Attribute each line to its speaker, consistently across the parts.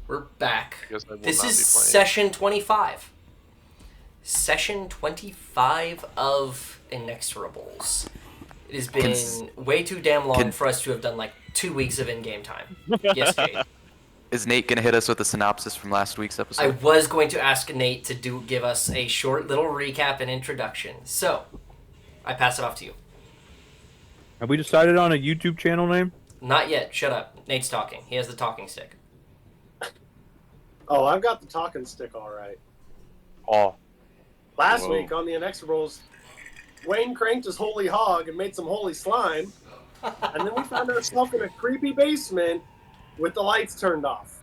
Speaker 1: We're back.
Speaker 2: Guess I will
Speaker 1: This
Speaker 2: not
Speaker 1: is
Speaker 2: be playing.
Speaker 1: session 25. Session 25 of Inexorables. It has been way too damn long for us to have done like 2 weeks of in-game time. Yes, Kate.
Speaker 3: Is Nate gonna hit us with a synopsis from last week's
Speaker 1: I
Speaker 3: episode?
Speaker 1: was going to ask Nate to give us a short little recap and introduction. So, I pass it off to you.
Speaker 4: Have we decided on a YouTube channel name?
Speaker 1: Not yet. Shut up. Nate's talking. He has the talking stick.
Speaker 5: Oh, I've got the talking stick all right.
Speaker 2: Oh,
Speaker 5: Last
Speaker 2: Whoa.
Speaker 5: week on the Inexorables, Wayne cranked his holy hog and made some holy slime. And then we found ourselves in a creepy basement with the lights turned off.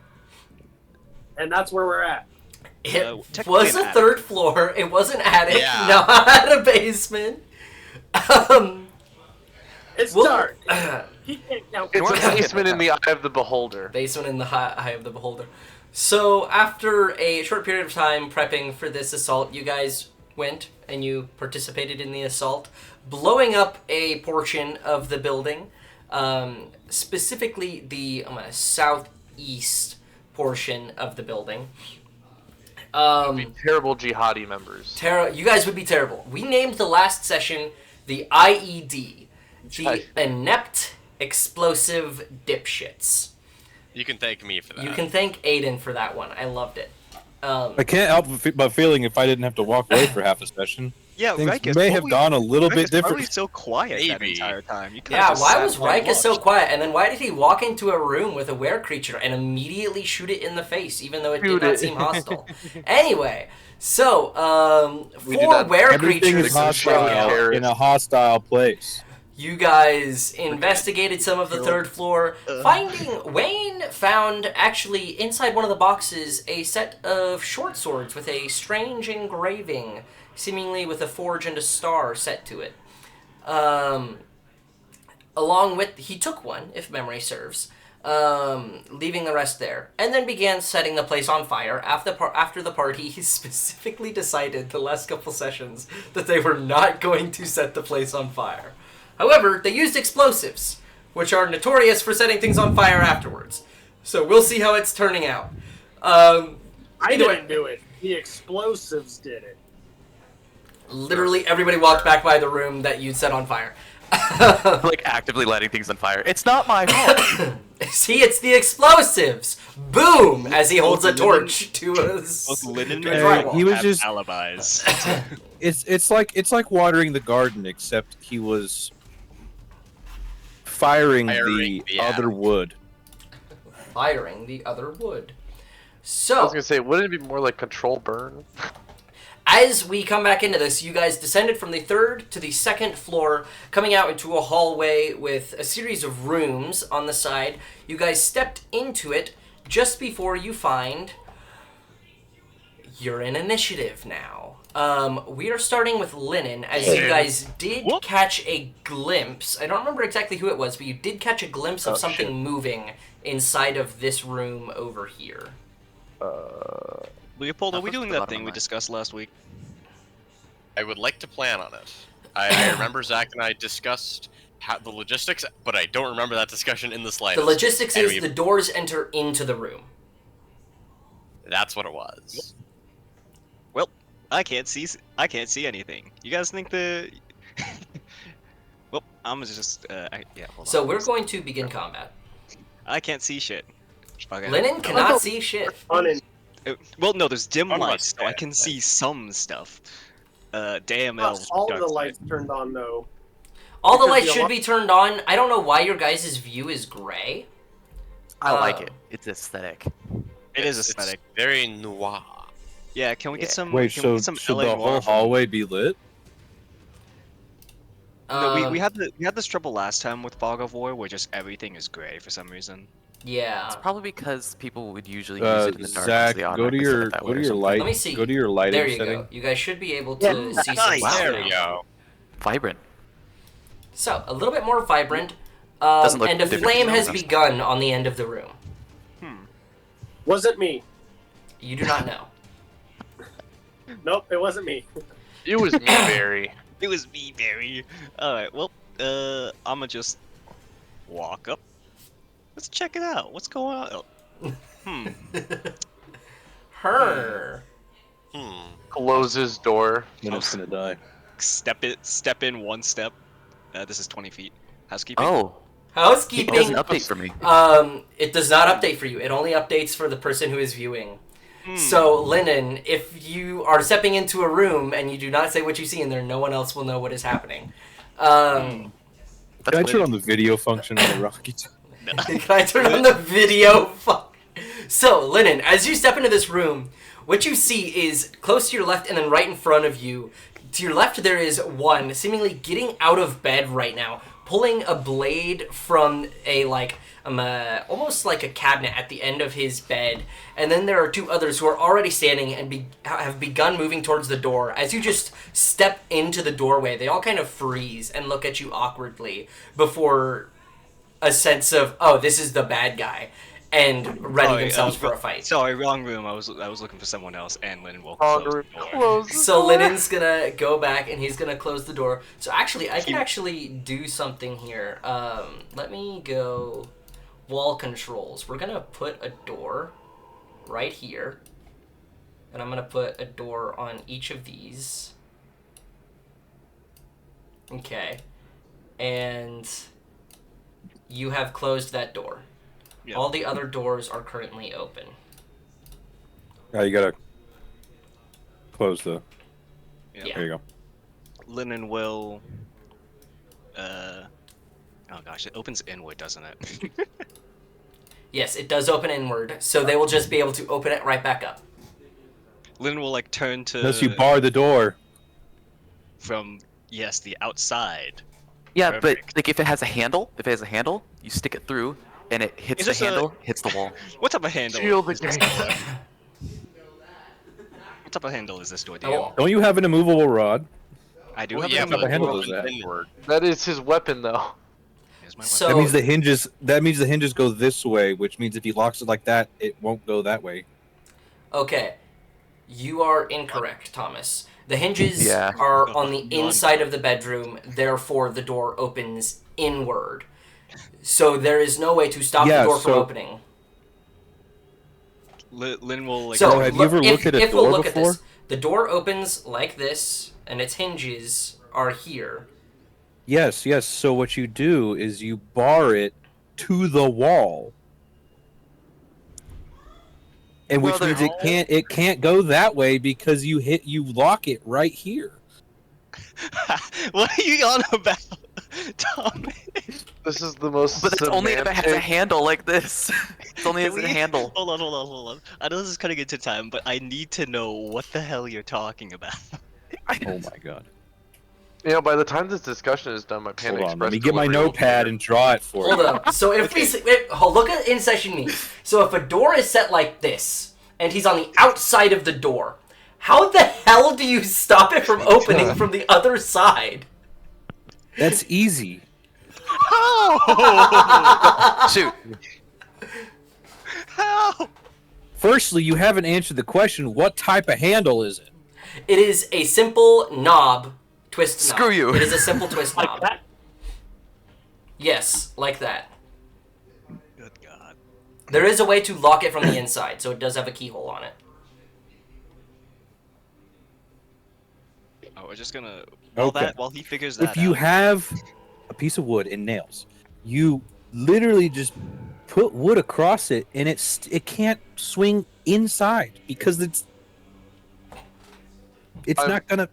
Speaker 5: And that's where we're at.
Speaker 1: It
Speaker 6: technically
Speaker 1: was
Speaker 6: an
Speaker 1: a
Speaker 6: attic.
Speaker 1: third floor. It was an attic,
Speaker 6: Yeah.
Speaker 1: not a basement.
Speaker 5: It's
Speaker 1: Well-
Speaker 5: dark. He can't count.
Speaker 2: it's a basement in the eye of the beholder.
Speaker 1: Basement in the eye of the beholder. So, after a short period of time prepping for this assault, you guys went and you participated in the assault, blowing up a portion of the building, specifically the southeast portion of the building.
Speaker 2: Terrible jihadi members.
Speaker 1: You guys would be terrible. We named the last session the IED, the Inept Explosive Dipshits.
Speaker 6: You can thank me for that.
Speaker 1: You can thank Aiden for that one. I loved it.
Speaker 4: I can't help but feeling if I didn't have to walk away for half a session,
Speaker 6: Yeah,
Speaker 4: things
Speaker 6: Rikus,
Speaker 4: may
Speaker 6: what
Speaker 4: have
Speaker 6: we-
Speaker 4: gone a little
Speaker 6: Rikus
Speaker 4: bit different.
Speaker 6: probably so quiet that
Speaker 7: Maybe.
Speaker 6: entire time. You kinda
Speaker 1: Yeah,
Speaker 6: just
Speaker 1: why
Speaker 6: sat
Speaker 1: was
Speaker 6: there and
Speaker 1: Rikus so
Speaker 6: watched.
Speaker 1: quiet? And then why did he walk into a room with a were creature and immediately shoot it in the face, even though it did
Speaker 2: Shoot
Speaker 1: not
Speaker 2: it.
Speaker 1: seem hostile? Anyway, so,
Speaker 2: We did
Speaker 1: four
Speaker 2: not-
Speaker 1: were
Speaker 4: Everything
Speaker 1: creatures
Speaker 4: is
Speaker 1: showing
Speaker 4: hostile
Speaker 1: up.
Speaker 2: terrorists.
Speaker 4: in a hostile place.
Speaker 1: You guys investigated some of the third floor, Wayne found actually inside one of the boxes a set of short swords with a strange engraving, seemingly with a forge and a star set to it. Along with, he took one, if memory serves, leaving the rest there, and then began setting the place on fire. After the party, he specifically decided the last couple sessions that they were not going to set the place on fire. However, they used explosives, which are notorious for setting things on fire afterwards. So we'll see how it's turning out.
Speaker 5: I
Speaker 1: Anyway.
Speaker 5: didn't do it. The explosives did it.
Speaker 1: Literally everybody walked back by the room that you set on fire.
Speaker 3: Like actively lighting things on fire. It's not my fault.
Speaker 1: See, it's the explosives! Boom! As he holds a torch to us.
Speaker 6: Both Linen
Speaker 1: to a
Speaker 6: and
Speaker 1: drywall.
Speaker 4: he was
Speaker 6: have
Speaker 4: just-
Speaker 6: alibis.
Speaker 4: It's like watering the garden, except he was firing
Speaker 7: Firing
Speaker 4: the
Speaker 7: the
Speaker 4: other wood.
Speaker 1: Firing the other wood.
Speaker 2: I was
Speaker 1: So,
Speaker 2: gonna say, wouldn't it be more like control burn?
Speaker 1: as we come back into this, you guys descended from the third to the second floor, coming out into a hallway with a series of rooms on the side. You guys stepped into it just before you find you're in initiative now. We are starting with Linen, as you guys did
Speaker 6: Whoop.
Speaker 1: catch a glimpse. I don't remember exactly who it was, but you did catch a glimpse of
Speaker 2: Oh,
Speaker 1: something
Speaker 2: shit.
Speaker 1: moving inside of this room over here.
Speaker 6: Leopold, are we doing that
Speaker 3: Bottom
Speaker 6: thing
Speaker 3: of
Speaker 6: we
Speaker 3: mine.
Speaker 6: discussed last week?
Speaker 7: I would like to plan on it. I remember Zach and I discussed the logistics, but I don't remember that discussion in the
Speaker 1: The
Speaker 7: slightest.
Speaker 1: logistics
Speaker 7: And
Speaker 1: is
Speaker 7: we-
Speaker 1: the doors enter into the room.
Speaker 7: That's what it was.
Speaker 6: Well, I can't see anything. You guys think the? Well, I'm just yeah. Hold
Speaker 1: So
Speaker 6: on.
Speaker 1: we're going to begin combat.
Speaker 6: I can't see shit. Okay.
Speaker 1: Linen cannot see shit.
Speaker 6: Well, no, there's dim
Speaker 7: None of us
Speaker 6: lights, so I
Speaker 7: can,
Speaker 6: can see some stuff. Damn
Speaker 5: Not
Speaker 6: elves.
Speaker 5: all
Speaker 6: dark
Speaker 5: the
Speaker 6: side.
Speaker 5: lights turned on though.
Speaker 1: All the
Speaker 5: Because
Speaker 1: lights
Speaker 5: the
Speaker 1: should
Speaker 5: alarm-
Speaker 1: be turned on. I don't know why your guys' view is gray.
Speaker 3: I like it. It's aesthetic.
Speaker 6: It is
Speaker 7: It's
Speaker 6: aesthetic.
Speaker 7: very noir.
Speaker 6: Yeah, can we get
Speaker 3: Yeah.
Speaker 6: some?
Speaker 4: Wait,
Speaker 6: can we
Speaker 4: so
Speaker 6: get some
Speaker 4: should
Speaker 6: LA
Speaker 4: the
Speaker 6: noir
Speaker 4: whole
Speaker 6: from-
Speaker 4: hallway be lit?
Speaker 6: No, we had this trouble last time with Fog of War, where just everything is gray for some reason.
Speaker 1: Yeah.
Speaker 3: It's probably because people would usually use it in the dark.
Speaker 4: Zach,
Speaker 3: so they
Speaker 4: go to
Speaker 3: automatically set
Speaker 4: your
Speaker 3: it that
Speaker 4: go
Speaker 3: way
Speaker 4: to
Speaker 3: or
Speaker 4: your
Speaker 3: something.
Speaker 4: light.
Speaker 1: Let me see.
Speaker 4: Go to your lighting
Speaker 1: There you
Speaker 4: setting.
Speaker 1: go. You guys should be able to see some
Speaker 6: nice.
Speaker 1: stuff
Speaker 7: There
Speaker 1: now.
Speaker 7: we go.
Speaker 3: Vibrant.
Speaker 1: So, a little bit more vibrant.
Speaker 3: Doesn't look
Speaker 1: And a
Speaker 3: different
Speaker 1: flame
Speaker 3: from
Speaker 1: has
Speaker 3: those.
Speaker 1: begun on the end of the room.
Speaker 5: Wasn't me.
Speaker 1: You do not know.
Speaker 5: Nope, it wasn't me.
Speaker 2: It was me, Barry.
Speaker 6: It was me, Barry. Alright, well, I'ma just walk up. Let's check it out. What's going on? Oh.
Speaker 1: Her.
Speaker 2: Closes door.
Speaker 4: Linnet's gonna die.
Speaker 6: Step in 1 step. This is 20 feet. Housekeeping.
Speaker 3: Oh, it
Speaker 1: Housekeeping.
Speaker 3: doesn't update for me.
Speaker 1: It does not update for you. It only updates for the person who is viewing. So, Lennon, if you are stepping into a room and you do not say what you see in there, no one else will know what is happening.
Speaker 4: Can I turn on the video function on the Rocket?
Speaker 1: Can I turn on the video? Fuck. So, Lennon, as you step into this room, what you see is close to your left and then right in front of you. To your left, there is one seemingly getting out of bed right now, pulling a blade from a almost like a cabinet at the end of his bed. And then there are 2 others who are already standing and have begun moving towards the door. As you just step into the doorway, they all kind of freeze and look at you awkwardly before a sense of, oh, this is the bad guy, and ready themselves for a fight.
Speaker 6: Sorry, wrong room. I was looking for someone else, and Lennon will close the door.
Speaker 2: Close.
Speaker 1: So Lennon's gonna go back and he's gonna close the door. So actually, I can actually do something here. Let me go wall controls. We're gonna put a door right here, and I'm gonna put a door on each of these. Okay, and you have closed that door.
Speaker 6: Yep.
Speaker 1: All the other doors are currently open.
Speaker 4: Oh, you gotta close the.
Speaker 6: Yeah.
Speaker 4: There you go.
Speaker 6: Lennon will. Oh gosh, it opens inward, doesn't it?
Speaker 1: Yes, it does open inward, so they will just be able to open it right back up.
Speaker 6: Lennon will turn to.
Speaker 4: Unless you bar the door.
Speaker 6: From the outside.
Speaker 3: Yeah,
Speaker 6: Perfect.
Speaker 3: but if it has a handle, you stick it through, and it hits
Speaker 6: Is
Speaker 3: the
Speaker 6: this a-
Speaker 3: handle, hits the wall.
Speaker 6: What type of handle?
Speaker 2: Shield the
Speaker 6: is this
Speaker 2: game.
Speaker 6: door? What type of handle is this door? Do you?
Speaker 1: Oh,
Speaker 4: Don't you have an immovable rod?
Speaker 6: I do
Speaker 7: Well,
Speaker 6: have
Speaker 7: yeah,
Speaker 6: a
Speaker 7: but
Speaker 4: the handle
Speaker 7: the
Speaker 4: does that.
Speaker 7: inward.
Speaker 2: That is his weapon, though.
Speaker 6: Here's my
Speaker 1: So-
Speaker 4: That means the hinges. That means the hinges go this way, which means if he locks it like that, it won't go that way.
Speaker 1: Okay, you are incorrect, Thomas. The hinges
Speaker 3: Yeah.
Speaker 1: are on the inside of the bedroom, therefore the door opens inward. So there is no way to stop
Speaker 4: Yeah,
Speaker 1: the door from
Speaker 4: so-
Speaker 1: opening.
Speaker 6: Lynn will like.
Speaker 1: So
Speaker 4: have you ever looked at a
Speaker 1: if we'll
Speaker 4: door
Speaker 1: look
Speaker 4: before?
Speaker 1: at this, the door opens like this, and its hinges are here.
Speaker 4: Yes, yes. So what you do is you bar it to the wall, and which
Speaker 3: Well,
Speaker 4: means
Speaker 3: they're-
Speaker 4: it can't go that way because you lock it right here.
Speaker 6: What are you on about, Tommy?
Speaker 2: This is the most.
Speaker 3: But it's only if it has a
Speaker 2: semantic-
Speaker 3: handle like this. It's only
Speaker 6: Can
Speaker 3: as a
Speaker 6: we-
Speaker 3: handle.
Speaker 6: Hold on. I know this is cutting into time, but I need to know what the hell you're talking about.
Speaker 4: Oh my god!
Speaker 2: You know, by the time this discussion is done, my Panda
Speaker 4: Hold on, let
Speaker 2: Express
Speaker 4: me get my
Speaker 2: delivery will be
Speaker 4: notepad
Speaker 2: here.
Speaker 4: and draw it for
Speaker 1: Hold
Speaker 4: you.
Speaker 1: up. So if look at in session means. So if a door is set like this, and he's on the outside of the door, how the hell do you stop it from opening from the other side?
Speaker 4: That's easy.
Speaker 3: Shoot.
Speaker 6: How?
Speaker 4: Firstly, you haven't answered the question. What type of handle is it?
Speaker 1: It is a simple knob, twist knob.
Speaker 3: Screw you.
Speaker 1: It is a simple twist
Speaker 5: Like
Speaker 1: knob.
Speaker 5: that?
Speaker 1: Yes, like that.
Speaker 6: Good God.
Speaker 1: There is a way to lock it from the inside, so it does have a keyhole on it.
Speaker 6: Oh, we're just gonna.
Speaker 4: Okay.
Speaker 6: While he figures that
Speaker 4: If you
Speaker 6: out.
Speaker 4: have a piece of wood and nails, you literally just put wood across it, and it can't swing inside because it's
Speaker 2: I'm-
Speaker 4: not gonna.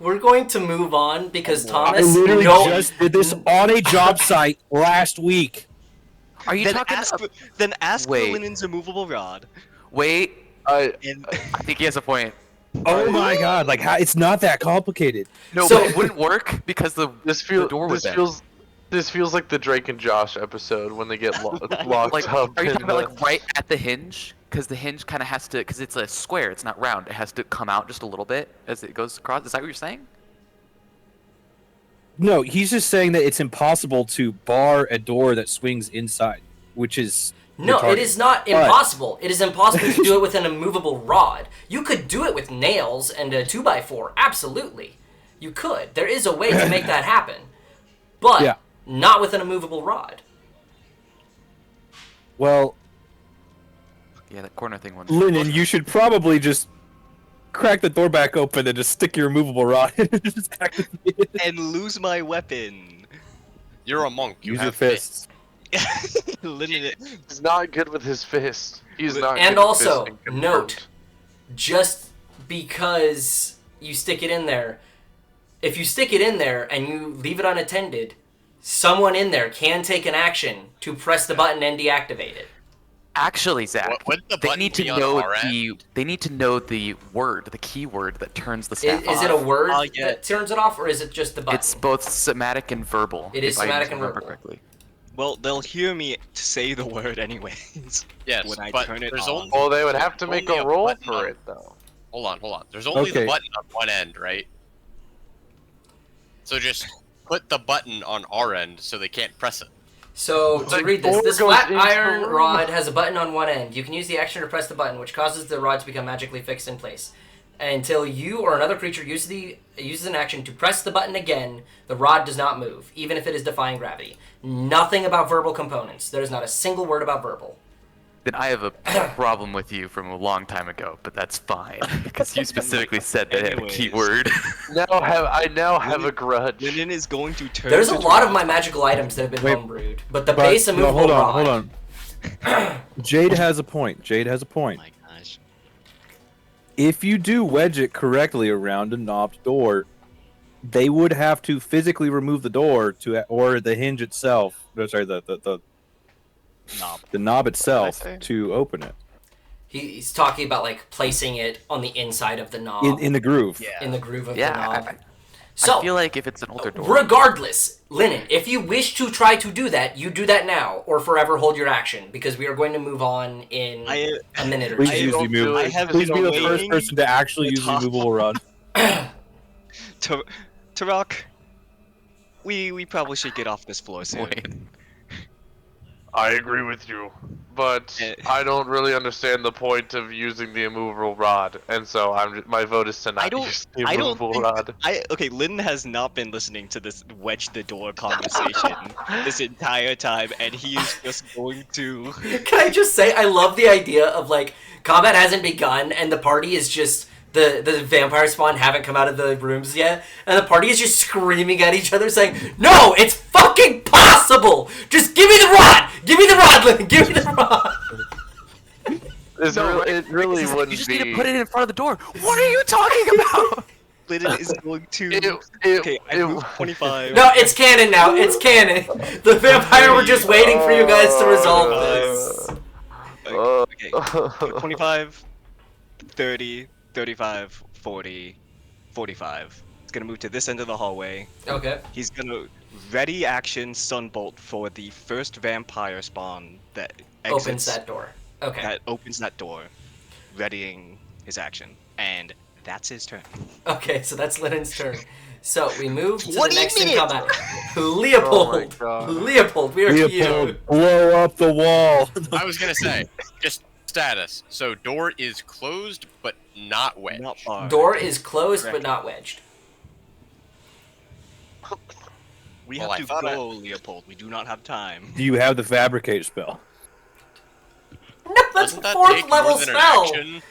Speaker 1: We're going to move on because
Speaker 4: I
Speaker 1: Thomas.
Speaker 4: literally
Speaker 1: no,
Speaker 4: just did this on a job site last week.
Speaker 3: Are you
Speaker 6: then
Speaker 3: talking?
Speaker 6: ask for
Speaker 3: Wait.
Speaker 6: Lynn's immovable rod.
Speaker 3: Wait,
Speaker 6: And
Speaker 3: I think he has a point.
Speaker 4: Oh my god! Like how, it's not that complicated.
Speaker 3: No,
Speaker 1: So-
Speaker 3: but it wouldn't work because the door would bend.
Speaker 2: This feels like the Drake and Josh episode when they get locked
Speaker 3: Like,
Speaker 2: up.
Speaker 3: are you
Speaker 2: in
Speaker 3: talking about
Speaker 2: the-
Speaker 3: like right at the hinge? Because the hinge kind of has to, because it's a square, it's not round. It has to come out just a little bit as it goes across. Is that what you're saying?
Speaker 4: No, he's just saying that it's impossible to bar a door that swings inside, which is
Speaker 1: No,
Speaker 4: retarded.
Speaker 1: it is not
Speaker 4: But-
Speaker 1: impossible. It is impossible to do it with an immovable rod. You could do it with nails and a 2x4. Absolutely. You could. There is a way to make that happen. But
Speaker 4: Yeah.
Speaker 1: not with an immovable rod.
Speaker 4: Well,
Speaker 3: Yeah, that corner thing won't.
Speaker 4: Lennon, you should probably just crack the door back open and just stick your removable rod in and just activate it.
Speaker 6: And lose my weapon.
Speaker 7: You're a monk. You
Speaker 4: Use your
Speaker 7: have
Speaker 4: fists.
Speaker 6: Literally.
Speaker 2: He's not good with his fist. He's not.
Speaker 1: And
Speaker 2: good with
Speaker 1: also,
Speaker 2: fisting, confirmed.
Speaker 1: note, just because you stick it in there, if you stick it in there and you leave it unattended, someone in there can take an action to press the button and deactivate it.
Speaker 3: Actually, Zach,
Speaker 7: Wouldn't the
Speaker 3: they
Speaker 7: button
Speaker 3: need to
Speaker 7: be on
Speaker 3: know
Speaker 7: our
Speaker 3: the
Speaker 7: end?
Speaker 3: they need to know the word, the keyword that turns the staff
Speaker 1: Is
Speaker 3: off.
Speaker 1: it a word
Speaker 6: Oh, yeah.
Speaker 1: that turns it off, or is it just the button?
Speaker 3: It's both somatic and verbal.
Speaker 1: It is
Speaker 3: if I
Speaker 1: somatic and
Speaker 3: remember
Speaker 1: verbal.
Speaker 3: correctly.
Speaker 6: Well, they'll hear me say the word anyways.
Speaker 7: Yes,
Speaker 6: when I
Speaker 7: but
Speaker 6: turn it
Speaker 7: there's
Speaker 6: on.
Speaker 7: only
Speaker 2: Well, they would have to
Speaker 7: Only
Speaker 2: make a
Speaker 7: a
Speaker 2: roll
Speaker 7: button
Speaker 2: for
Speaker 7: on-
Speaker 2: it, though.
Speaker 7: Hold on. There's only
Speaker 4: Okay.
Speaker 7: the button on one end, right? So just put the button on our end so they can't press it.
Speaker 1: So, to
Speaker 2: Like,
Speaker 1: read this,
Speaker 2: door
Speaker 1: this
Speaker 2: goes
Speaker 1: flat
Speaker 2: into the
Speaker 1: iron
Speaker 2: room.
Speaker 1: rod has a button on one end. You can use the action to press the button, which causes the rod to become magically fixed in place. Until you or another creature uses an action to press the button again, the rod does not move, even if it is defying gravity. Nothing about verbal components. There is not a single word about verbal.
Speaker 3: Then I have a problem with you from a long time ago, but that's fine because you specifically said that it had a
Speaker 6: Anyways.
Speaker 3: keyword.
Speaker 2: I now have a grudge.
Speaker 6: Linen is going to turn.
Speaker 1: There's a
Speaker 6: to
Speaker 1: lot of
Speaker 6: Gerard.
Speaker 1: my magical items that have been
Speaker 4: Wait,
Speaker 1: homebrewed, but the
Speaker 4: But-
Speaker 1: base
Speaker 4: no,
Speaker 1: immovable rod.
Speaker 4: hold on. Jade has a point.
Speaker 6: Oh my gosh.
Speaker 4: If you do wedge it correctly around a knobbed door, they would have to physically remove the door or the hinge itself. No, sorry, the knob itself
Speaker 2: say?
Speaker 4: to open it
Speaker 1: He's talking about like placing it on the inside of the knob,
Speaker 4: in the groove.
Speaker 6: Yeah.
Speaker 1: in the groove of
Speaker 3: Yeah,
Speaker 1: the knob.
Speaker 3: I
Speaker 1: So,
Speaker 3: feel like if it's an older door,
Speaker 1: regardless, Linen, if you wish to try to do that, you do that now, or forever hold your action, because we are going to move on in a minute or
Speaker 4: Please
Speaker 1: two.
Speaker 4: use the
Speaker 2: don't do
Speaker 4: move.
Speaker 2: it.
Speaker 6: I have
Speaker 4: Please be
Speaker 6: been
Speaker 4: the first
Speaker 6: waiting
Speaker 4: person to actually
Speaker 6: to
Speaker 4: use the
Speaker 6: talk.
Speaker 4: removable rod.
Speaker 6: Tarok, we probably should get off this floor soon.
Speaker 3: Wait.
Speaker 2: I agree with you, but
Speaker 6: Eh.
Speaker 2: I don't really understand the point of using the immovable rod, and so my vote is to not use the
Speaker 6: I don't
Speaker 2: immovable
Speaker 6: think.
Speaker 2: rod.
Speaker 6: Okay, Lynn has not been listening to this wedge the door conversation this entire time, and he is just going to.
Speaker 1: Can I just say, I love the idea of like combat hasn't begun and the party is just the vampire spawn haven't come out of the rooms yet, and the party is just screaming at each other saying, "No, it's fucking possible! Just give me the rod! Give me the rod, Lynn! Give me the rod!"
Speaker 2: It really wouldn't
Speaker 3: you just
Speaker 2: be.
Speaker 3: need to put it in front of the door. What are you talking about?
Speaker 6: Lynn is going to.
Speaker 2: It-
Speaker 6: Okay, I
Speaker 2: it-
Speaker 6: moved 25.
Speaker 1: No, it's canon now. It's canon. The vampire were just waiting for you guys to resolve this.
Speaker 6: Okay, 25, 30, 35, 40, 45. It's gonna move to this end of the hallway.
Speaker 1: Okay.
Speaker 6: He's gonna ready action Sunbolt for the first vampire spawn that exits,
Speaker 1: Opens that door. Okay.
Speaker 6: that opens that door, readying his action, and that's his turn.
Speaker 1: Okay, so that's Linen's turn. So we move to the
Speaker 6: 20
Speaker 1: next in
Speaker 6: minutes.
Speaker 1: combat. Leopold.
Speaker 2: God.
Speaker 1: Leopold, we are to you.
Speaker 4: Leopold, blow up the wall.
Speaker 7: I was gonna say, just status. So door is closed but not wedged.
Speaker 6: Not barred.
Speaker 1: Door is closed
Speaker 6: Correct.
Speaker 1: but not wedged.
Speaker 6: We
Speaker 7: Well,
Speaker 6: have
Speaker 7: I
Speaker 6: to
Speaker 7: thought I-
Speaker 6: go, Leopold. We do not have time.
Speaker 4: Do you have the fabricate spell?
Speaker 1: No, that's
Speaker 7: Doesn't that
Speaker 1: fourth
Speaker 7: take
Speaker 1: level
Speaker 7: more than
Speaker 1: spell.
Speaker 7: an action?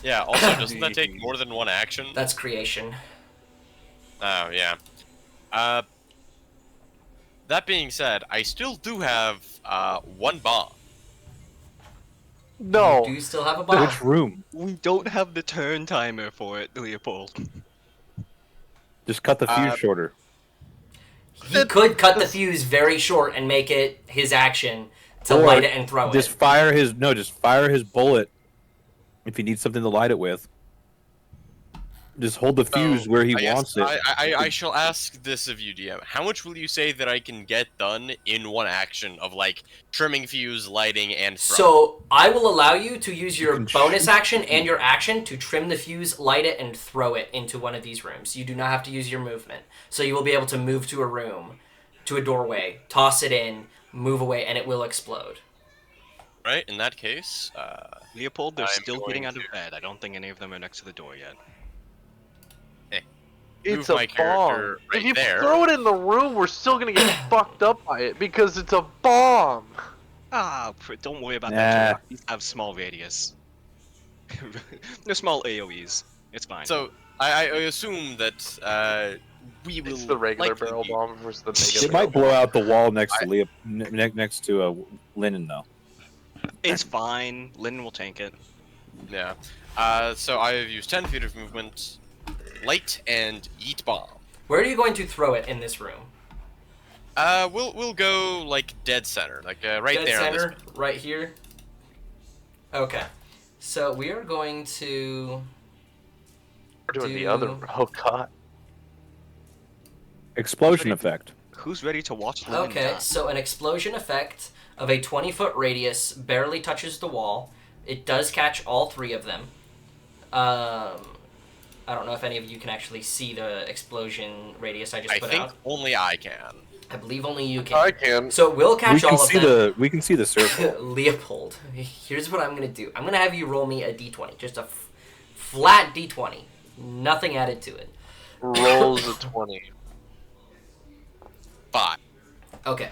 Speaker 7: Yeah. Also, doesn't that take more than one action?
Speaker 1: That's creation.
Speaker 7: Oh yeah. That being said, I still do have one bomb.
Speaker 2: No.
Speaker 1: Do you still have a bomb?
Speaker 4: Which room?
Speaker 6: We don't have the turn timer for it, Leopold.
Speaker 4: Just cut the fuse shorter.
Speaker 1: He could cut the fuse very short and make it his action to
Speaker 4: Or
Speaker 1: light it and throw
Speaker 4: Just
Speaker 1: it.
Speaker 4: fire his bullet if he needs something to light it with. Just hold the fuse where he
Speaker 7: I guess
Speaker 4: wants it.
Speaker 7: I shall ask this of you, DM. How much will you say that I can get done in one action of like trimming fuse, lighting, and throwing?
Speaker 1: So I will allow you to use your
Speaker 4: can
Speaker 1: bonus
Speaker 4: shoot
Speaker 1: action and your action to trim the fuse, light it, and throw it into one of these rooms. You do not have to use your movement. So you will be able to move to a room, to a doorway, toss it in, move away, and it will explode.
Speaker 7: Right. In that case,
Speaker 6: Leopold, they're
Speaker 7: I'm
Speaker 6: still getting
Speaker 7: going
Speaker 6: out of
Speaker 7: to-
Speaker 6: bed. I don't think any of them are next to the door yet.
Speaker 2: It's
Speaker 7: move
Speaker 2: a
Speaker 7: my
Speaker 2: bomb.
Speaker 7: character right
Speaker 2: If you
Speaker 7: there.
Speaker 2: throw it in the room, we're still gonna get fucked up by it because it's a bomb.
Speaker 6: Don't worry about
Speaker 4: Nah.
Speaker 6: that. These have small radius. They're small AOE's. It's fine.
Speaker 7: So I assume that we will.
Speaker 2: It's the regular
Speaker 7: likely
Speaker 2: barrel
Speaker 7: be-
Speaker 2: bomb versus the mega
Speaker 4: It
Speaker 2: barrel
Speaker 4: might blow
Speaker 2: bomb.
Speaker 4: out the wall next to next to Linen though.
Speaker 6: It's fine. Linen will tank it.
Speaker 7: Yeah. So I have used 10 feet of movement, light, and yeet bomb.
Speaker 1: Where are you going to throw it in this room?
Speaker 7: We'll go like dead center, like right
Speaker 1: Dead
Speaker 7: there.
Speaker 1: center, right here. Okay. So we are going to.
Speaker 2: We're doing
Speaker 1: do-
Speaker 2: the other. Oh god.
Speaker 4: Explosion effect.
Speaker 6: Who's ready to watch Linen
Speaker 1: Okay,
Speaker 6: die?
Speaker 1: so an explosion effect of a 20-foot radius barely touches the wall. It does catch all three of them. I don't know if any of you can actually see the explosion radius I just
Speaker 7: I
Speaker 1: put
Speaker 7: think
Speaker 1: out.
Speaker 7: only I can.
Speaker 1: I believe only you can.
Speaker 2: I can.
Speaker 1: So we'll
Speaker 4: We
Speaker 1: catch
Speaker 4: can
Speaker 1: all of
Speaker 4: see
Speaker 1: them.
Speaker 4: we can see the circle.
Speaker 1: Leopold, here's what I'm gonna do. I'm gonna have you roll me a d20, just a flat d20, nothing added to it.
Speaker 2: Rolls a 20.
Speaker 7: 5.
Speaker 1: Okay.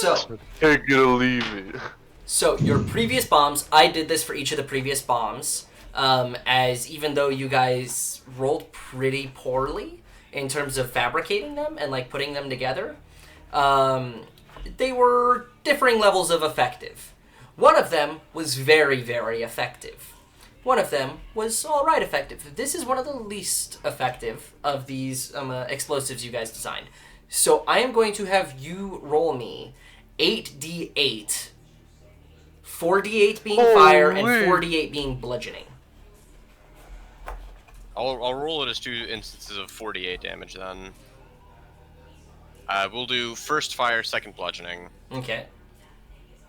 Speaker 1: So,
Speaker 2: Take it or leave it.
Speaker 1: so your previous bombs, I did this for each of the previous bombs. As even though you guys rolled pretty poorly in terms of fabricating them and like putting them together, they were differing levels of effective. One of them was very, very effective. One of them was alright effective. This is one of the least effective of these explosives you guys designed. So I am going to have you roll me 8d8, 4d8 being fire and 4d8 being bludgeoning.
Speaker 7: I'll roll it as 2 instances of 48 damage then. We'll do first fire, second bludgeoning.
Speaker 1: Okay.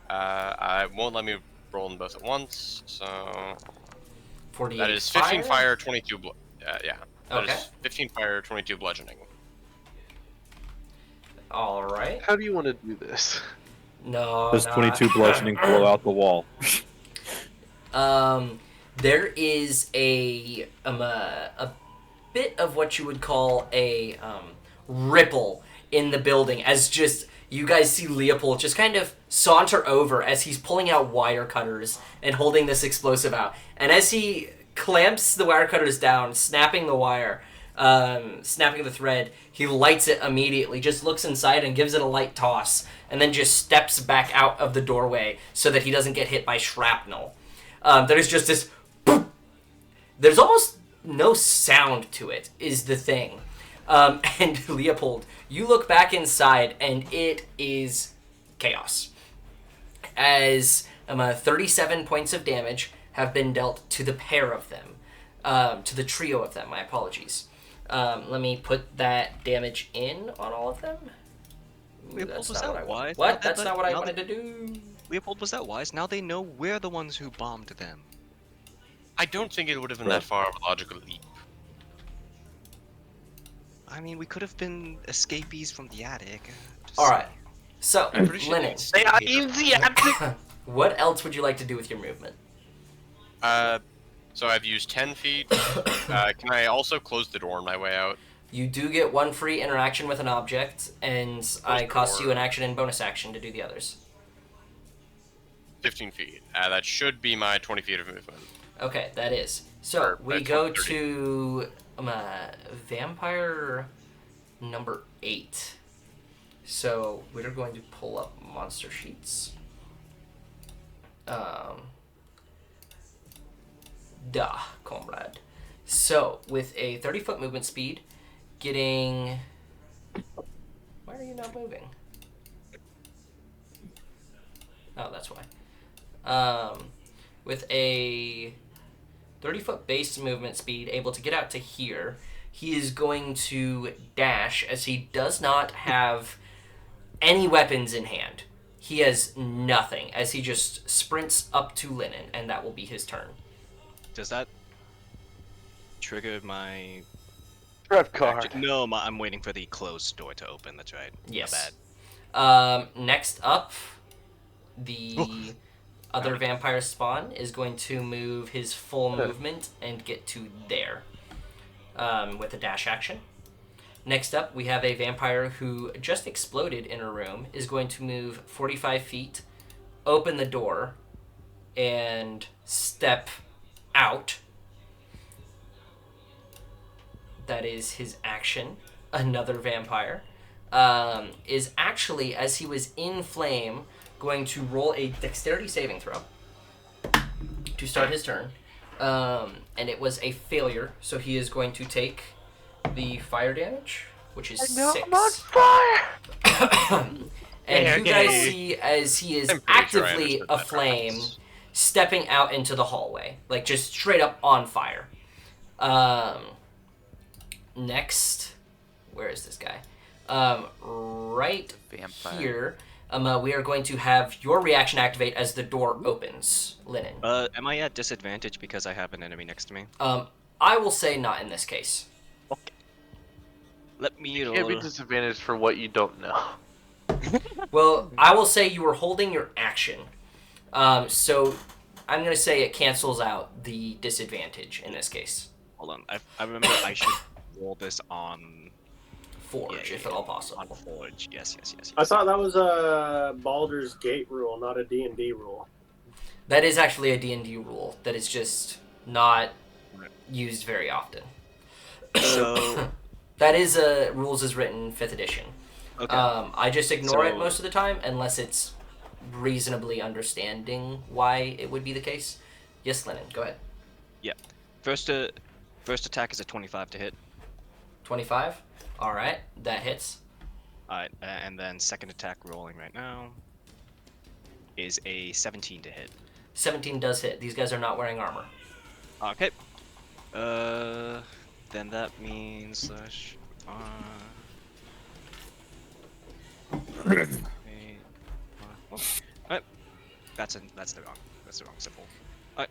Speaker 7: I won't let me roll them both at once, so
Speaker 1: 48
Speaker 7: that is 15 fire, 22 yeah. That
Speaker 1: Okay.
Speaker 7: is 15 fire, 22 bludgeoning.
Speaker 1: All right.
Speaker 2: How do you want to do this?
Speaker 1: No.
Speaker 4: Does
Speaker 1: not-
Speaker 4: 22 bludgeoning blow out the wall?
Speaker 1: There is a bit of what you would call a ripple in the building as just you guys see Leopold just kind of saunter over as he's pulling out wire cutters and holding this explosive out. And as he clamps the wire cutters down, snapping the wire, snapping the thread, he lights it immediately, just looks inside and gives it a light toss, and then just steps back out of the doorway so that he doesn't get hit by shrapnel. There's just this boop. There's almost no sound to it, is the thing. And Leopold, you look back inside, and it is chaos. As 37 points of damage have been dealt to the pair of them. To the trio of them, my apologies. Let me put that damage in on all of them. Ooh,
Speaker 6: Leopold,
Speaker 1: that's
Speaker 6: was
Speaker 1: not
Speaker 6: that
Speaker 1: what I
Speaker 6: wise?
Speaker 1: What?
Speaker 6: Now
Speaker 1: That's not what I
Speaker 6: now
Speaker 1: wanted to do.
Speaker 6: Leopold, was that wise? Now they know we're the ones who bombed them.
Speaker 7: I don't think it would have been that far of a logical leap.
Speaker 6: I mean, we could have been escapees from the attic. Just
Speaker 1: All right. So,
Speaker 7: I'm pretty sure
Speaker 1: Lennon,
Speaker 7: they are easy.
Speaker 1: what else would you like to do with your movement?
Speaker 7: So I've used 10 feet. Can I also close the door on my way out?
Speaker 1: You do get one free interaction with an object, and I cost you an action and bonus action to do the others.
Speaker 7: 15 feet. That should be my 20 feet of movement.
Speaker 1: Okay, that is. So,
Speaker 7: Or,
Speaker 1: we
Speaker 7: 20,
Speaker 1: go
Speaker 7: 30.
Speaker 1: to vampire number 8. So, we're going to pull up monster sheets. Comrade. So, with a 30-foot movement speed, getting... Why are you not moving? Oh, that's why. With a 30-foot base movement speed, able to get out to here, he is going to dash as he does not have any weapons in hand. He has nothing as he just sprints up to Linen, and that will be his turn.
Speaker 6: Does that trigger my...
Speaker 2: Trap card.
Speaker 6: No, I'm waiting for the closed door to open. That's right.
Speaker 1: Yes.
Speaker 6: My bad.
Speaker 1: Next up, the other vampire spawn is going to move his full movement and get to there with a dash action. Next up, we have a vampire who just exploded in a room, is going to move 45 feet open the door and step out. That is his action. Another vampire is actually, as he was in flame, going to roll a dexterity saving throw to start his turn. And it was a failure, so he is going to take the fire damage, which is 6.
Speaker 2: I'm on fire!
Speaker 1: And you guys see as he is
Speaker 7: I'm pretty sure I
Speaker 1: actively
Speaker 7: understood that
Speaker 1: aflame,
Speaker 7: reference.
Speaker 1: stepping out into the hallway, like just straight up on fire. Next, where is this guy? Right
Speaker 3: Vampire.
Speaker 1: here. We are going to have your reaction activate as the door opens, Linen.
Speaker 6: Am I at disadvantage because I have an enemy next to me?
Speaker 1: I will say not in this case.
Speaker 6: Okay. Let me
Speaker 2: You can't be disadvantaged for what you don't know.
Speaker 1: Well, I will say you were holding your action. So I'm going to say it cancels out the disadvantage in this case.
Speaker 6: Hold on. I remember I should roll this on
Speaker 1: Forge, if at all possible.
Speaker 6: on Forge. Yes.
Speaker 5: I thought that was a Baldur's Gate rule, not a D&D rule.
Speaker 1: That is actually a D&D rule that is just not used very often.
Speaker 6: So
Speaker 1: That is rules as written 5th edition.
Speaker 6: okay.
Speaker 1: I just ignore it
Speaker 6: So-
Speaker 1: most of the time unless it's reasonably understanding why it would be the case. Yes, Lennon, go ahead.
Speaker 6: First attack is a 25 to hit.
Speaker 1: 25. All right, that hits.
Speaker 6: Alright, and then second attack rolling right now is a 17 to hit.
Speaker 1: 17 does hit. These guys are not wearing armor.
Speaker 6: Okay. Then that means slash. Alright. That's the wrong symbol. Alright.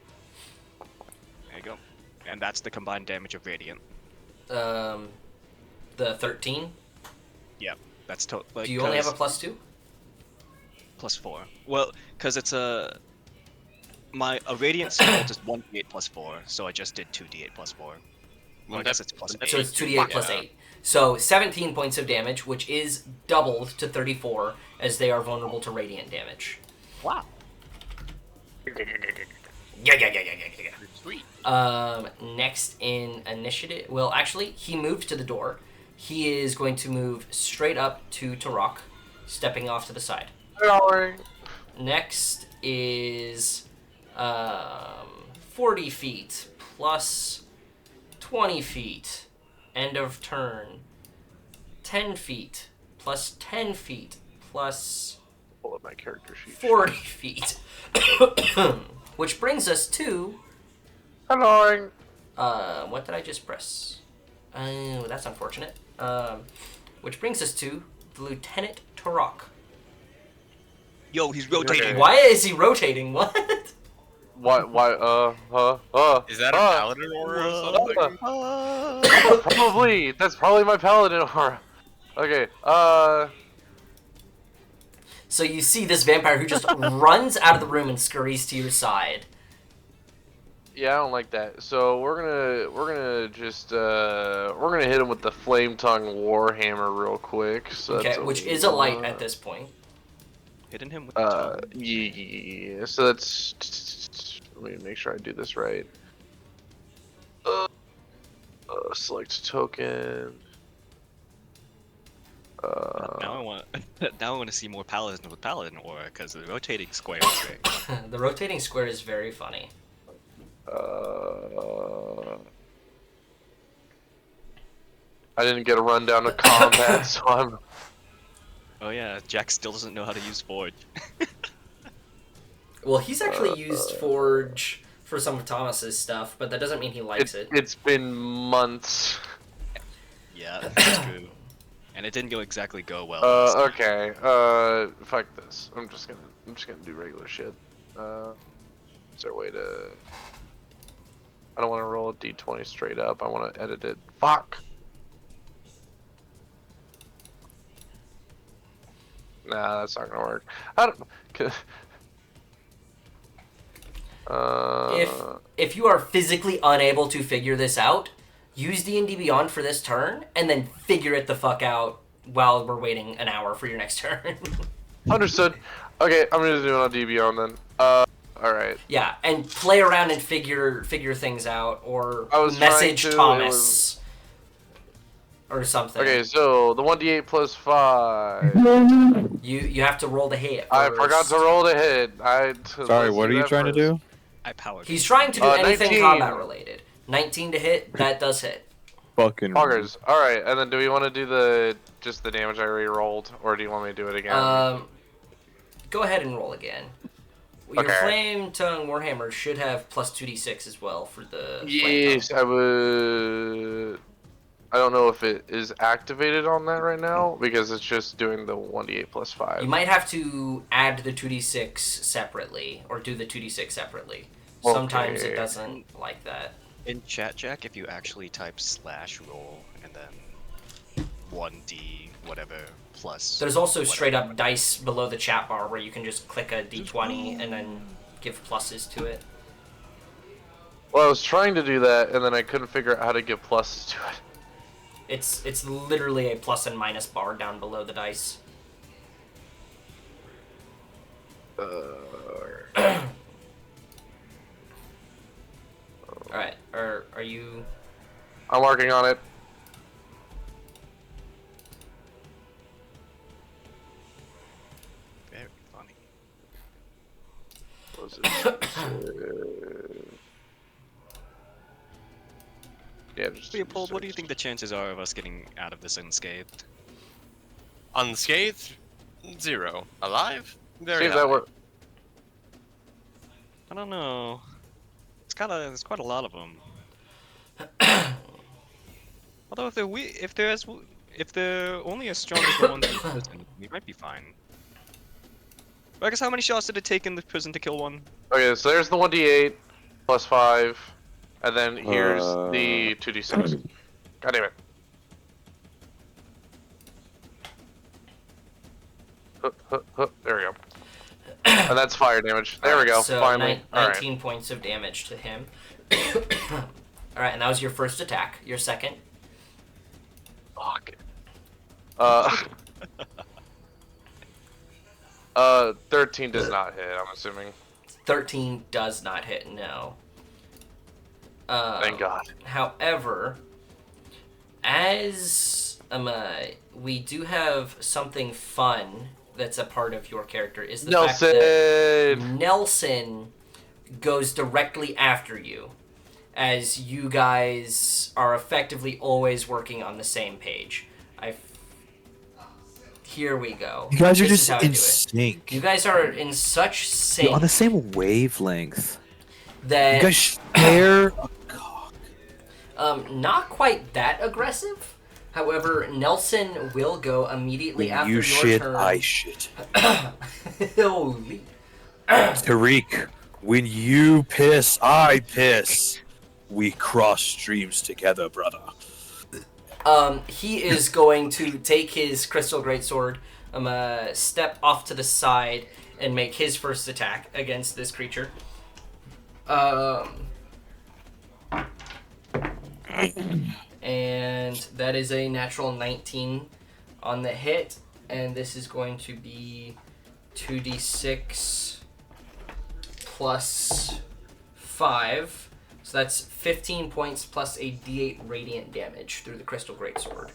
Speaker 6: There you go. And that's the combined damage of radiant.
Speaker 1: The 13.
Speaker 6: That's total. Like,
Speaker 1: Do you only have a +2?
Speaker 6: +4? Well, because it's a radiant assault is 1d8 +4, so I just did 2d8 +4. Well, I
Speaker 7: Wouldn't
Speaker 6: guess
Speaker 7: that-
Speaker 6: it's +8.
Speaker 1: So it's 2d8 plus 8. So 17 points of damage, which is doubled to 34 as they are vulnerable to radiant damage.
Speaker 6: Wow.
Speaker 1: Yeah.
Speaker 7: Sweet.
Speaker 1: Next in initiative. Well, actually, he moved to the door. He is going to move straight up to Tarok, stepping off to the side. Next is 40 feet plus 20 feet. End of turn. 10 feet plus 10 feet plus
Speaker 2: Pull up my character sheet.
Speaker 1: 40 feet. Which brings us to...
Speaker 2: Hello.
Speaker 1: what did I just press? Oh, that's unfortunate. Which brings us to the Lieutenant Tarok.
Speaker 6: Yo, he's rotating.
Speaker 1: Why is he rotating? What?
Speaker 2: Why?
Speaker 7: Is that a paladin aura or something?
Speaker 2: Probably. That's probably my paladin aura. Okay.
Speaker 1: So you see this vampire who just runs out of the room and scurries to your side.
Speaker 2: Yeah, I don't like that. So we're gonna hit him with the Flame Tongue Warhammer real quick. So
Speaker 1: Okay,
Speaker 2: that's
Speaker 1: which is a light at this point.
Speaker 6: Hitting him with the tongue.
Speaker 2: Yeah. So that's. Let me make sure I do this right. Select token.
Speaker 6: Now I want to see more paladin with paladin aura because the rotating square is great.
Speaker 1: The rotating square is very funny.
Speaker 2: I didn't get a rundown of combat, so I'm.
Speaker 6: Oh yeah, Jack still doesn't know how to use Forge.
Speaker 1: Well, he's actually used Forge for some of Thomas's stuff, but that doesn't mean he likes it.
Speaker 2: It's been months.
Speaker 6: Yeah, that's true. And it didn't exactly go well.
Speaker 2: Okay. Fuck this. I'm just gonna do regular shit. Is there a way to? I don't want to roll a d20 straight up. I want to edit it. Fuck. Nah, that's not gonna work. I don't.
Speaker 1: If you are physically unable to figure this out, use D&D Beyond for this turn, and then figure it the fuck out while we're waiting an hour for your next turn.
Speaker 2: Understood. Okay, I'm gonna do it on DBO then. All right.
Speaker 1: Yeah, and play around and figure things out, or
Speaker 2: I was
Speaker 1: message
Speaker 2: trying to,
Speaker 1: Thomas or something.
Speaker 2: Okay, so the 1d8 plus 5.
Speaker 1: You have to roll the hit.
Speaker 2: I forgot to
Speaker 1: first.
Speaker 2: roll the hit.
Speaker 4: Sorry, what are you trying to do?
Speaker 6: I powered.
Speaker 1: He's trying to do anything
Speaker 2: 19.
Speaker 1: combat related. 19 to hit. That does hit.
Speaker 4: Fucking.
Speaker 2: Poggers. All right, and then do we want to do just the damage I already rolled, or do you want me to do it again?
Speaker 1: Go ahead and roll again. Your
Speaker 2: Okay.
Speaker 1: Flame Tongue Warhammer should have plus 2d6 as well for the Flame
Speaker 2: Yes,
Speaker 1: Tongue.
Speaker 2: I would. I don't know if it is activated on that right now because it's just doing the 1d8 plus 5.
Speaker 1: You might have to add the 2d6 separately, or do the 2d6 separately.
Speaker 2: Okay.
Speaker 1: Sometimes it doesn't like that.
Speaker 6: In chat, Jack, if you actually type /roll and then 1d whatever plus.
Speaker 1: There's also
Speaker 6: whatever.
Speaker 1: straight up dice below the chat bar where you can just click a d20 and then give pluses to it.
Speaker 2: Well, I was trying to do that, and then I couldn't figure out how to give pluses to it.
Speaker 1: It's literally a plus and minus bar down below the dice. Alright, are you...
Speaker 2: I'm working on it.
Speaker 6: Very funny.
Speaker 2: What was it? Yeah, just
Speaker 6: Leopold, what do you think the chances are of us getting out of this unscathed?
Speaker 7: Unscathed? 0. Alive? Very
Speaker 2: Seems
Speaker 7: high.
Speaker 2: that we're.
Speaker 6: I don't know. There's quite a lot of them. Although if they're only as strong as the ones in the prison, we might be fine. But I guess how many shots did it take in the prison to kill one?
Speaker 2: Okay, so there's the 1d8 plus 5, and then here's the 2d6. God damn it. There we go. And that's fire damage. There we go.
Speaker 1: So
Speaker 2: Finally. Alright.
Speaker 1: 19 points of damage to him. Alright, and that was your first attack. Your second.
Speaker 2: Fuck. 13 does not hit, I'm assuming.
Speaker 1: 13 does not hit, no.
Speaker 2: Thank God.
Speaker 1: However, as we do have something fun that's a part of your character is the fact that
Speaker 2: Nelson!
Speaker 1: Nelson goes directly after you, as you guys are effectively always working on the same page. Here we go.
Speaker 4: You guys are
Speaker 1: This is
Speaker 4: just
Speaker 1: how I
Speaker 4: in
Speaker 1: do it.
Speaker 4: sync.
Speaker 1: You guys are in such sync
Speaker 4: You're on the same wavelength.
Speaker 1: that
Speaker 4: You guys share.
Speaker 1: not quite that aggressive. However, Nelson will go immediately
Speaker 4: When
Speaker 1: after
Speaker 4: you
Speaker 1: your
Speaker 4: shit,
Speaker 1: turn.
Speaker 4: I shit.
Speaker 1: Holy.
Speaker 4: Tariq, when you piss, I piss. We cross streams together, brother.
Speaker 1: He is going to take his Crystal Greatsword, step off to the side, and make his first attack against this creature. And that is a natural 19 on the hit, and this is going to be 2d6 plus 5. So that's 15 points plus a d8 radiant damage through the Crystal Greatsword,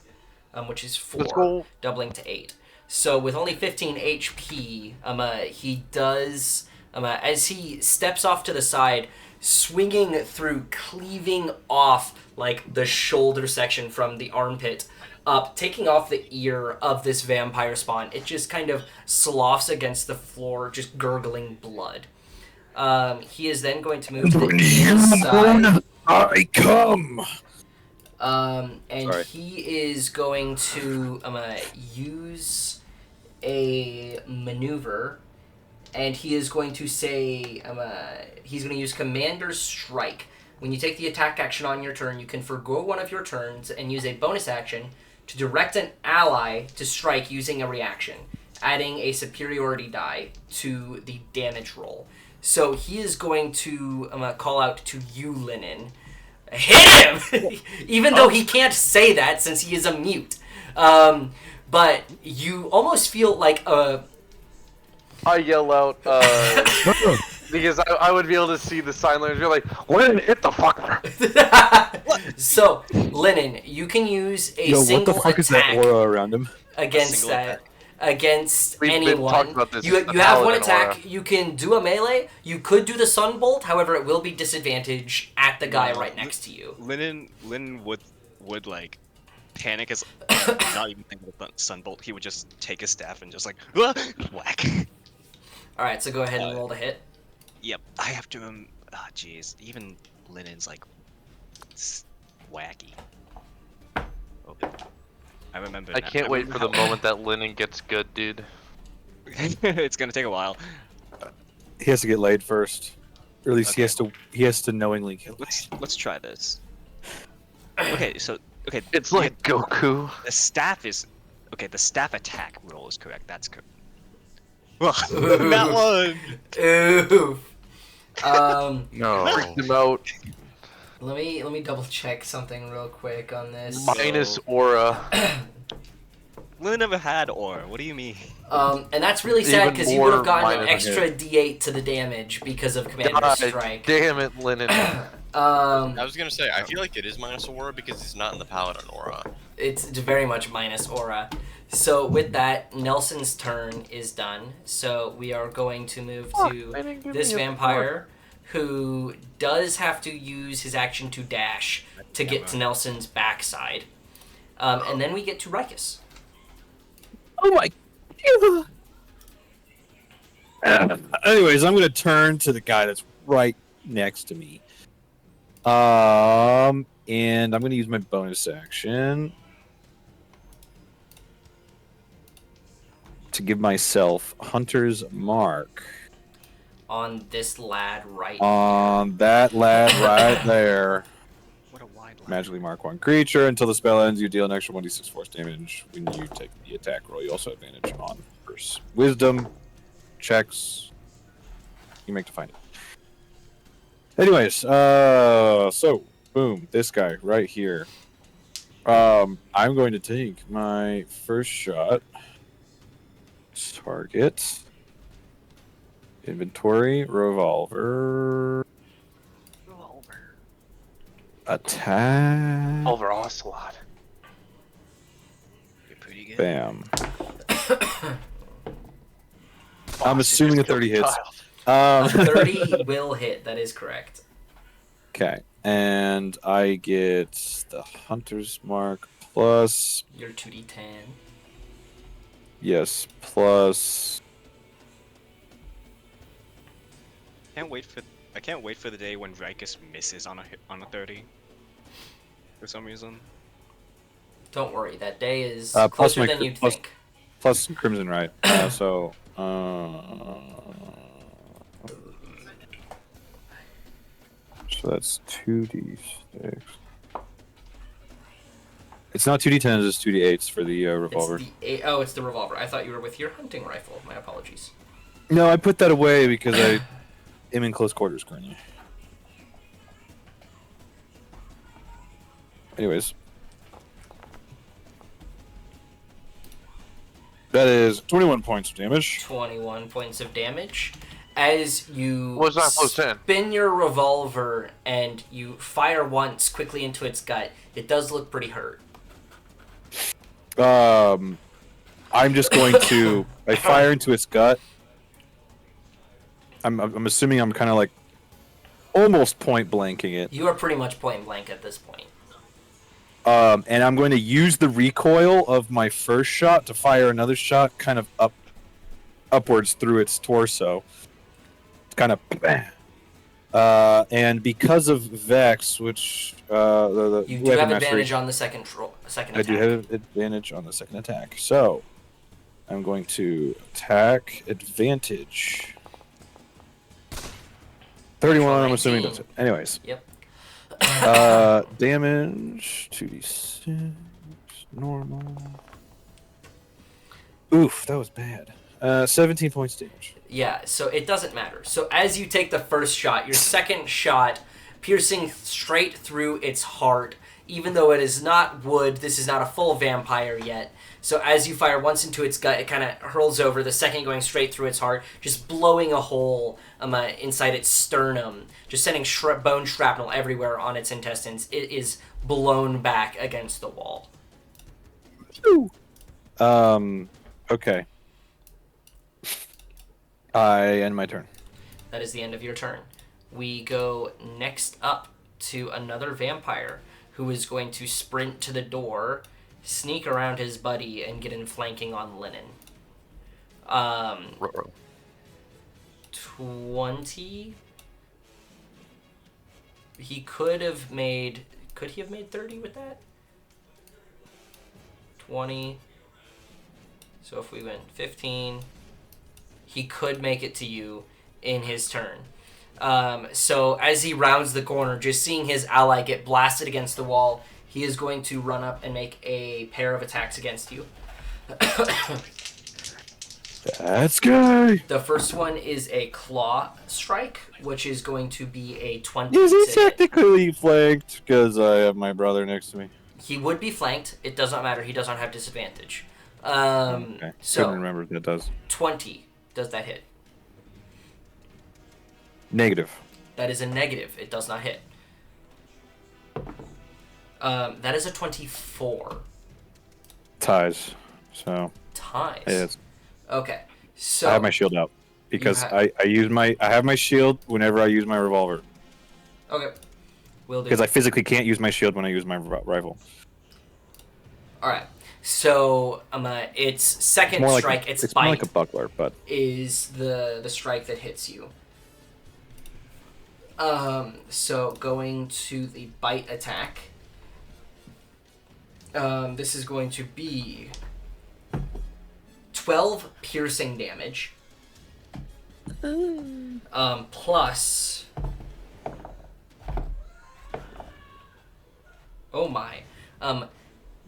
Speaker 1: which is 4,
Speaker 2: Let's go.
Speaker 1: doubling to 8. So with only 15 HP, he does, as he steps off to the side, swinging through, cleaving off like the shoulder section from the armpit up, taking off the ear of this vampire spawn. It just kind of sloughs against the floor, just gurgling blood. He is then going to move to the inside.
Speaker 4: I come.
Speaker 1: And
Speaker 4: Sorry.
Speaker 1: he is going to use a maneuver, and he is going to say, he's going to use Commander's Strike. When you take the attack action on your turn, you can forgo one of your turns and use a bonus action to direct an ally to strike using a reaction, adding a superiority die to the damage roll. So he is going to call out to you, Linen. Hit him! Even though he can't say that since he is a mute. But you almost feel like
Speaker 2: I yell out because I would be able to see the sign language. You're like, Lynn, hit the fucker.
Speaker 1: So, Lennon, you can use a
Speaker 4: Yo, what
Speaker 1: single
Speaker 4: the fuck is that
Speaker 1: attack
Speaker 4: aura around him?
Speaker 1: against
Speaker 6: single
Speaker 1: that. Against
Speaker 2: We've been
Speaker 1: anyone.
Speaker 2: talking about this.
Speaker 1: You
Speaker 2: It's the
Speaker 1: have one
Speaker 2: paladin
Speaker 1: attack.
Speaker 2: aura.
Speaker 1: You can do a melee. You could do the sunbolt. However, it will be disadvantage at the guy
Speaker 6: No,
Speaker 1: right next to you.
Speaker 6: Linen would like panic as not even think of the sunbolt. He would just take his staff and just like whack.
Speaker 1: All right, so go ahead and roll the hit.
Speaker 6: Yep, I have to. Ah, jeez. Even Linen's like wacky. Okay. I remember.
Speaker 2: I
Speaker 6: now.
Speaker 2: can't wait for the
Speaker 6: remember
Speaker 2: moment that Linen gets good, dude.
Speaker 6: how- It's gonna take a while.
Speaker 4: He has to get laid first, or at least he has to knowingly get laid.
Speaker 6: Let's try this. Okay, so
Speaker 2: It's like Goku.
Speaker 6: the staff is okay. The staff attack roll is correct. That's correct.
Speaker 1: Ooh.
Speaker 6: That one.
Speaker 1: Oof.
Speaker 3: No.
Speaker 2: Freaked him out.
Speaker 1: Let me double check something real quick on this.
Speaker 2: Minus aura.
Speaker 6: Luna never had aura. What do you mean?
Speaker 1: And that's really sad
Speaker 2: Even
Speaker 1: because you would have
Speaker 2: more
Speaker 1: gotten an
Speaker 2: minus
Speaker 1: extra D8 to the damage because of Commander's
Speaker 2: God
Speaker 1: Strike.
Speaker 2: damn it, Linen.
Speaker 7: I was gonna say, I feel like it is minus aura because it's not in the paladin aura.
Speaker 1: It's very much minus aura. So with that, Nelson's turn is done. So we are going to move to this vampire who does have to use his action to dash to get to Nelson's backside. And then we get to Rikus.
Speaker 4: Oh my god. Anyways, I'm gonna turn to the guy that's right next to me. And I'm gonna use my bonus action to give myself Hunter's Mark
Speaker 1: On this lad right
Speaker 4: on that lad right there.
Speaker 6: What a wide line.
Speaker 4: Magically mark one creature until the spell ends. You deal an extra 1d6 force damage when you take the attack roll. You also have advantage on first wisdom checks. You make to find it. Anyways, so boom, this guy right here. I'm going to take my first shot. Target. Inventory, revolver. Attack.
Speaker 2: Over Ocelot.
Speaker 6: You're pretty good.
Speaker 4: Bam. I'm assuming a 30 hits.
Speaker 1: 30 will hit, that is correct.
Speaker 4: Okay, and I get the Hunter's Mark plus,
Speaker 1: Your 2d10.
Speaker 4: yes, plus,
Speaker 6: I can't wait for the day when Rikus misses on a 30. For some reason.
Speaker 1: Don't worry, that day is
Speaker 4: Plus
Speaker 1: closer
Speaker 4: my
Speaker 1: than
Speaker 4: cr-
Speaker 1: you'd
Speaker 4: plus-
Speaker 1: think.
Speaker 4: plus Crimson Right. So that's 2d6. It's not 2d10s, it's 2d8s for the revolver.
Speaker 1: It's the revolver. I thought you were with your hunting rifle. My apologies.
Speaker 4: No, I put that away because I am in close quarters currently. Anyways. That is 21 points of damage.
Speaker 1: 21 points of damage. As you
Speaker 2: Was not close to 10.
Speaker 1: spin your revolver and you fire once quickly into its gut, it does look pretty hurt.
Speaker 4: I'm just going to. I fire into its gut. I'm assuming I'm kind of like almost point blanking it.
Speaker 1: You are pretty much point blank at this point.
Speaker 4: And I'm going to use the recoil of my first shot to fire another shot, kind of upwards through its torso. It's kind of. And because of Vex, which the
Speaker 1: You do
Speaker 4: weapon
Speaker 1: have
Speaker 4: mastery-
Speaker 1: advantage on the second attack.
Speaker 4: I do have advantage on the second attack. So, I'm going to attack advantage. 31, I'm assuming that's it. Anyways.
Speaker 1: Yep.
Speaker 4: Damage, 2d6, normal. Oof, that was bad. 17 points damage.
Speaker 1: Yeah, so it doesn't matter. So as you take the first shot, your second shot piercing straight through its heart, even though it is not wood, this is not a full vampire yet, So as you fire once into its gut, it kind of hurls over, the second going straight through its heart, just blowing a hole inside its sternum, just sending bone shrapnel everywhere on its intestines. It is blown back against the wall.
Speaker 4: Okay. I end my turn.
Speaker 1: That is the end of your turn. We go next up to another vampire who is going to sprint to the door, sneak around his buddy, and get in flanking on Linen. 20. He could have made... Could he have made 30 with that? 20. So if we went 15, he could make it to you in his turn. So as he rounds the corner, just seeing his ally get blasted against the wall, he is going to run up and make a pair of attacks against you.
Speaker 4: That's good.
Speaker 1: The first one is a claw strike, which is going to be a 20.
Speaker 4: Is he
Speaker 1: to hit.
Speaker 4: technically flanked? Because I have my brother next to me.
Speaker 1: He would be flanked. It does not matter. He does not have disadvantage.
Speaker 4: Okay.
Speaker 1: So
Speaker 4: Couldn't remember if that does.
Speaker 1: 20. Does that hit?
Speaker 4: Negative.
Speaker 1: That is a negative. It does not hit. That is a 24.
Speaker 4: Ties. So.
Speaker 1: Ties.
Speaker 4: Yes.
Speaker 1: Okay. So
Speaker 4: I have my shield out because
Speaker 1: You
Speaker 4: I have my shield whenever I use my revolver
Speaker 1: Okay. Will do.
Speaker 4: because I physically can't use my shield when I use my rifle.
Speaker 1: All right. So its second
Speaker 4: More like
Speaker 1: strike, its
Speaker 4: it's
Speaker 1: bite,
Speaker 4: more like a buckler, but
Speaker 1: is the strike that hits you. So going to the bite attack. This is going to be 12 piercing damage. Plus. Oh my.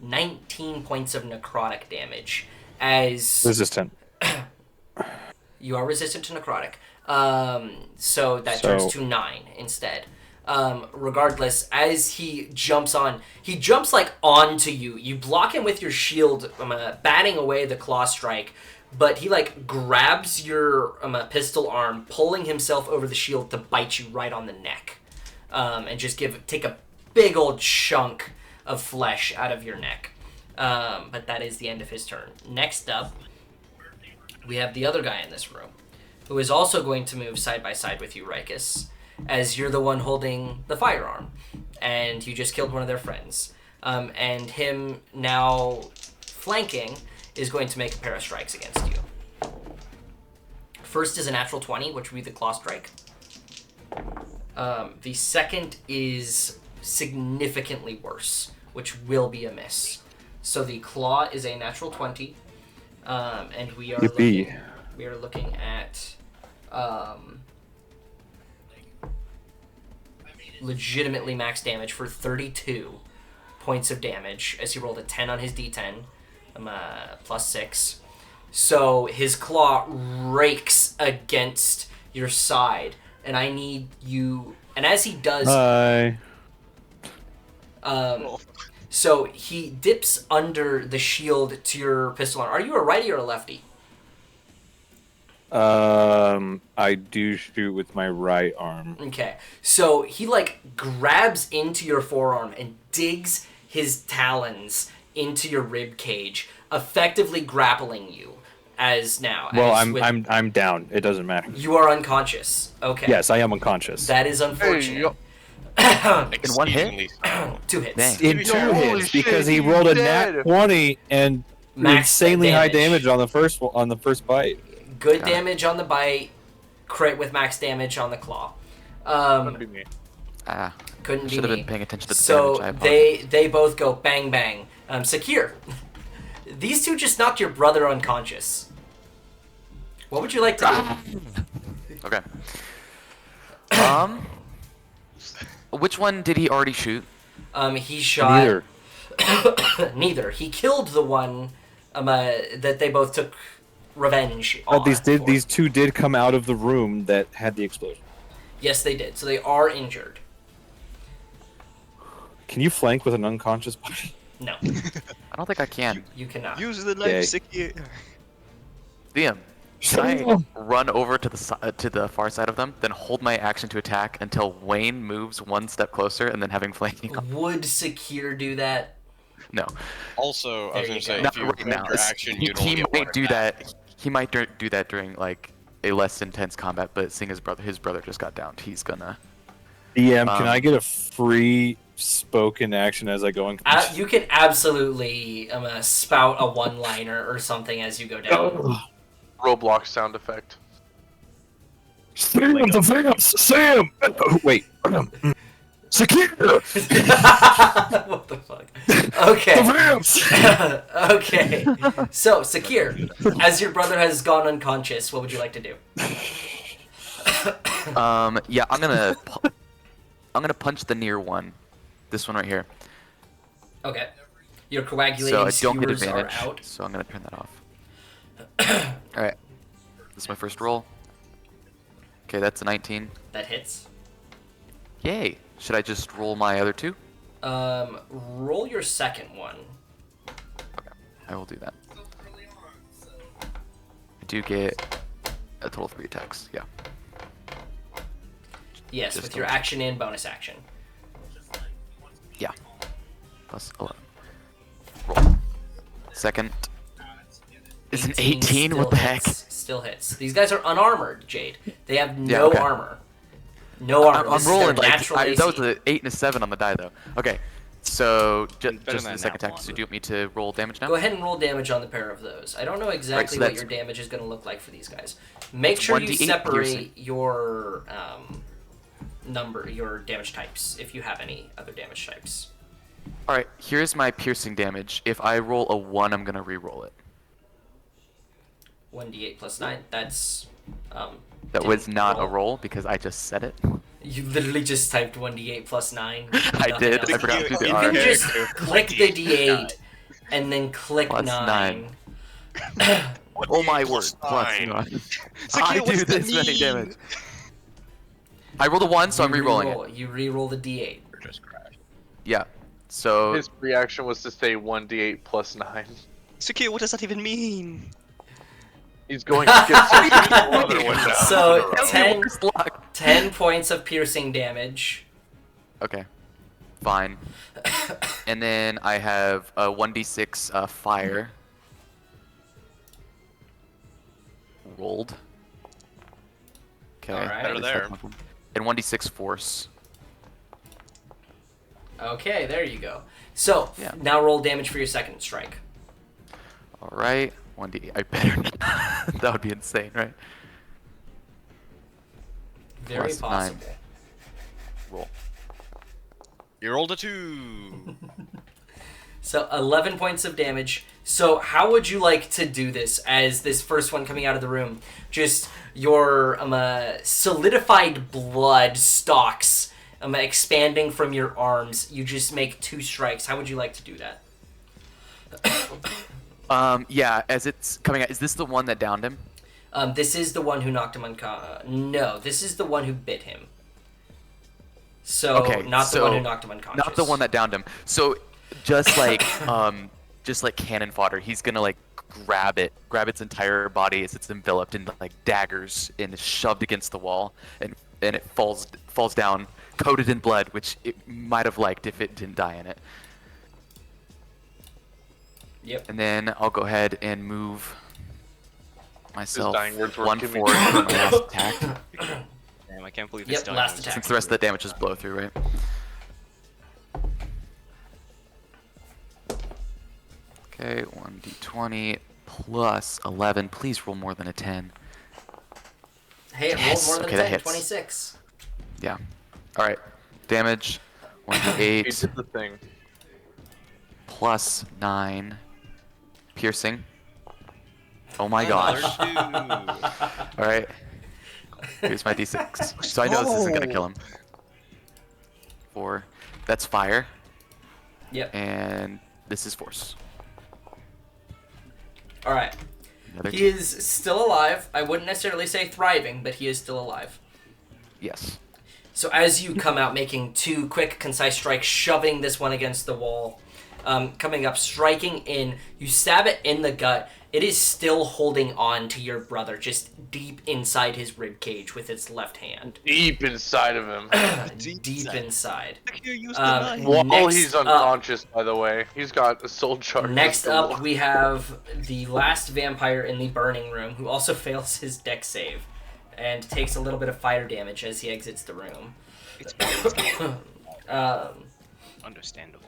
Speaker 1: 19 points of necrotic damage. As
Speaker 4: resistant.
Speaker 1: you are resistant to necrotic. So that turns to 9 instead. Regardless, as he jumps like onto you. You block him with your shield, batting away the claw strike, but he like grabs your pistol arm, pulling himself over the shield to bite you right on the neck, and just take a big old chunk of flesh out of your neck. But that is the end of his turn. Next up, we have the other guy in this room, who is also going to move side by side with you, Rikus, as you're the one holding the firearm, and you just killed one of their friends. And him now flanking is going to make a pair of strikes against you. First is a natural 20, which would be the claw strike. The second is significantly worse, which will be a miss. So the claw is a natural 20, and we are looking at legitimately max damage for 32 points of damage, as he rolled a 10 on his d10, plus 6. So his claw rakes against your side, and I need you. And as he does, so he dips under the shield to your pistol arm. Are you a righty or a lefty?
Speaker 4: I do shoot with my right arm.
Speaker 1: Okay, so he like grabs into your forearm and digs his talons into your rib cage, effectively grappling you.
Speaker 4: Well, I'm down. It doesn't matter.
Speaker 1: You are unconscious. Okay.
Speaker 4: Yes, I am unconscious.
Speaker 1: That is unfortunate.
Speaker 3: In one hit?
Speaker 1: 2 hits.
Speaker 3: Dang.
Speaker 4: In 2 hits because he rolled a nat 20 and
Speaker 1: Max
Speaker 4: insanely high
Speaker 1: damage.
Speaker 4: damage on the first bite.
Speaker 1: Good damage on the bite, crit with max damage on the claw.
Speaker 2: That'd be me.
Speaker 1: Couldn't be
Speaker 3: Should have
Speaker 1: me.
Speaker 3: been paying attention to the
Speaker 1: So
Speaker 3: damage. I apologize.
Speaker 1: they both go bang bang. Sakir, these two just knocked your brother unconscious. What would you like to do?
Speaker 3: Okay. Which one did he already shoot?
Speaker 1: He shot
Speaker 4: Neither.
Speaker 1: neither. He killed the one that they both took revenge on.
Speaker 4: But these two did come out of the room that had the explosion.
Speaker 1: Yes, they did. So they are injured.
Speaker 4: Can you flank with an unconscious body?
Speaker 1: No,
Speaker 3: I don't think I can.
Speaker 1: you cannot.
Speaker 6: Use the
Speaker 4: Okay.
Speaker 6: knife, Secure.
Speaker 3: Liam, should I run over to the far side of them, then hold my action to attack until Wayne moves one step closer, and then having flanking on?
Speaker 1: Would Secure do that?
Speaker 3: No,
Speaker 7: Also, I was
Speaker 1: There
Speaker 7: gonna
Speaker 1: you
Speaker 7: say,
Speaker 1: go.
Speaker 7: if
Speaker 3: not
Speaker 7: you
Speaker 3: right
Speaker 7: hold
Speaker 3: now.
Speaker 7: your action,
Speaker 3: He,
Speaker 7: you'd only
Speaker 3: he
Speaker 7: get one
Speaker 3: might do
Speaker 7: attack.
Speaker 3: that. He might do that during like a less intense combat, but seeing his brother just got downed, he's gonna.
Speaker 4: DM, can
Speaker 3: Um,
Speaker 4: I get a free spoken action as I go in?
Speaker 1: You can absolutely spout a one-liner or something as you go down.
Speaker 2: Roblox sound effect.
Speaker 4: Sam, the vamps! Sam! Wait. Secure!
Speaker 1: What the fuck? Okay.
Speaker 4: The vamps!
Speaker 1: Okay. So, Secure, as your brother has gone unconscious, what would you like to do?
Speaker 3: Yeah, I'm gonna punch the near one. This one right here.
Speaker 1: Okay. Your
Speaker 3: So
Speaker 1: coagulating
Speaker 3: I don't get
Speaker 1: skewers are
Speaker 3: advantage.
Speaker 1: out.
Speaker 3: So I'm gonna turn that off. Alright. This is my first roll. Okay, that's a 19.
Speaker 1: That hits.
Speaker 3: Yay! Should I just roll my other two?
Speaker 1: Roll your second one.
Speaker 3: I will do that. I do get a total of 3 attacks. Yeah.
Speaker 1: Yes,
Speaker 3: Just
Speaker 1: with your
Speaker 3: double check.
Speaker 1: action and bonus action.
Speaker 3: Yeah. Plus 11. Roll. Second is an 18. What the heck?
Speaker 1: Still hits. These guys are unarmored, Jade. They have no
Speaker 3: okay.
Speaker 1: armor. No armor.
Speaker 3: I'm
Speaker 1: This is their
Speaker 3: rolling like
Speaker 1: natural
Speaker 3: that was
Speaker 1: AC.
Speaker 3: an 8 and a 7 on the die though. Okay, so
Speaker 6: Better
Speaker 3: just
Speaker 6: than
Speaker 3: the second
Speaker 6: that
Speaker 3: attack.
Speaker 6: one.
Speaker 3: So do you want me to roll damage now?
Speaker 1: Go ahead and roll damage on the pair of those. I don't know exactly
Speaker 3: so
Speaker 1: what
Speaker 3: that's
Speaker 1: your damage is going to look like for these guys. Make sure you
Speaker 3: 1d8
Speaker 1: separate
Speaker 3: piercing.
Speaker 1: your your damage types if you have any other damage types.
Speaker 3: All right, here's my piercing damage. If I roll a 1, I'm gonna re-roll it.
Speaker 1: 1d8 plus 9. That's
Speaker 3: That was
Speaker 1: didn't
Speaker 3: not a roll because I just said it.
Speaker 1: You literally just typed 1d8 plus 9.
Speaker 3: I
Speaker 1: nothing
Speaker 3: did.
Speaker 1: else.
Speaker 3: I forgot to do the
Speaker 1: You
Speaker 3: R.
Speaker 1: can just click the d8 and then click
Speaker 3: Plus
Speaker 1: 9.
Speaker 3: Oh my word!
Speaker 7: Plus
Speaker 3: Plus
Speaker 7: 9.
Speaker 3: 9.
Speaker 6: Secure,
Speaker 3: I
Speaker 6: what's
Speaker 3: do
Speaker 6: that
Speaker 3: this many
Speaker 6: mean?
Speaker 3: damage. I rolled a 1, so I'm
Speaker 1: You
Speaker 3: re-rolling it.
Speaker 1: re-roll You re-roll the d8.
Speaker 7: Just crashed.
Speaker 3: Yeah. So
Speaker 2: His reaction was to say 1d8 plus 9.
Speaker 6: Secure, what does that even mean?
Speaker 2: He's going to get such a another one down.
Speaker 1: So
Speaker 3: That's
Speaker 1: 10,
Speaker 3: my worst luck.
Speaker 1: 10 points of piercing damage.
Speaker 3: Okay. Fine. And then I have a 1d6 fire. Rolled. Okay.
Speaker 1: Alright.
Speaker 7: Better there.
Speaker 3: And 1d6 force.
Speaker 1: Okay, there you go. So,
Speaker 3: Yeah.
Speaker 1: now roll damage for your second strike.
Speaker 3: Alright. 1d. I better not. That would be insane, right?
Speaker 1: Very
Speaker 3: Plus
Speaker 1: possible.
Speaker 3: 9. Roll.
Speaker 7: You rolled a 2.
Speaker 1: So 11 points of damage. So how would you like to do this as this first one coming out of the room? Just your solidified blood stalks expanding from your arms. You just make 2 strikes. How would you like to do that?
Speaker 3: Yeah, as it's coming out, is this the one that downed him?
Speaker 1: This is the one who knocked him unconscious. No, this is the one who bit him. So,
Speaker 3: Okay,
Speaker 1: not the one
Speaker 3: so
Speaker 1: who knocked him unconscious.
Speaker 3: Not the one that downed him. So, just like, just like cannon fodder, he's gonna like grab its entire body as it's enveloped in like daggers and is shoved against the wall, and it falls down, coated in blood, which it might have liked if it didn't die in it.
Speaker 1: Yep.
Speaker 3: And then I'll go ahead and move myself
Speaker 2: dying words were
Speaker 3: 1
Speaker 2: giving
Speaker 3: forward
Speaker 2: me-
Speaker 3: for my last attack,
Speaker 6: Damn, I can't believe
Speaker 1: Yep,
Speaker 6: it's done.
Speaker 1: last attack.
Speaker 3: since the rest of the damage is blow through, right? Okay, 1d20 plus 11. Please roll more than a 10.
Speaker 1: Hey, it
Speaker 3: Yes,
Speaker 1: rolled more than
Speaker 3: okay, that
Speaker 1: 10.
Speaker 3: hits.
Speaker 1: 26.
Speaker 3: Yeah. All right. Damage.
Speaker 2: He
Speaker 3: 1d8
Speaker 2: did the thing.
Speaker 3: plus 9. Piercing. Oh my
Speaker 6: Another
Speaker 3: gosh.
Speaker 6: 2.
Speaker 3: All right. Here's my d6. So I know this isn't gonna kill him. 4. That's fire,
Speaker 1: Yep.
Speaker 3: and this is force.
Speaker 1: All right.
Speaker 3: Another
Speaker 1: He
Speaker 3: 2.
Speaker 1: is still alive. I wouldn't necessarily say thriving, but he is still alive.
Speaker 3: Yes.
Speaker 1: So as you come out making 2 quick, concise strikes, shoving this one against the wall, coming up, striking in. You stab it in the gut. It is still holding on to your brother, just deep inside his rib cage with its left hand.
Speaker 2: Deep inside of him.
Speaker 1: Deep inside.
Speaker 6: Here, use the knife.
Speaker 2: While
Speaker 1: Next
Speaker 2: he's
Speaker 1: up-
Speaker 2: unconscious, by the way. He's got a soul charge.
Speaker 1: Next up, we have the last vampire in the burning room, who also fails his dex save, and takes a little bit of fire damage as he exits the room.
Speaker 6: It's understandable.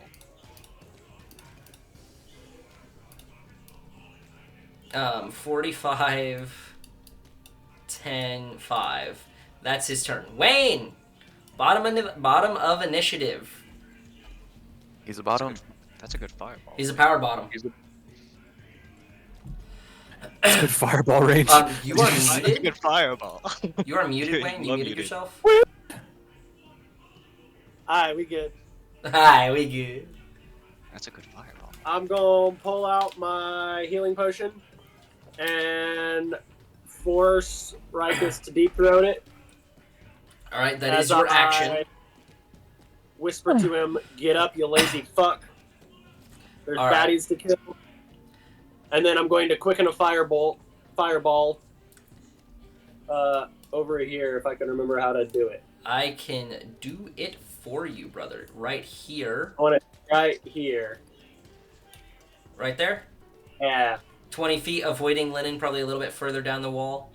Speaker 1: 45, 10, 5. That's his turn. Wayne! Bottom of initiative.
Speaker 3: He's a bottom.
Speaker 6: That's a good fireball.
Speaker 1: He's a power bottom.
Speaker 4: That's good fireball range.
Speaker 1: You are
Speaker 6: That's a
Speaker 1: muted.
Speaker 6: good fireball.
Speaker 1: You are muted,
Speaker 6: You
Speaker 1: Wayne. You
Speaker 6: are
Speaker 1: muted
Speaker 6: muted.
Speaker 1: yourself?
Speaker 5: Alright, we good.
Speaker 1: Hi, we good.
Speaker 6: That's a good fireball.
Speaker 5: I'm gonna pull out my healing potion and force Rikus to deep throat it.
Speaker 1: Alright, that
Speaker 5: as
Speaker 1: is your
Speaker 5: I
Speaker 1: action.
Speaker 5: Whisper to him, "Get up, you lazy fuck. There's
Speaker 1: All right.
Speaker 5: baddies to kill." And then I'm going to quicken a fireball over here if I can remember how to do it.
Speaker 1: I can do it for you, brother. Right here.
Speaker 5: I want it right here.
Speaker 1: Right there.
Speaker 5: Yeah.
Speaker 1: 20 feet, avoiding Linen, probably a little bit further down the wall.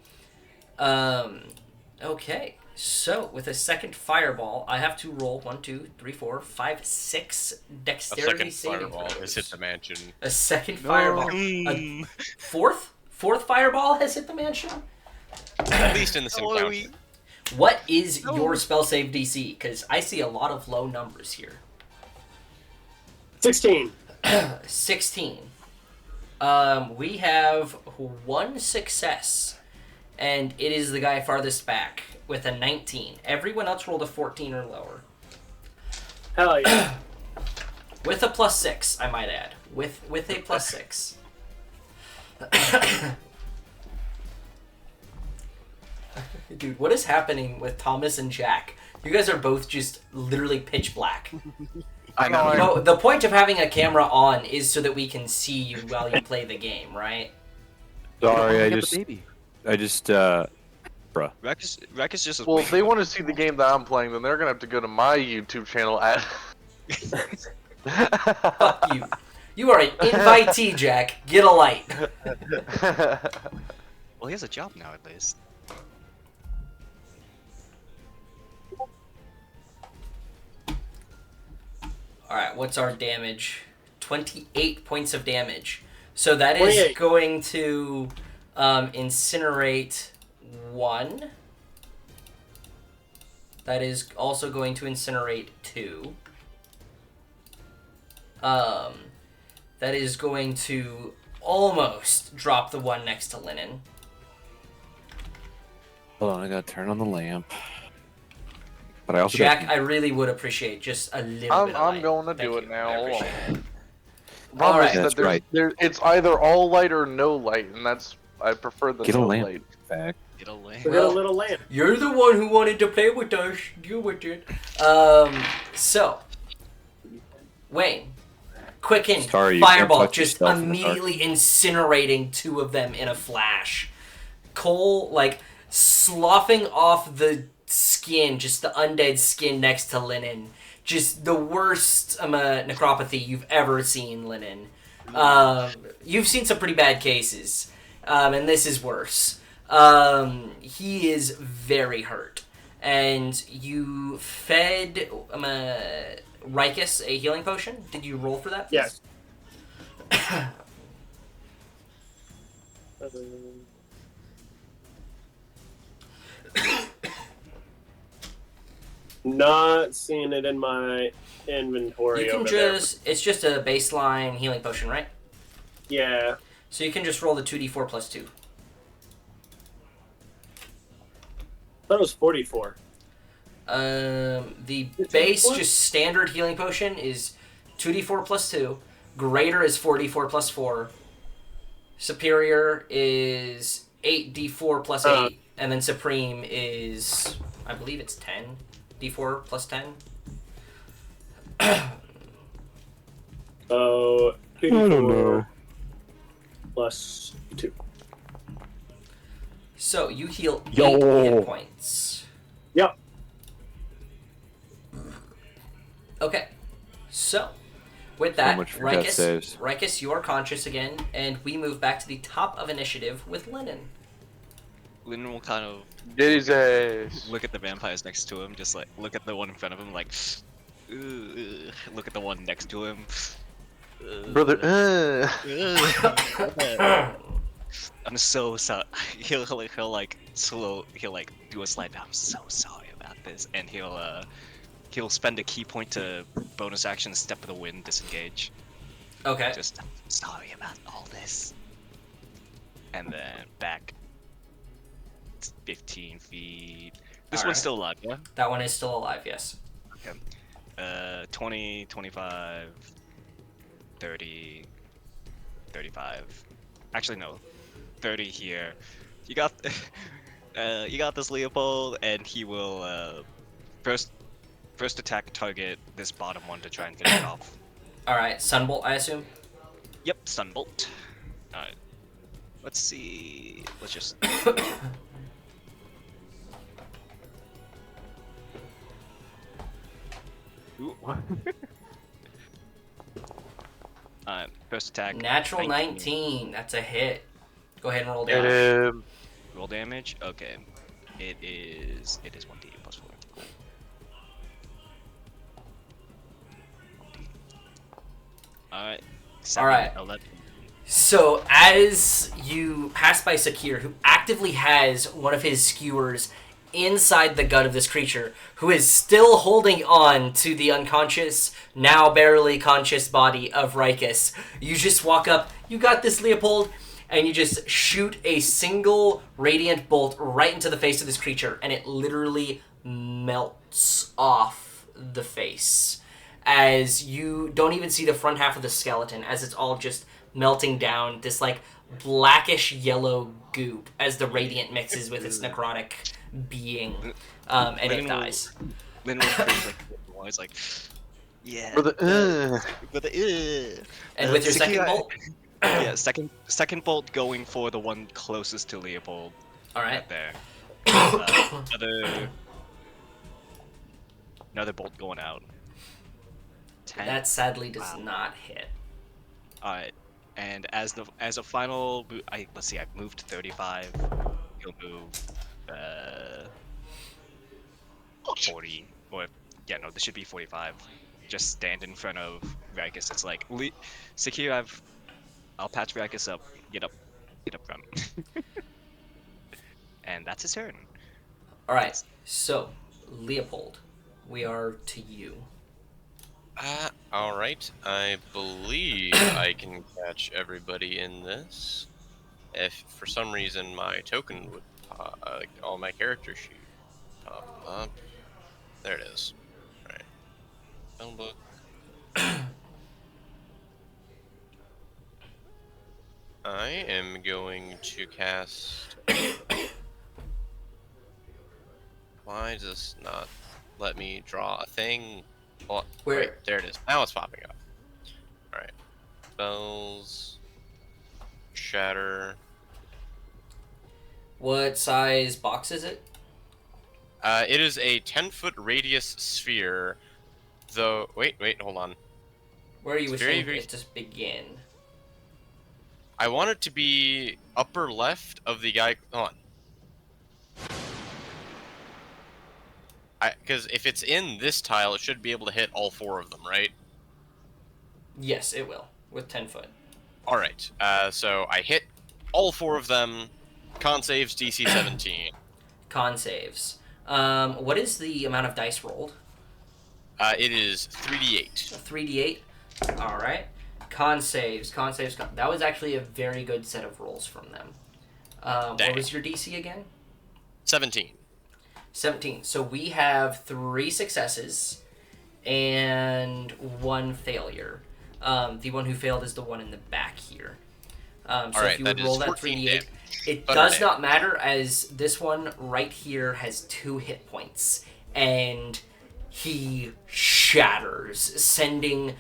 Speaker 1: Okay. So, with a second fireball, I have to roll 1, 2, 3, 4, 5, 6
Speaker 7: A
Speaker 1: dexterity
Speaker 7: second
Speaker 1: saving
Speaker 7: fireball
Speaker 1: throws.
Speaker 7: has hit the mansion.
Speaker 1: A second fireball.
Speaker 6: Mm.
Speaker 1: Fourth fireball has hit the mansion?
Speaker 7: At least in this
Speaker 6: How are
Speaker 7: encounter.
Speaker 6: we?
Speaker 1: What is
Speaker 6: No.
Speaker 1: your spell save DC? Because I see a lot of low numbers here.
Speaker 5: 16.
Speaker 1: 16. We have 1 success, and it is the guy farthest back with a 19. Everyone else rolled a 14 or lower.
Speaker 5: Hell yeah.
Speaker 1: With a +6, I might add. With a +6. Dude, what is happening with Thomas and Jack? You guys are both just literally pitch black.
Speaker 3: I know.
Speaker 1: You know, the point of having a camera on is so that we can see you while you play the game, right?
Speaker 4: Sorry, I
Speaker 3: Get the
Speaker 4: just,
Speaker 3: baby.
Speaker 4: bruh.
Speaker 6: Rex is just.
Speaker 2: Well, if they want to see the game that I'm playing, then they're gonna have to go to my YouTube channel at.
Speaker 1: Fuck you. You are an invitee, Jack. Get a light.
Speaker 6: Well, he has a job now at least.
Speaker 1: Alright, what's our damage? 28 points of damage. So that is
Speaker 5: 28.
Speaker 1: going to incinerate 1. That is also going to incinerate 2. That is going to almost drop the one next to Linen.
Speaker 4: Hold on, I gotta turn on the lamp. But I also
Speaker 1: Jack, I really would appreciate just a little bit of
Speaker 2: I'm
Speaker 1: light.
Speaker 2: going to
Speaker 1: Thank
Speaker 2: do
Speaker 1: you.
Speaker 2: it now.
Speaker 1: I
Speaker 2: Hold
Speaker 1: appreciate
Speaker 2: on.
Speaker 1: it.
Speaker 2: Problem
Speaker 1: Alright.
Speaker 2: is that
Speaker 4: That's
Speaker 2: there's-
Speaker 4: right.
Speaker 2: it's either all light or no light, and that's I prefer the
Speaker 4: Get a
Speaker 2: no
Speaker 4: lamp.
Speaker 2: light.
Speaker 4: back.
Speaker 6: Get a lamp.
Speaker 5: We got a
Speaker 1: Well-
Speaker 5: little lamp.
Speaker 1: You're the one who wanted to play with us. Deal with it. So, Wayne, quicken,
Speaker 4: Sorry, you can't
Speaker 1: fireball,
Speaker 4: touch
Speaker 1: just
Speaker 4: yourself in the dark.
Speaker 1: immediately incinerating 2 of them in a flash. Cole, like, sloughing off the skin, just the undead skin next to Linen. Just the worst necropathy you've ever seen, Linen. You've seen some pretty bad cases, and this is worse. He is very hurt. And you fed Rikus a healing potion. Did you roll for that?
Speaker 5: Yes. Not seeing it in my inventory
Speaker 1: You can
Speaker 5: over
Speaker 1: it's just a baseline healing potion, right?
Speaker 5: there. Yeah.
Speaker 1: So you can just roll the 2d4 plus 2.
Speaker 5: I thought it was 44.
Speaker 1: The
Speaker 5: It's
Speaker 1: base,
Speaker 5: 24?
Speaker 1: just standard healing potion is 2d4 plus 2. Greater is 4d4 plus 4. Superior is 8d4 plus 8. And then supreme is, I believe it's 10d4 plus 10.
Speaker 5: So,
Speaker 4: I don't
Speaker 5: 84
Speaker 4: know.
Speaker 5: plus 2.
Speaker 1: So you heal 8
Speaker 4: Yo.
Speaker 1: hit points.
Speaker 5: Yep.
Speaker 1: Okay. So, with
Speaker 4: So
Speaker 1: that,
Speaker 4: much for death saves.
Speaker 1: Rikus, you are conscious again, and we move back to the top of initiative with Lennon.
Speaker 6: Lynn will kind of
Speaker 2: Jesus.
Speaker 6: look at the vampires next to him, just like look at the one in front of him, like, look at the one next to him.
Speaker 2: Brother,
Speaker 6: I'm so sorry. He'll like he'll like do a slide. I'm so sorry about this, and he'll spend a key point to bonus action step of the wind disengage.
Speaker 1: Okay.
Speaker 6: Just sorry about all this, and then back 15 feet. This
Speaker 1: All
Speaker 6: one's
Speaker 1: right.
Speaker 6: still alive, yeah.
Speaker 1: That one is still alive, yes.
Speaker 6: 20, 25, 30, 35. Actually, no. 30 here. You got this, Leopold, and he will first attack target this bottom one to try and finish it off.
Speaker 1: Alright, Sunbolt, I assume?
Speaker 6: Yep, Sunbolt. Alright. Let's see. Let's just. Ooh. First attack.
Speaker 1: Natural 19. That's a hit. Go ahead and roll
Speaker 2: Get
Speaker 1: damage.
Speaker 2: him.
Speaker 6: Roll damage. Okay. It is 1d8 plus 4. Cool. Alright.
Speaker 1: Alright.
Speaker 6: 11.
Speaker 1: So, as you pass by Sakir, who actively has one of his skewers inside the gut of this creature, who is still holding on to the unconscious, now barely conscious body of Rikus, you just walk up, you got this, Leopold, and you just shoot a single radiant bolt right into the face of this creature, and it literally melts off the face. As you don't even see the front half of the skeleton, as it's all just melting down, this like blackish yellow goop as the radiant mixes with its necrotic being, and it
Speaker 6: Lynn will-
Speaker 1: dies.
Speaker 6: Lynn will freeze, like, it's like, yeah.
Speaker 2: Brother,
Speaker 1: And with your second
Speaker 6: Sakira-
Speaker 1: bolt,
Speaker 6: Yeah, second bolt going for the one closest to Leopold.
Speaker 1: all right.
Speaker 6: Right there. Another bolt going out. 10.
Speaker 1: That sadly does
Speaker 6: Wow.
Speaker 1: not hit.
Speaker 6: Alright. And as a final, let's see, I've moved 35. He'll move 40, or yeah, no, this should be 45. Just stand in front of Rikus. It's like, Sakir, I'll patch Rikus up. Get up front. And that's his turn.
Speaker 1: All right. So, Leopold, we are to you.
Speaker 7: Alright. I believe I can catch everybody in this. If for some reason my token would all my character sheet pop up. There it is. Alright. Phone book. I am going to cast. Why does this not let me draw a thing? Oh,
Speaker 1: Where?
Speaker 7: wait, there it is. Now it's popping up. Alright. Spells. Shatter.
Speaker 1: What size box is it?
Speaker 7: It is a 10-foot radius sphere. Though, wait, hold on.
Speaker 1: Where are you
Speaker 7: It's
Speaker 1: wishing
Speaker 7: very-
Speaker 1: it to begin?
Speaker 7: I want it to be upper left of the guy. Hold on. Because if it's in this tile, it should be able to hit all 4 of them, right?
Speaker 1: Yes, it will, with 10 foot.
Speaker 7: Alright, so I hit all 4 of them. Con saves DC 17.
Speaker 1: Con saves. What is the amount of dice rolled?
Speaker 7: It is 3d8.
Speaker 1: 3d8. All right. Con saves. That was actually a very good set of rolls from them. What
Speaker 7: Dang.
Speaker 1: was your DC again?
Speaker 7: 17.
Speaker 1: 17. So we have 3 successes and 1 failure. The one who failed is the one in the back here. So
Speaker 7: Alright,
Speaker 1: if you
Speaker 7: that
Speaker 1: would
Speaker 7: is
Speaker 1: roll that
Speaker 7: 14
Speaker 1: 3d8,
Speaker 7: damage.
Speaker 1: it
Speaker 7: Butter
Speaker 1: does
Speaker 7: damage.
Speaker 1: not matter as this one right here has 2 hit points, and he shatters, sending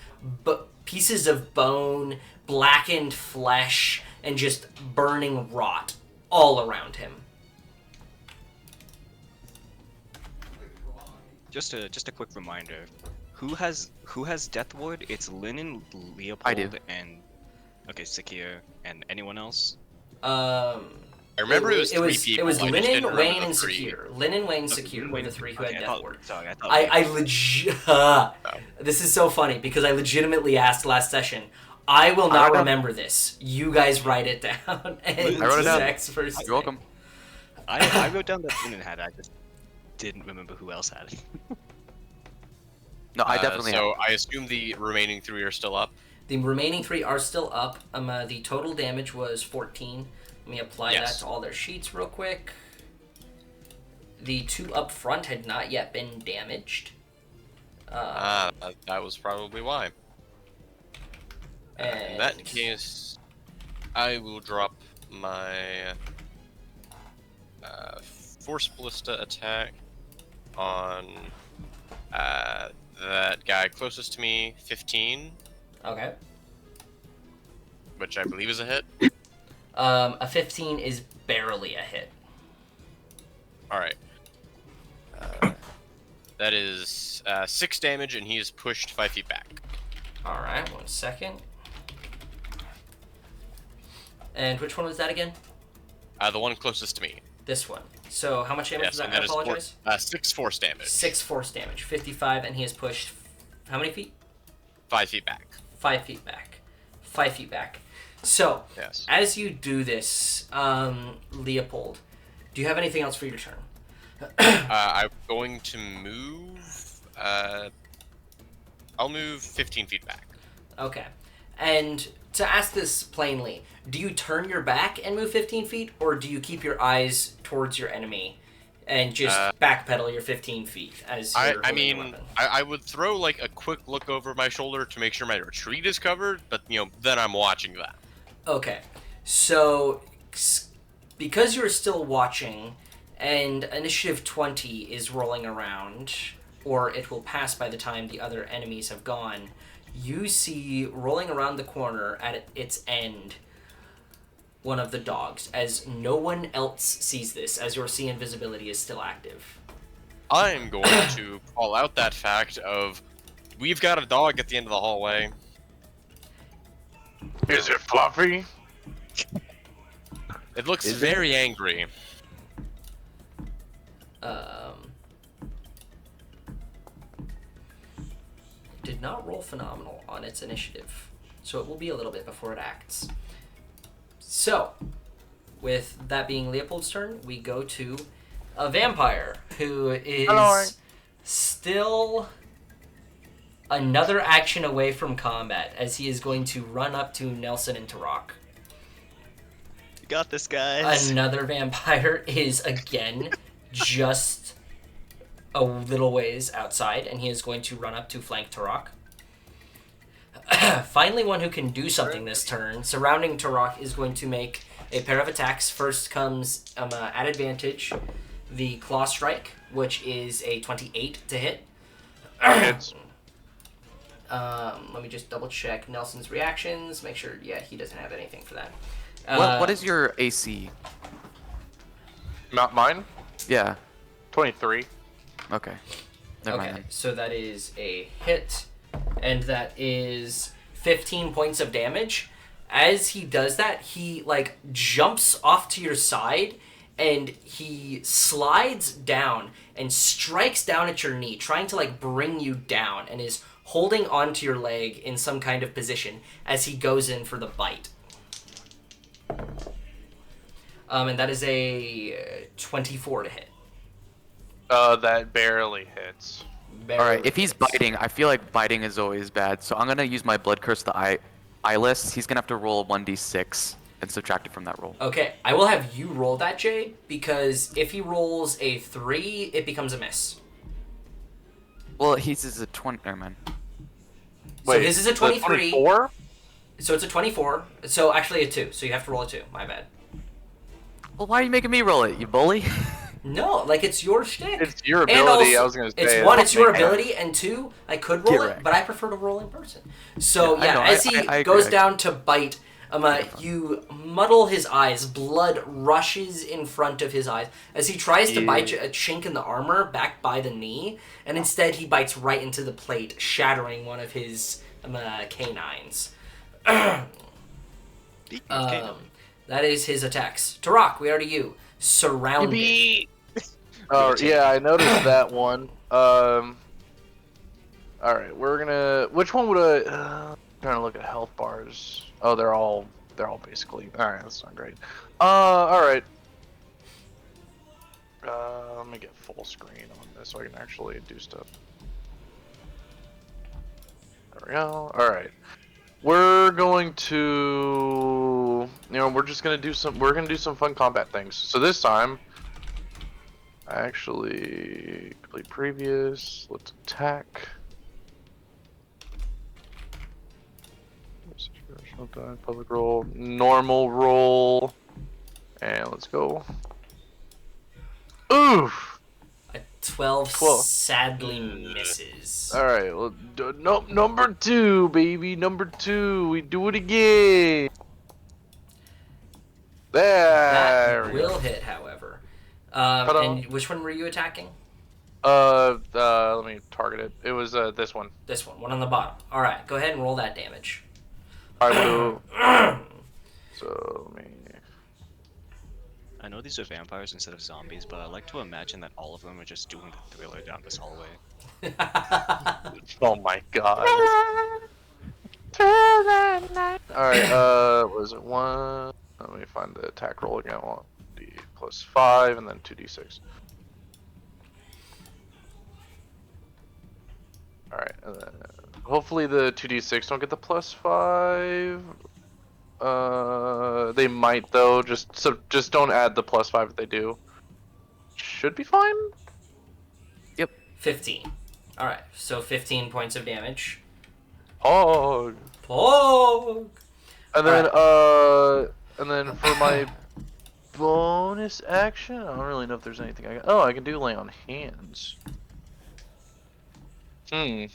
Speaker 1: pieces of bone, blackened flesh, and just burning rot all around him.
Speaker 6: Just a quick reminder. Who has Death Ward? It's Linen, Leopold,
Speaker 3: I do.
Speaker 6: and Sakir, and anyone else?
Speaker 7: I remember it was three
Speaker 1: It
Speaker 7: people.
Speaker 1: was
Speaker 7: I just didn't
Speaker 1: Linen,
Speaker 7: remember
Speaker 1: Wayne,
Speaker 7: the
Speaker 1: and
Speaker 7: three.
Speaker 1: Secure. Linen, Wayne, Secure were the three who had
Speaker 6: Okay,
Speaker 1: Death Ward.
Speaker 6: Sorry, I thought.
Speaker 1: I legit. This is so funny because I legitimately asked last session. I will not remember this. You guys write it down. And
Speaker 3: I wrote it down.
Speaker 1: Zach's first
Speaker 3: You're welcome.
Speaker 6: I wrote down that Linen had it. I just didn't remember who else had it.
Speaker 3: No, I definitely
Speaker 7: So
Speaker 3: have.
Speaker 7: I assume the remaining three are still up.
Speaker 1: The remaining three are still up. The total damage was 14. Let me apply
Speaker 7: Yes.
Speaker 1: that to all their sheets real quick. The two up front had not yet been damaged.
Speaker 7: That was probably why. In that case, I will drop my Force Ballista attack on that guy closest to me, 15,
Speaker 1: Okay.
Speaker 7: which I believe is a hit.
Speaker 1: A 15 is barely a hit.
Speaker 7: Alright. That is 6 damage, and he is pushed 5 feet back.
Speaker 1: Alright, 1 second. And which one was that again?
Speaker 7: The one closest to me.
Speaker 1: This one. So how much damage was
Speaker 7: Yes,
Speaker 1: that?
Speaker 7: and
Speaker 1: I
Speaker 7: that is
Speaker 1: apologize.
Speaker 7: 6 force damage.
Speaker 1: 6 force damage. 55, and he is pushed... How many feet?
Speaker 7: 5 feet back.
Speaker 1: 5 feet back. 5 feet back. So,
Speaker 7: Yes.
Speaker 1: as you do this, Leopold, do you have anything else for your turn?
Speaker 7: I'm going to move. I'll move 15 feet back.
Speaker 1: Okay. And to ask this plainly, do you turn your back and move 15 feet, or do you keep your eyes towards your enemy and just backpedal your 15 feet as you're
Speaker 7: I
Speaker 1: holding your
Speaker 7: mean,
Speaker 1: weapon?
Speaker 7: I would throw like a quick look over my shoulder to make sure my retreat is covered, but then I'm watching that.
Speaker 1: Okay. So, because you're still watching, and Initiative 20 is rolling around, or it will pass by the time the other enemies have gone, you see rolling around the corner at its end one of the dogs, as no one else sees this, as your see invisibility is still active.
Speaker 7: I'm going to call out that fact of, we've got a dog at the end of the hallway.
Speaker 2: Is it fluffy?
Speaker 7: It looks
Speaker 4: Is it?
Speaker 7: very angry.
Speaker 1: Did not roll phenomenal on its initiative, so it will be a little bit before it acts. So, with that being Leopold's turn, we go to a vampire who is still another action away from combat, as he is going to run up to Nelson and Tarak.
Speaker 6: You got this, guys.
Speaker 1: Another vampire is again just a little ways outside, and he is going to run up to flank Tarak. Finally, one who can do something this turn. Surrounding Tarak is going to make a pair of attacks. First comes, at advantage, the Claw Strike, which is a 28 to hit.
Speaker 2: Hits.
Speaker 1: Let me just double check Nelson's reactions. Make sure, yeah, he doesn't have anything for that.
Speaker 3: What is your AC?
Speaker 2: Not mine.
Speaker 3: Yeah.
Speaker 2: 23.
Speaker 3: Okay. Never mind
Speaker 1: Okay,
Speaker 3: then.
Speaker 1: so that is a hit, and that is 15 points of damage. As he does that, he, jumps off to your side, and he slides down and strikes down at your knee, trying to, bring you down, and is holding onto your leg in some kind of position as he goes in for the bite. And that is a 24 to hit.
Speaker 2: That barely hits.
Speaker 3: All right. If he's biting, I feel like biting is always bad. So I'm gonna use my blood curse, the eyeless. He's gonna have to roll 1d6 and subtract it from that roll.
Speaker 1: Okay, I will have you roll that, Jade, because if he rolls a 3, it becomes a miss.
Speaker 3: Well, his is a 20. Never mind.
Speaker 1: So his is a 23.
Speaker 2: 24?
Speaker 1: So it's a 24. So actually a 2. So you have to roll a 2. My bad.
Speaker 3: Well, why are you making me roll it, you bully?
Speaker 1: No, like it's your shtick.
Speaker 2: It's your
Speaker 1: And
Speaker 2: ability.
Speaker 1: also,
Speaker 2: I was gonna say.
Speaker 1: it's one, it's your
Speaker 2: Make sense.
Speaker 1: ability, and two, I could roll
Speaker 3: Get
Speaker 1: it,
Speaker 3: wrecked.
Speaker 1: but I prefer to roll in person. So
Speaker 3: Yeah, I
Speaker 1: yeah,
Speaker 3: know,
Speaker 1: as
Speaker 3: I
Speaker 1: he
Speaker 3: agree,
Speaker 1: goes
Speaker 3: actually.
Speaker 1: down to bite, you muddle his eyes. Blood rushes in front of his eyes as he tries to bite a chink in the armor back by the knee, and instead he bites right into the plate, shattering one of his canines. That is his attacks. Tarak, we are to you. Surrounded.
Speaker 2: Oh yeah, I noticed that one. All right, we're gonna. Which one would I? Trying to look at health bars. Oh, they're all basically. All right, that's not great. All right. Let me get full screen on this so I can actually do stuff. There we go. All right. We're going to, we're just gonna do some. We're gonna do some fun combat things. So this time, actually, complete previous. Let's attack. Public roll, normal roll, and let's go. Oof!
Speaker 1: A 12 sadly misses.
Speaker 2: All right, well, nope. Number 2, baby. Number 2. We do it again. There.
Speaker 1: That
Speaker 2: we go.
Speaker 1: will hit, however.
Speaker 2: Ta-da.
Speaker 1: And which one were you attacking?
Speaker 2: Let me target it. It was this one.
Speaker 1: This one on the bottom. All right, go ahead and roll that damage.
Speaker 2: I will. So let me.
Speaker 6: I know these are vampires instead of zombies, but I like to imagine that all of them are just doing the thriller down this hallway.
Speaker 2: Oh my god. Alright, was it 1? Let me find the attack roll again. 1d plus 5 and then 2d6. Alright, and then hopefully the 2d6 don't get the plus 5. They might though, just don't add the plus 5 if they do. Should be fine?
Speaker 1: 15. All right, so 15 points of damage.
Speaker 2: Oh.
Speaker 1: Pog!
Speaker 2: And then,
Speaker 1: Alright.
Speaker 2: and then for my bonus action, I don't really know if there's anything I can. Oh, I can do lay on hands. I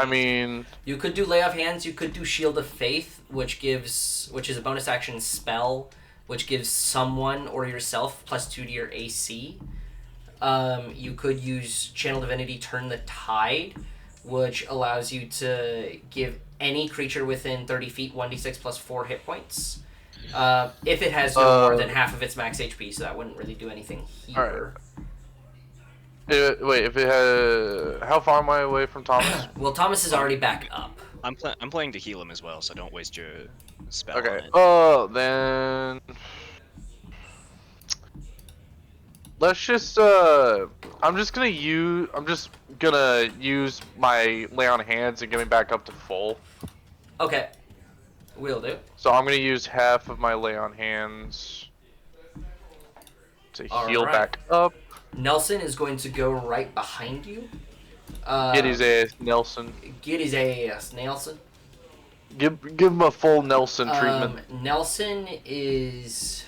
Speaker 2: mean,
Speaker 1: You could do Lay of Hands, you could do Shield of Faith, which is a bonus action spell, which gives someone or yourself +2 to your AC. You could use Channel Divinity Turn the Tide, which allows you to give any creature within 30 feet 1d6 plus 4 hit points. If it has no more than half of its max HP, so that wouldn't really do anything here.
Speaker 2: wait, if it had, how far am I away from Thomas?
Speaker 1: Well, Thomas is already back up.
Speaker 6: I'm playing to heal him as well, so don't waste your spell
Speaker 2: Okay.
Speaker 6: on it.
Speaker 2: Oh, then let's just. I'm just gonna use my lay on hands and get me back up to full.
Speaker 1: Okay. Will do.
Speaker 2: So I'm gonna use half of my lay on hands to heal
Speaker 1: Alright.
Speaker 2: back up.
Speaker 1: Nelson is going to go right behind you.
Speaker 2: Get his ass, Nelson.
Speaker 1: Get his ass, Nelson.
Speaker 2: Give him a full Nelson treatment.
Speaker 1: Nelson is...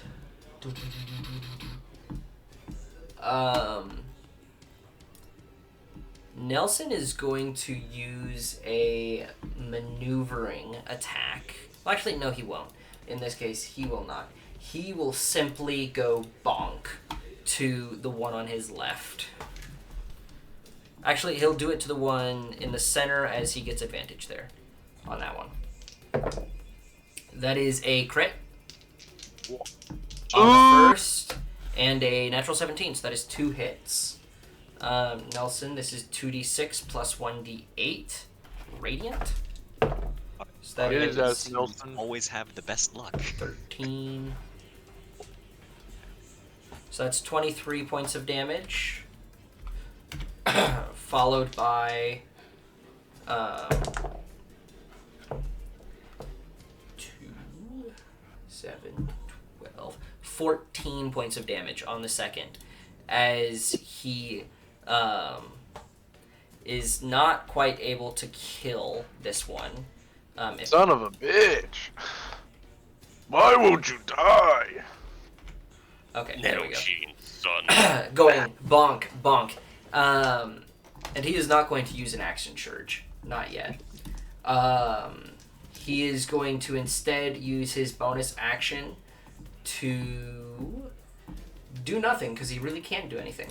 Speaker 1: Nelson is going to use a maneuvering attack. Well, actually, no, he won't. In this case, he will not. He will simply go bonk to the one on his left. Actually, he'll do it to the one in the center as he gets advantage there on that one. That is a crit on the first and a natural 17, so that is 2 hits. Nelson, this is 2d6 plus 1d8 radiant. So that
Speaker 2: It is
Speaker 1: is
Speaker 2: as Nelson.
Speaker 6: Always have the best luck.
Speaker 1: 13. So that's 23 points of damage. Followed by 2, 7, 12, 14 points of damage on the second, as he is not quite able to kill this one.
Speaker 2: Son of a bitch! Why won't you die?
Speaker 1: Okay, there we go.
Speaker 7: Jeans. son.
Speaker 1: going bonk, bonk. And he is not going to use an action surge. Not yet. He is going to instead use his bonus action to do nothing, because he really can't do anything.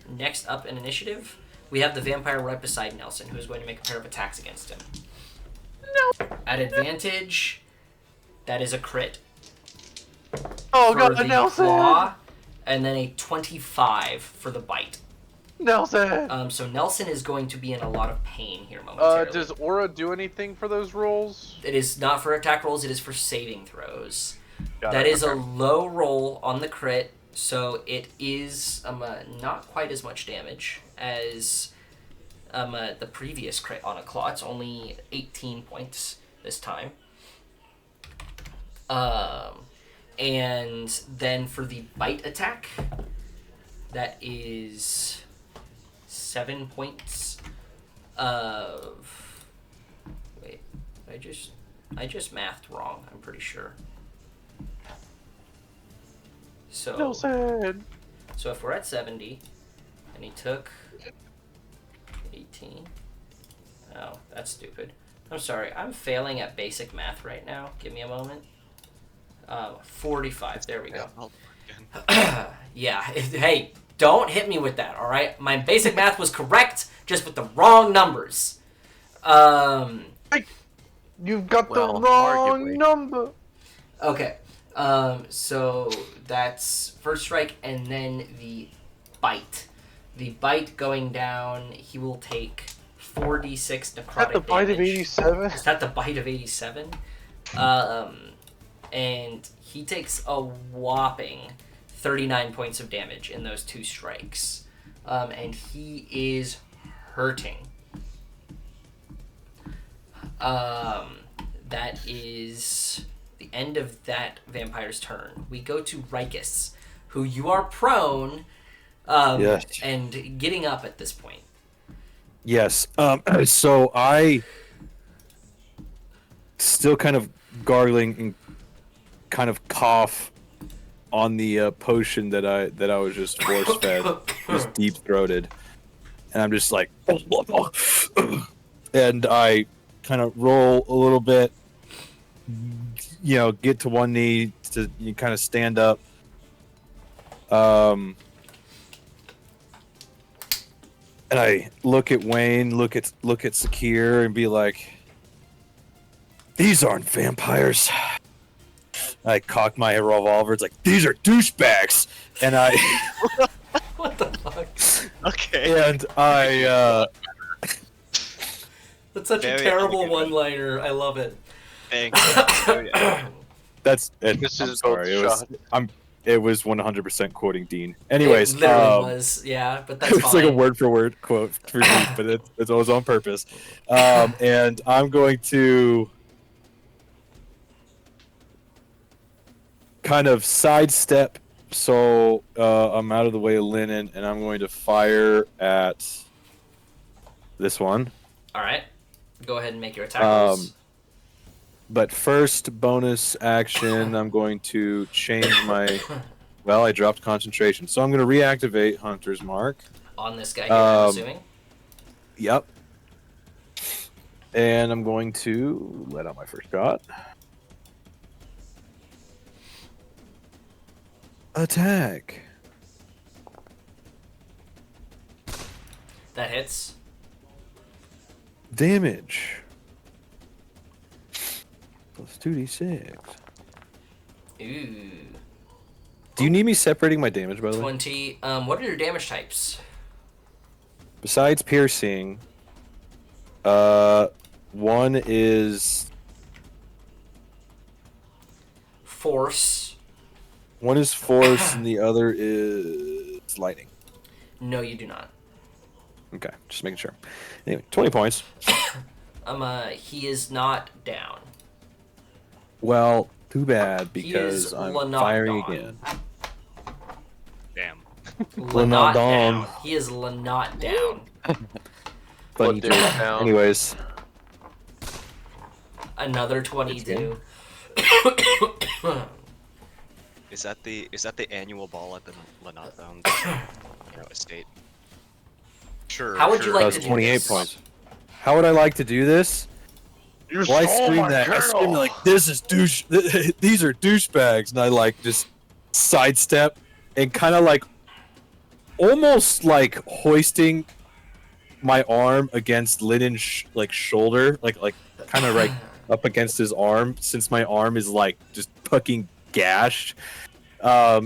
Speaker 1: Next up in initiative, we have the vampire right beside Nelson, who is going to make a pair of attacks against him. No. At advantage, that is a crit.
Speaker 2: Oh
Speaker 1: For
Speaker 2: god,
Speaker 1: the
Speaker 2: Nelson!
Speaker 1: claw, and then a 25 for the bite.
Speaker 2: Nelson!
Speaker 1: So Nelson is going to be in a lot of pain here momentarily.
Speaker 2: Does Aura do anything for those rolls?
Speaker 1: It is not for attack rolls, it is for saving throws.
Speaker 2: Got
Speaker 1: That
Speaker 2: it,
Speaker 1: is
Speaker 2: okay.
Speaker 1: a low roll on the crit, so it is not quite as much damage as the previous crit on a claw. It's only 18 points this time. And then for the bite attack, that is 7 points of... Wait, I just mathed wrong, I'm pretty sure. So,
Speaker 2: Nelson!
Speaker 1: so if we're at 70, and he took 18... Oh, that's stupid. I'm sorry, I'm failing at basic math right now. Give me a moment. 45, there we go. Yeah, hey, don't hit me with that, alright? My basic math was correct, just with the wrong numbers.
Speaker 2: You've got
Speaker 3: Well,
Speaker 2: the wrong
Speaker 3: arguably.
Speaker 2: number!
Speaker 1: Okay, so that's first strike and then the bite. The bite going down, he will take 4d6 necrotic
Speaker 2: At the bite of
Speaker 1: damage.
Speaker 2: 87?
Speaker 1: Is that the bite of 87? And he takes a whopping 39 points of damage in those two strikes. And he is hurting. That is the end of that vampire's turn. We go to Rikus, who you are prone
Speaker 4: Yes.
Speaker 1: and getting up at this point.
Speaker 4: Yes. So I still kind of gargling and kind of cough on the potion that I was just force fed, just deep throated, and I'm just like, and I kind of roll a little bit, get to one knee to kind of stand up. And I look at Wayne, look at Sakir, and be like, "These aren't vampires." I cock my revolver. It's like, "These are douchebags," and I
Speaker 1: What the fuck?
Speaker 6: Okay.
Speaker 4: and I
Speaker 1: That's such a
Speaker 6: Very
Speaker 1: terrible
Speaker 6: elegant.
Speaker 1: one-liner. I love it.
Speaker 6: Thanks. Oh, yeah.
Speaker 4: that's
Speaker 2: This
Speaker 4: I'm
Speaker 2: is
Speaker 4: sorry.
Speaker 2: both
Speaker 4: It was 100% quoting Dean. Anyways,
Speaker 1: It literally was, yeah, but that's
Speaker 4: it's
Speaker 1: fine.
Speaker 4: like a word for word quote for Dean, but it's always on purpose. And I'm going to kind of sidestep so I'm out of the way of Linen, and I'm going to fire at this one.
Speaker 1: All right, go ahead and make your attack rolls.
Speaker 4: But first, bonus action, I'm going to change my... Well, I dropped concentration. So I'm going to reactivate Hunter's Mark.
Speaker 1: On this guy here, I'm assuming.
Speaker 4: Yep. And I'm going to let out my first shot. Attack.
Speaker 1: That hits.
Speaker 4: Damage. Plus 2d6.
Speaker 1: Ooh.
Speaker 4: Do you need me separating my damage, by the way?
Speaker 1: 20. What are your damage types?
Speaker 4: Besides piercing, one is
Speaker 1: Force.
Speaker 4: force and the other is lightning.
Speaker 1: No, you do not.
Speaker 4: Okay, just making sure. Anyway, 20 points.
Speaker 1: He is not down.
Speaker 4: Well, too bad
Speaker 1: He
Speaker 4: because
Speaker 1: is
Speaker 4: I'm
Speaker 1: Lanot
Speaker 4: firing
Speaker 1: Dawn.
Speaker 4: again.
Speaker 6: Damn.
Speaker 1: Lanot
Speaker 4: down.
Speaker 1: down. He is Lanot down.
Speaker 4: Funny
Speaker 2: Dude,
Speaker 4: joke.
Speaker 2: down.
Speaker 4: Anyways,
Speaker 1: Another 22.
Speaker 6: Is that the annual ball at the Lanathan estate?
Speaker 7: Sure.
Speaker 1: How would you
Speaker 7: sure.
Speaker 1: like
Speaker 4: That was
Speaker 1: to do
Speaker 4: 28
Speaker 1: this?
Speaker 4: points. How would I like to do this?
Speaker 2: You
Speaker 4: Well, I
Speaker 2: stole
Speaker 4: scream
Speaker 2: my
Speaker 4: that. I
Speaker 2: girl.
Speaker 4: scream like, "This is douche. These are douchebags," and I like just sidestep and kind of like almost like hoisting my arm against Lynn's like shoulder, like kind of like up against his arm, since my arm is like just fucking gashed.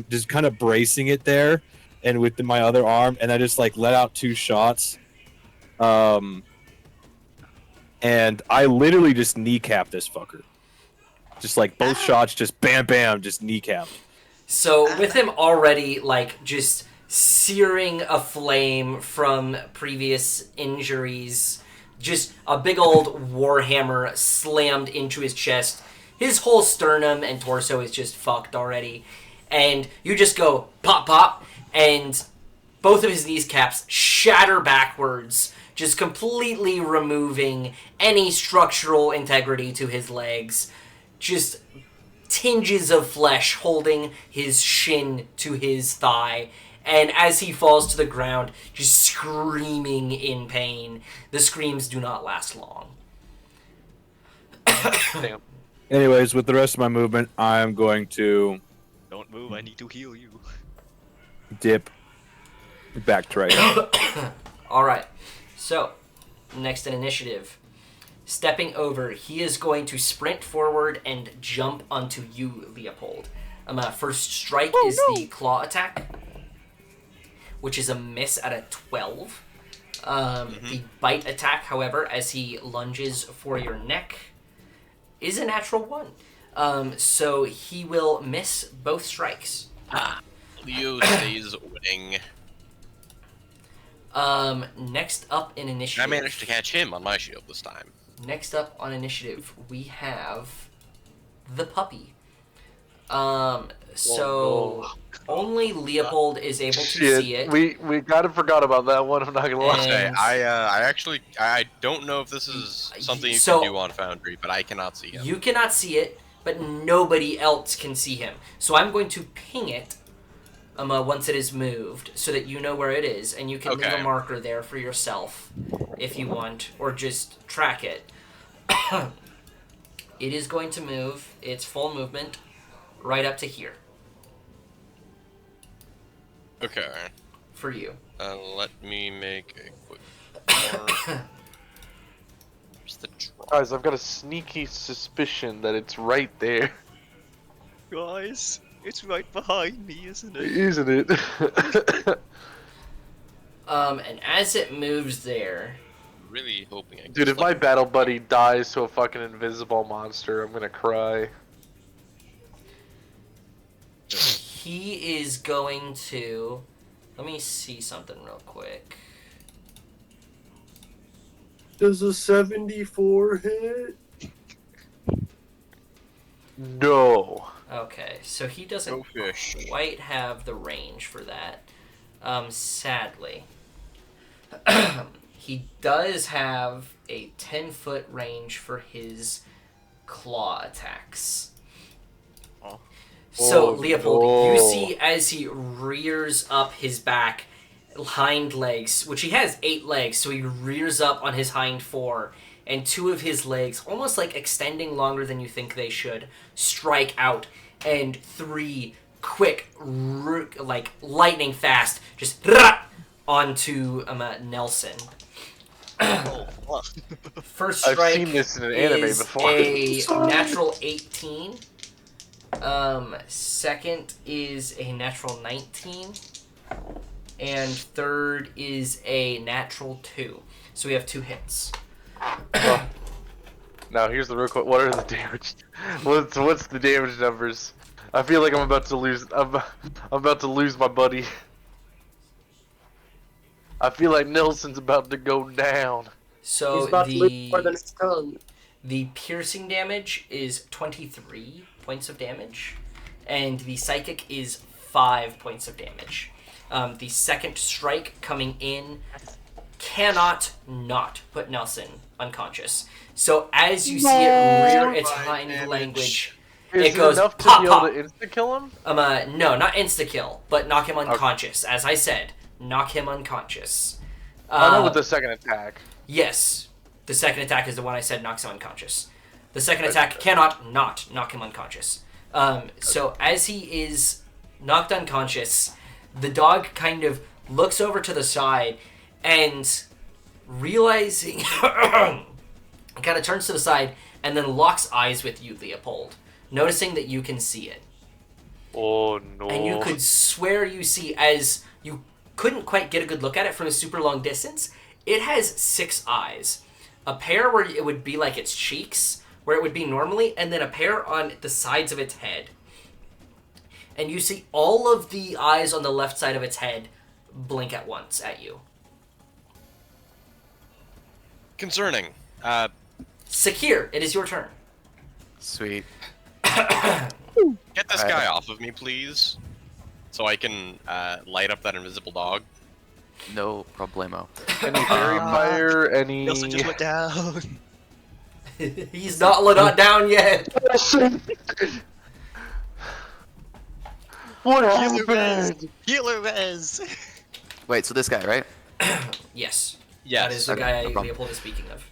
Speaker 4: Just kind of bracing it there, and with my other arm, and I just like let out 2 shots. And I literally just kneecap this fucker. Just like both shots, just bam, bam, just kneecapped.
Speaker 1: So with him already like just searing aflame from previous injuries, just a big old warhammer slammed into his chest. His whole sternum and torso is just fucked already. And you just go pop pop, and both of his kneecaps shatter backwards, just completely removing any structural integrity to his legs. Just tinges of flesh holding his shin to his thigh. And as he falls to the ground, just screaming in pain. The screams do not last long.
Speaker 2: Damn.
Speaker 4: Anyways, with the rest of my movement, I'm going to
Speaker 6: Don't move. I need to heal you.
Speaker 4: dip back to right.
Speaker 1: Alright, so, next in initiative. Stepping over, he is going to sprint forward and jump onto you, Leopold. First strike is the claw attack, which is a miss at a 12. The bite attack, however, as he lunges for your neck, is a natural 1. So he will miss both strikes.
Speaker 7: Leo stays winning.
Speaker 1: Next up in initiative.
Speaker 7: I managed to catch him on my shield this time.
Speaker 1: Next up on initiative, we have the puppy. So only Leopold is able to
Speaker 2: Shit,
Speaker 1: see it.
Speaker 2: we kind of forgot about that one. I'm not gonna lie.
Speaker 1: And-
Speaker 7: Okay, I actually I don't know if this is something you
Speaker 1: So-
Speaker 7: can do on Foundry, but I cannot see him.
Speaker 1: You cannot see it, but nobody else can see him. So I'm going to ping it once it is moved, so that you know where it is, and you can leave a
Speaker 7: Okay.
Speaker 1: marker there for yourself if you want, or just track it. It is going to move its full movement right up to here
Speaker 7: Okay,
Speaker 1: for you.
Speaker 7: let me make a quick. Where's the drop?
Speaker 2: Guys, I've got a sneaky suspicion that it's right there,
Speaker 6: Guys, it's right behind me, isn't it?
Speaker 2: isn't it?
Speaker 1: And as it moves there,
Speaker 7: Really hoping I can
Speaker 2: Dude, if my battle buddy dies to a fucking invisible monster, I'm gonna cry.
Speaker 1: he is going to... Let me see something real quick.
Speaker 5: Does a 74 hit?
Speaker 2: No.
Speaker 1: Okay, so he doesn't
Speaker 7: Go fish.
Speaker 1: quite have the range for that, sadly. He does have a 10-foot range for his claw attacks.
Speaker 6: Oh.
Speaker 1: So,
Speaker 2: Oh,
Speaker 1: Leopold, you
Speaker 2: no.
Speaker 1: see as he rears up his back, hind legs, which he has 8 legs, so he rears up on his hind 4, and 2 of his legs, almost like extending longer than you think they should, strike out, and 3 quick, like lightning fast, just onto Nelson.
Speaker 6: Oh, fuck.
Speaker 1: First
Speaker 2: I've
Speaker 1: strike
Speaker 2: seen this in an anime
Speaker 1: is
Speaker 2: before.
Speaker 1: a natural 18. Second is a natural 19. And third is a natural 2. So we have 2 hits.
Speaker 2: Now here's the real quick. What are the damage? What's the damage numbers? I feel like I'm about to lose. I'm about to lose my buddy. I feel like Nelson's about to go down.
Speaker 1: So
Speaker 5: He's about to lose more than his tongue.
Speaker 1: the piercing damage is 23 points of damage, and the psychic is 5 points of damage. The second strike coming in cannot not put Nelson unconscious. So as you see it rear its
Speaker 7: Five
Speaker 1: hind
Speaker 7: damage.
Speaker 1: language
Speaker 2: Is
Speaker 1: it goes
Speaker 2: enough to
Speaker 1: pop,
Speaker 2: be able
Speaker 1: pop.
Speaker 2: to insta-kill him?
Speaker 1: No, not insta-kill, but knock him unconscious. As I said, knock him unconscious.
Speaker 2: I know with the second attack.
Speaker 1: Yes. The second attack is the one I said knocks him unconscious. The second attack cannot not knock him unconscious. So as he is knocked unconscious, the dog kind of looks over to the side and realizing... kind of turns to the side and then locks eyes with you, Leopold, noticing that you can see it.
Speaker 2: Oh no.
Speaker 1: And you could swear you see, as you couldn't quite get a good look at it from a super long distance, it has 6 eyes. A pair where it would be like its cheeks, where it would be normally, and then a pair on the sides of its head. And you see all of the eyes on the left side of its head blink at once at you.
Speaker 7: Concerning.
Speaker 1: Sakir, it is your turn.
Speaker 3: Sweet.
Speaker 7: Get this
Speaker 3: Alright.
Speaker 7: guy off of me, please. So I can light up that invisible dog.
Speaker 3: No problemo.
Speaker 2: Any fairy fire, any...
Speaker 6: Nelson just went down.
Speaker 1: He's not down yet.
Speaker 2: What
Speaker 6: Healer res.
Speaker 2: happened?
Speaker 6: Healer res.
Speaker 3: Wait, so this guy, right?
Speaker 1: Yes.
Speaker 7: Yes.
Speaker 1: That is the
Speaker 3: Okay,
Speaker 1: guy
Speaker 3: no problem.
Speaker 1: Leopold is speaking of.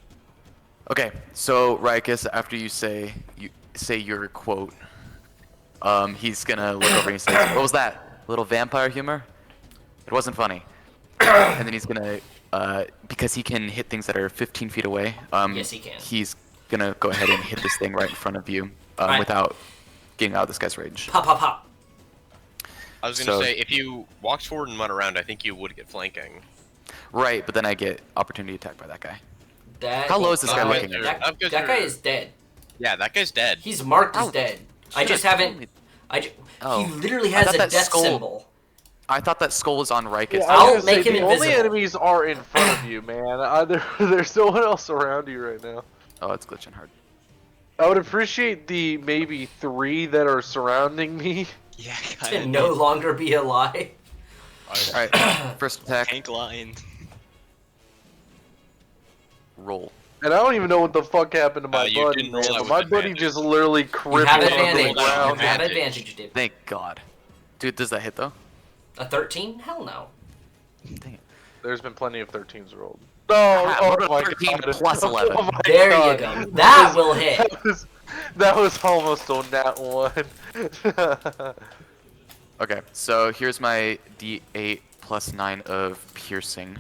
Speaker 3: Okay, so Rikus, after you say your quote, he's gonna look over and he says, "What was that? A little vampire humor? It wasn't funny." And then he's gonna, because he can hit things that are 15 feet away.
Speaker 1: Yes, he can.
Speaker 3: He's gonna go ahead and hit this thing right in front of you,
Speaker 1: Alright.
Speaker 3: without getting out of this guy's range.
Speaker 1: Pop, pop, pop.
Speaker 7: I was gonna
Speaker 3: So-
Speaker 7: say, if you walked forward and went around, I think you would get flanking.
Speaker 3: Right, but then I get opportunity attack by that guy.
Speaker 1: That
Speaker 3: How low is this guy
Speaker 7: Alright,
Speaker 3: looking?
Speaker 7: there.
Speaker 1: That guy is dead.
Speaker 7: Yeah, that guy's dead.
Speaker 1: He's marked as
Speaker 3: Oh,
Speaker 1: dead. I
Speaker 3: should've
Speaker 1: just
Speaker 3: told
Speaker 1: haven't.
Speaker 3: me.
Speaker 1: He literally
Speaker 3: I
Speaker 1: has
Speaker 3: thought
Speaker 1: a
Speaker 3: that
Speaker 1: death
Speaker 3: skull-
Speaker 1: symbol.
Speaker 3: I thought that skull was on Rikus.
Speaker 2: Yeah,
Speaker 1: I'll
Speaker 2: I was gonna
Speaker 1: make
Speaker 2: say,
Speaker 1: him
Speaker 2: the only
Speaker 1: invisible.
Speaker 2: enemies are in front of you, man. There's no one else around you right now.
Speaker 3: Oh, it's glitching hard.
Speaker 2: I would appreciate the maybe 3 that are surrounding me.
Speaker 6: Yeah,
Speaker 1: To
Speaker 6: kind
Speaker 1: no longer be alive.
Speaker 3: Alright, first attack,
Speaker 6: Tank line.
Speaker 3: roll.
Speaker 2: And I don't even know what the fuck happened to my
Speaker 7: You
Speaker 2: buddy,
Speaker 7: didn't roll
Speaker 2: man.
Speaker 7: that
Speaker 2: But
Speaker 7: with
Speaker 2: my buddy
Speaker 7: advantage.
Speaker 2: just literally
Speaker 1: You
Speaker 2: crippled
Speaker 1: have
Speaker 2: on the
Speaker 1: advantage. You
Speaker 2: ground.
Speaker 1: have
Speaker 7: Advantage.
Speaker 1: advantage, dude.
Speaker 3: Thank God. Dude, does that hit though?
Speaker 1: A 13? Hell no.
Speaker 3: Dang it.
Speaker 2: There's been plenty of 13s rolled. No,
Speaker 3: What
Speaker 2: oh
Speaker 3: about
Speaker 2: my
Speaker 3: 13
Speaker 2: God.
Speaker 3: plus 11?
Speaker 2: Oh my
Speaker 1: There
Speaker 2: God.
Speaker 1: you go. That will hit.
Speaker 2: That was almost a nat 1.
Speaker 3: Okay, so here's my D8 plus 9 of piercing.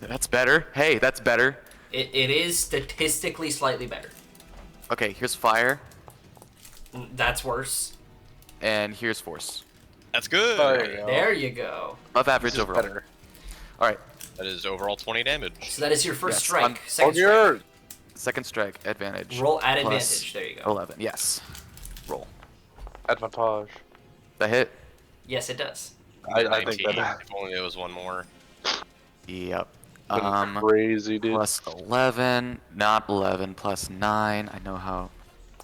Speaker 3: That's better. Hey, that's better.
Speaker 1: It is statistically slightly better.
Speaker 3: Okay, here's fire,
Speaker 1: That's worse.
Speaker 3: and here's force.
Speaker 7: That's good.
Speaker 2: There you go.
Speaker 1: There you go.
Speaker 3: Above average
Speaker 2: This is
Speaker 3: overall.
Speaker 2: better.
Speaker 3: Alright,
Speaker 7: That is overall 20 damage.
Speaker 1: So that is your first
Speaker 3: Yes,
Speaker 1: strike.
Speaker 3: I'm-
Speaker 1: Second
Speaker 2: On your...
Speaker 3: second strike, advantage.
Speaker 1: strike. Roll at
Speaker 3: plus
Speaker 1: advantage. There you go.
Speaker 3: 11, yes. Roll.
Speaker 2: Advantage.
Speaker 3: That hit?
Speaker 1: Yes, it does.
Speaker 2: I
Speaker 7: 19.
Speaker 2: think that...
Speaker 7: If only there was one more.
Speaker 3: Yep.
Speaker 2: Crazy, dude.
Speaker 3: Plus 11, not 11, plus 9. I know how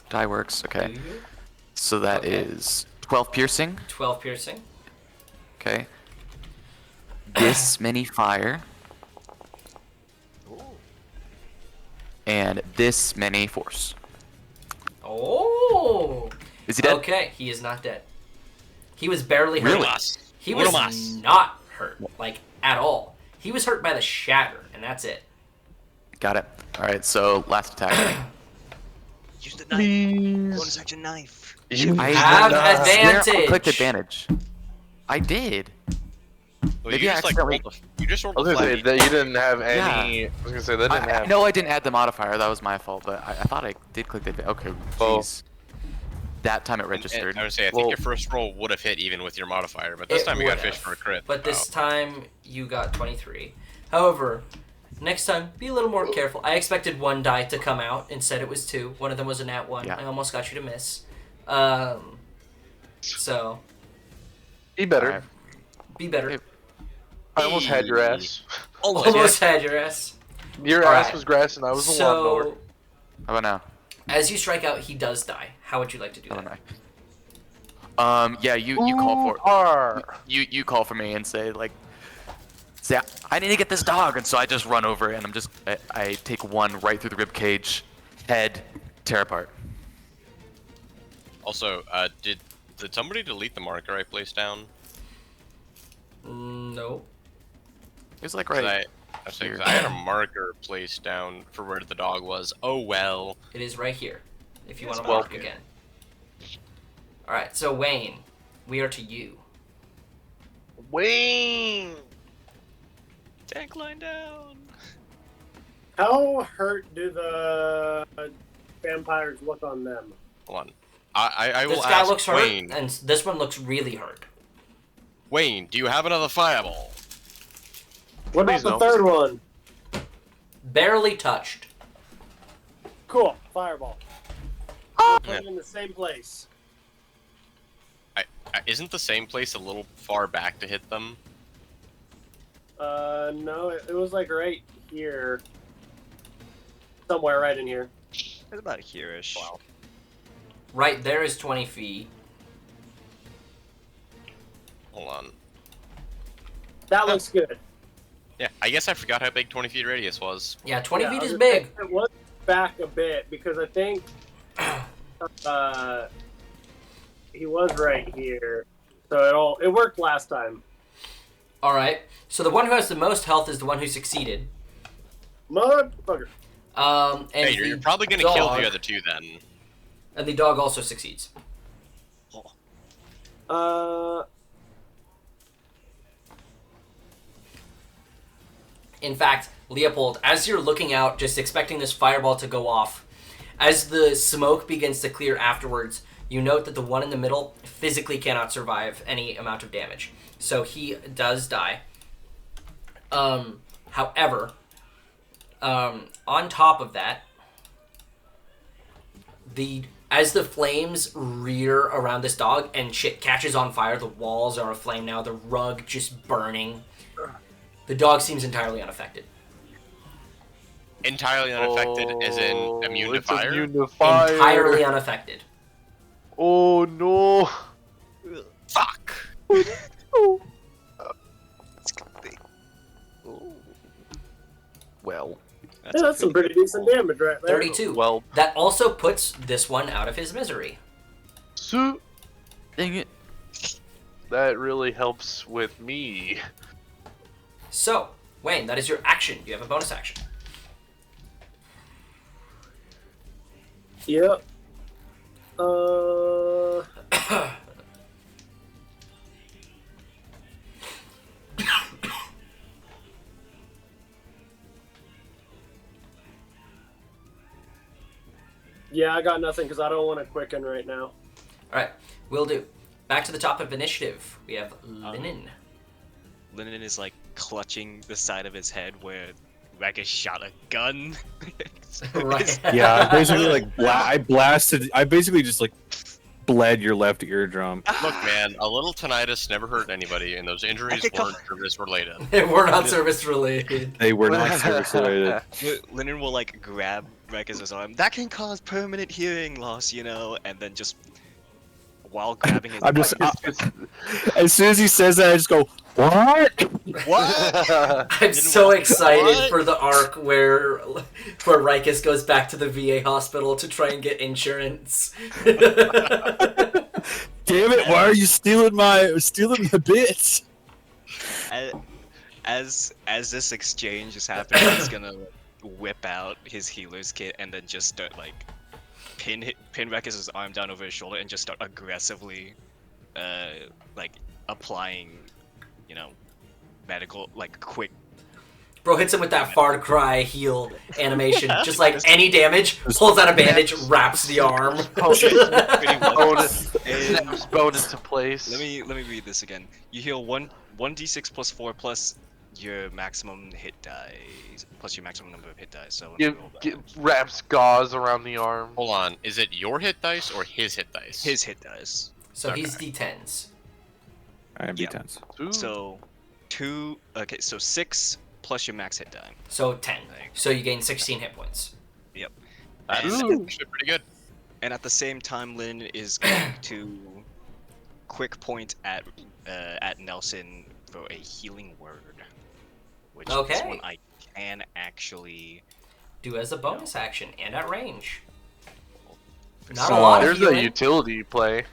Speaker 3: die works. Okay.
Speaker 1: Do you?
Speaker 3: So that
Speaker 1: Okay.
Speaker 3: is 12 piercing.
Speaker 1: 12 piercing.
Speaker 3: Okay. This many fire. And this many force.
Speaker 1: Oh.
Speaker 3: Is he dead?
Speaker 1: Okay, he is not dead. He was barely hurt.
Speaker 3: Really?
Speaker 1: He was
Speaker 7: Unomas.
Speaker 1: not hurt, like, at all. He was hurt by the shatter, and that's it.
Speaker 3: Got it. Alright, so last attack.
Speaker 6: Use the knife.
Speaker 2: Please.
Speaker 6: Bonus action knife.
Speaker 3: I
Speaker 1: have
Speaker 3: swear I
Speaker 1: advantage.
Speaker 3: clicked advantage. I did.
Speaker 7: Well,
Speaker 3: Maybe
Speaker 7: you
Speaker 3: I
Speaker 7: just like
Speaker 3: accidentally-
Speaker 7: rolled you just rolled
Speaker 2: I was
Speaker 7: a
Speaker 2: gonna say
Speaker 7: flat.
Speaker 2: that you didn't have any... I was gonna say that didn't
Speaker 3: I
Speaker 2: have...
Speaker 3: know I didn't add the modifier. That was my fault, but I thought I did click the advantage. Okay,
Speaker 2: Oh.
Speaker 3: jeez. That time it
Speaker 7: And
Speaker 3: registered.
Speaker 7: I would say I think
Speaker 2: Well-
Speaker 7: your first roll would have hit even with your modifier, but this
Speaker 1: It
Speaker 7: time you got
Speaker 1: would
Speaker 7: fish
Speaker 1: have.
Speaker 7: for a crit.
Speaker 1: But this
Speaker 7: Oh.
Speaker 1: time, you got 23. However, next time, be a little more careful. I expected 1 die to come out. Instead, it was 2. One of them was a nat 1.
Speaker 3: Yeah.
Speaker 1: I almost got you to miss. So,
Speaker 2: Be better.
Speaker 3: Alright.
Speaker 1: be better.
Speaker 3: Hey,
Speaker 2: I almost had your ass.
Speaker 1: Almost had your ass.
Speaker 2: Your
Speaker 1: All
Speaker 2: ass
Speaker 1: right.
Speaker 2: was grass and I was the lawnmower.
Speaker 1: So,
Speaker 3: How about now?
Speaker 1: as you strike out, he does die. How would you like to do
Speaker 3: How
Speaker 1: that?
Speaker 3: about now? Yeah, you call for you call for me and say like, say I need to get this dog, and so I just run over and I take one right through the rib cage, head, Tear apart.
Speaker 7: Also, did somebody delete the marker I placed down?
Speaker 1: No.
Speaker 3: It was like
Speaker 7: 'Cause
Speaker 3: right.
Speaker 7: I say, 'cause
Speaker 3: here.
Speaker 7: I had a marker placed down for where the dog was. Oh well.
Speaker 1: It is right here. If you want to
Speaker 2: well.
Speaker 1: mark again. All right. So Wayne, we are to you.
Speaker 2: Wayne.
Speaker 6: Tank line down.
Speaker 5: How hurt do the vampires look on them?
Speaker 7: Hold on. I will
Speaker 1: This guy
Speaker 7: ask
Speaker 1: looks hurt,
Speaker 7: Wayne.
Speaker 1: and this one looks really hurt.
Speaker 7: Wayne, do you have another fireball?
Speaker 5: What about
Speaker 2: Please
Speaker 5: the
Speaker 2: no.
Speaker 5: third one?
Speaker 1: Barely touched.
Speaker 5: Cool, fireball.
Speaker 7: Yeah.
Speaker 5: Put it in the same place.
Speaker 7: Isn't the same place a little far back to hit them?
Speaker 5: No, it was like right here. Somewhere right in here.
Speaker 6: It's about here-ish.
Speaker 7: Wow.
Speaker 1: Right there is 20 feet.
Speaker 7: Hold on.
Speaker 5: That looks good.
Speaker 7: Yeah, I guess I forgot how big 20 feet radius was.
Speaker 1: Yeah, 20
Speaker 5: Yeah,
Speaker 1: feet
Speaker 5: I
Speaker 1: is
Speaker 5: was
Speaker 1: big.
Speaker 5: gonna say, it was back a bit because I think he was right here. So it worked last time.
Speaker 1: All right. So the one who has the most health is the one who succeeded.
Speaker 5: Motherfucker.
Speaker 1: And
Speaker 7: Hey, you're
Speaker 1: the
Speaker 7: probably gonna kill
Speaker 1: dog-
Speaker 7: the other two then.
Speaker 1: And the dog also succeeds. In fact, Leopold, as you're looking out, just expecting this fireball to go off, as the smoke begins to clear afterwards, you note that the one in the middle physically cannot survive any amount of damage. So he does die. However, on top of that, as the flames rear around this dog and shit catches on fire, the walls are aflame now, the rug just burning. The dog seems entirely unaffected.
Speaker 7: Entirely unaffected, as in immune to
Speaker 2: it's
Speaker 7: fire?
Speaker 2: Immune to fire.
Speaker 1: Entirely unaffected.
Speaker 2: Oh no.
Speaker 7: Fuck!
Speaker 3: Well.
Speaker 5: Yeah, that's some pretty decent damage right there.
Speaker 1: 32.
Speaker 2: Well,
Speaker 1: That also puts this one out of his misery.
Speaker 2: so
Speaker 3: Dang it.
Speaker 2: that really helps with me.
Speaker 1: So, Wayne, that is your action. You have a bonus action.
Speaker 5: Yep. Yeah, I got nothing because I don't want to quicken right now.
Speaker 1: Alright, will do. Back to the top of initiative. We have Linen.
Speaker 6: Lennon is like clutching the side of his head where Ragus shot a gun.
Speaker 1: Right.
Speaker 4: Yeah, I basically I basically just like bled your left eardrum.
Speaker 7: Look, man, a little tinnitus never hurt anybody, and those injuries weren't service related.
Speaker 1: We're not service related.
Speaker 4: They were not service related.
Speaker 6: Lennon will like grab Ragus' arm. That can cause permanent hearing loss, you know, and then just while grabbing his
Speaker 4: I'm just as soon as he says that, I just go, what?
Speaker 6: what?
Speaker 1: I'm so excited for the arc where Rikus goes back to the VA hospital to try and get insurance.
Speaker 4: Damn it! Why are you stealing my bits?
Speaker 6: As this exchange is happening, he's gonna whip out his healer's kit and then just start like pin Rakus' arm down over his shoulder and just start aggressively like applying, you know, medical like quick.
Speaker 1: Bro hits him with that Far Cry heal animation. Just like any damage, pulls out a bandage, wraps the arm.
Speaker 6: pretty much.
Speaker 2: Bonus.
Speaker 6: And
Speaker 2: Snaps bone into place.
Speaker 6: let me read this again. You heal 1d6 plus 4 plus your maximum hit die plus your maximum number of hit dice. So
Speaker 2: Wraps gauze around the arm.
Speaker 7: Hold on, is it your hit dice or his hit dice?
Speaker 6: his hit dice.
Speaker 1: So he's D10s.
Speaker 4: I am
Speaker 6: Yeah.
Speaker 4: D10s.
Speaker 2: Ooh.
Speaker 6: So so 6 plus your max hit die.
Speaker 1: So 10. So you gain 16 hit points.
Speaker 7: That's
Speaker 2: Ooh.
Speaker 7: actually pretty good.
Speaker 6: And at the same time, Lynn is going to quick point at Nelson for a healing word, which this
Speaker 1: Okay.
Speaker 6: one I can actually.
Speaker 1: Do as a bonus action and at range. Not a lot of
Speaker 2: There's a
Speaker 1: healing.
Speaker 2: utility play.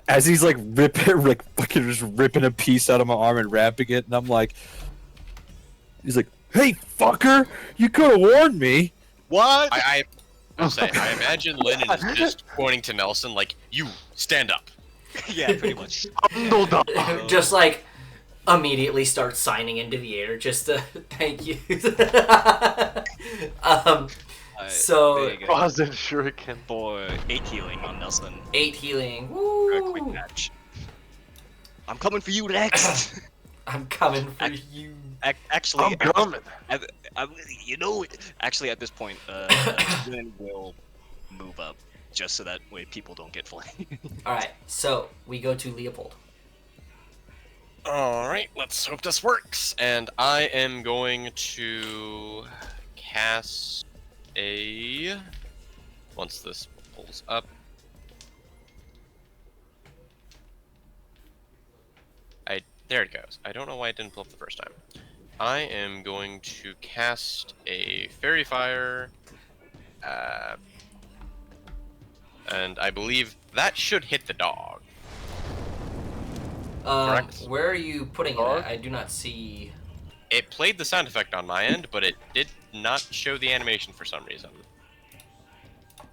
Speaker 4: As he's like fucking just ripping a piece out of my arm and wrapping it, and I'm like, he's like, "Hey, fucker, you could have warned me."
Speaker 6: What?
Speaker 7: I'll say, I imagine Lennon is just pointing to Nelson like, you, stand up.
Speaker 6: Yeah, pretty much.
Speaker 1: Just like immediately start signing into the air just to thank you. So
Speaker 6: big,
Speaker 2: Pause and shuriken.
Speaker 6: for 8 healing on Nelson.
Speaker 1: 8 healing.
Speaker 6: For a quick
Speaker 1: Woo!
Speaker 6: match. I'm coming for you next.
Speaker 1: I'm coming for you.
Speaker 6: Actually,
Speaker 2: I'm coming.
Speaker 6: Actually, at this point, Lynn will move up just so that way people don't get flamed.
Speaker 1: Alright, so we go to Leopold.
Speaker 7: Alright, let's hope this works. And I am going to cast a... Once this pulls up. There it goes. I don't know why it didn't pull up the first time. I am going to cast a Fairy Fire. And I believe that should hit the dog. Correct.
Speaker 1: Where are you putting it
Speaker 2: Dog?
Speaker 1: at? I do not see...
Speaker 7: It played the sound effect on my end, but it did not show the animation for some reason.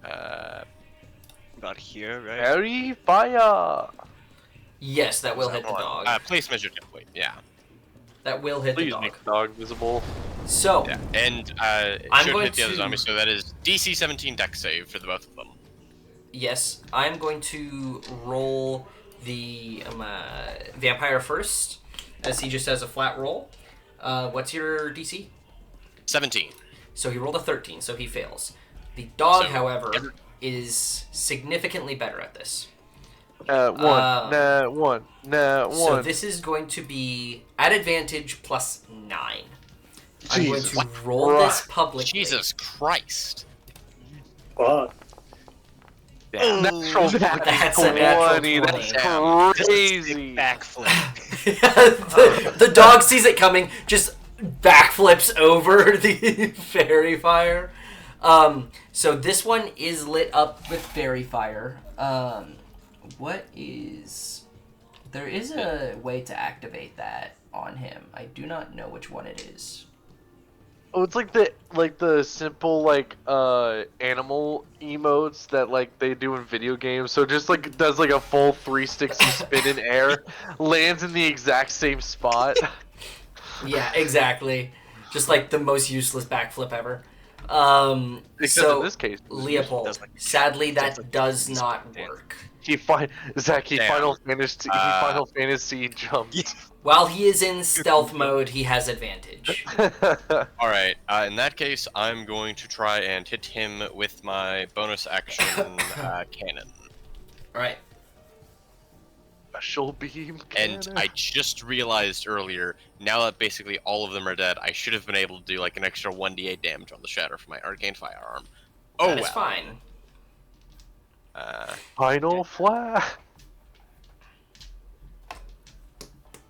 Speaker 6: About here, right?
Speaker 2: Fairy fire.
Speaker 1: Yes, that will hit the dog.
Speaker 7: Place measure template, yeah.
Speaker 1: That will hit the
Speaker 2: Please
Speaker 1: dog.
Speaker 2: make the dog visible.
Speaker 1: So,
Speaker 7: Yeah, and it
Speaker 1: I'm
Speaker 7: should
Speaker 1: going
Speaker 7: hit the other
Speaker 1: to-
Speaker 7: zombie, so that is DC 17 dex save for the both of them.
Speaker 1: yes, I'm going to roll the vampire first, as he just has a flat roll. What's your DC?
Speaker 7: 17.
Speaker 1: So he rolled a 13, so he fails. The dog,
Speaker 7: So,
Speaker 1: however,
Speaker 7: every-
Speaker 1: is significantly better at this.
Speaker 2: One.
Speaker 1: So this is going to be at advantage plus 9. I'm going
Speaker 2: Jesus
Speaker 1: to roll this
Speaker 2: Christ.
Speaker 1: publicly.
Speaker 7: Jesus Christ.
Speaker 5: Fuck.
Speaker 2: Natural
Speaker 1: That's a natural
Speaker 2: 20.
Speaker 1: 20.
Speaker 2: That's crazy.
Speaker 6: Backflip.
Speaker 1: The dog sees it coming, just backflips over the fairy fire. So this one is lit up with fairy fire. What is... There is a way to activate that on him. I do not know which one it is.
Speaker 2: Oh, it's like the simple animal emotes that like they do in video games. So just like does like a full 360 spin in air, lands in the exact same spot.
Speaker 1: Yeah, exactly. Just like the most useless backflip ever.
Speaker 2: Except
Speaker 1: So,
Speaker 2: in this case,
Speaker 1: Leopold,
Speaker 6: Does like-
Speaker 1: sadly
Speaker 6: does
Speaker 1: that
Speaker 6: like-
Speaker 1: does not work.
Speaker 2: he
Speaker 7: Damn.
Speaker 2: Final Fantasy jumped.
Speaker 1: While he is in stealth mode, he has advantage.
Speaker 7: Alright, in that case, I'm going to try and hit him with my bonus action cannon.
Speaker 1: Alright.
Speaker 2: Special beam.
Speaker 7: And
Speaker 2: cannon.
Speaker 7: I just realized earlier, now that basically all of them are dead, I should have been able to do like an extra 1d8 damage on the shatter for my arcane firearm. Oh
Speaker 1: That is
Speaker 7: well.
Speaker 1: fine.
Speaker 2: Final flash.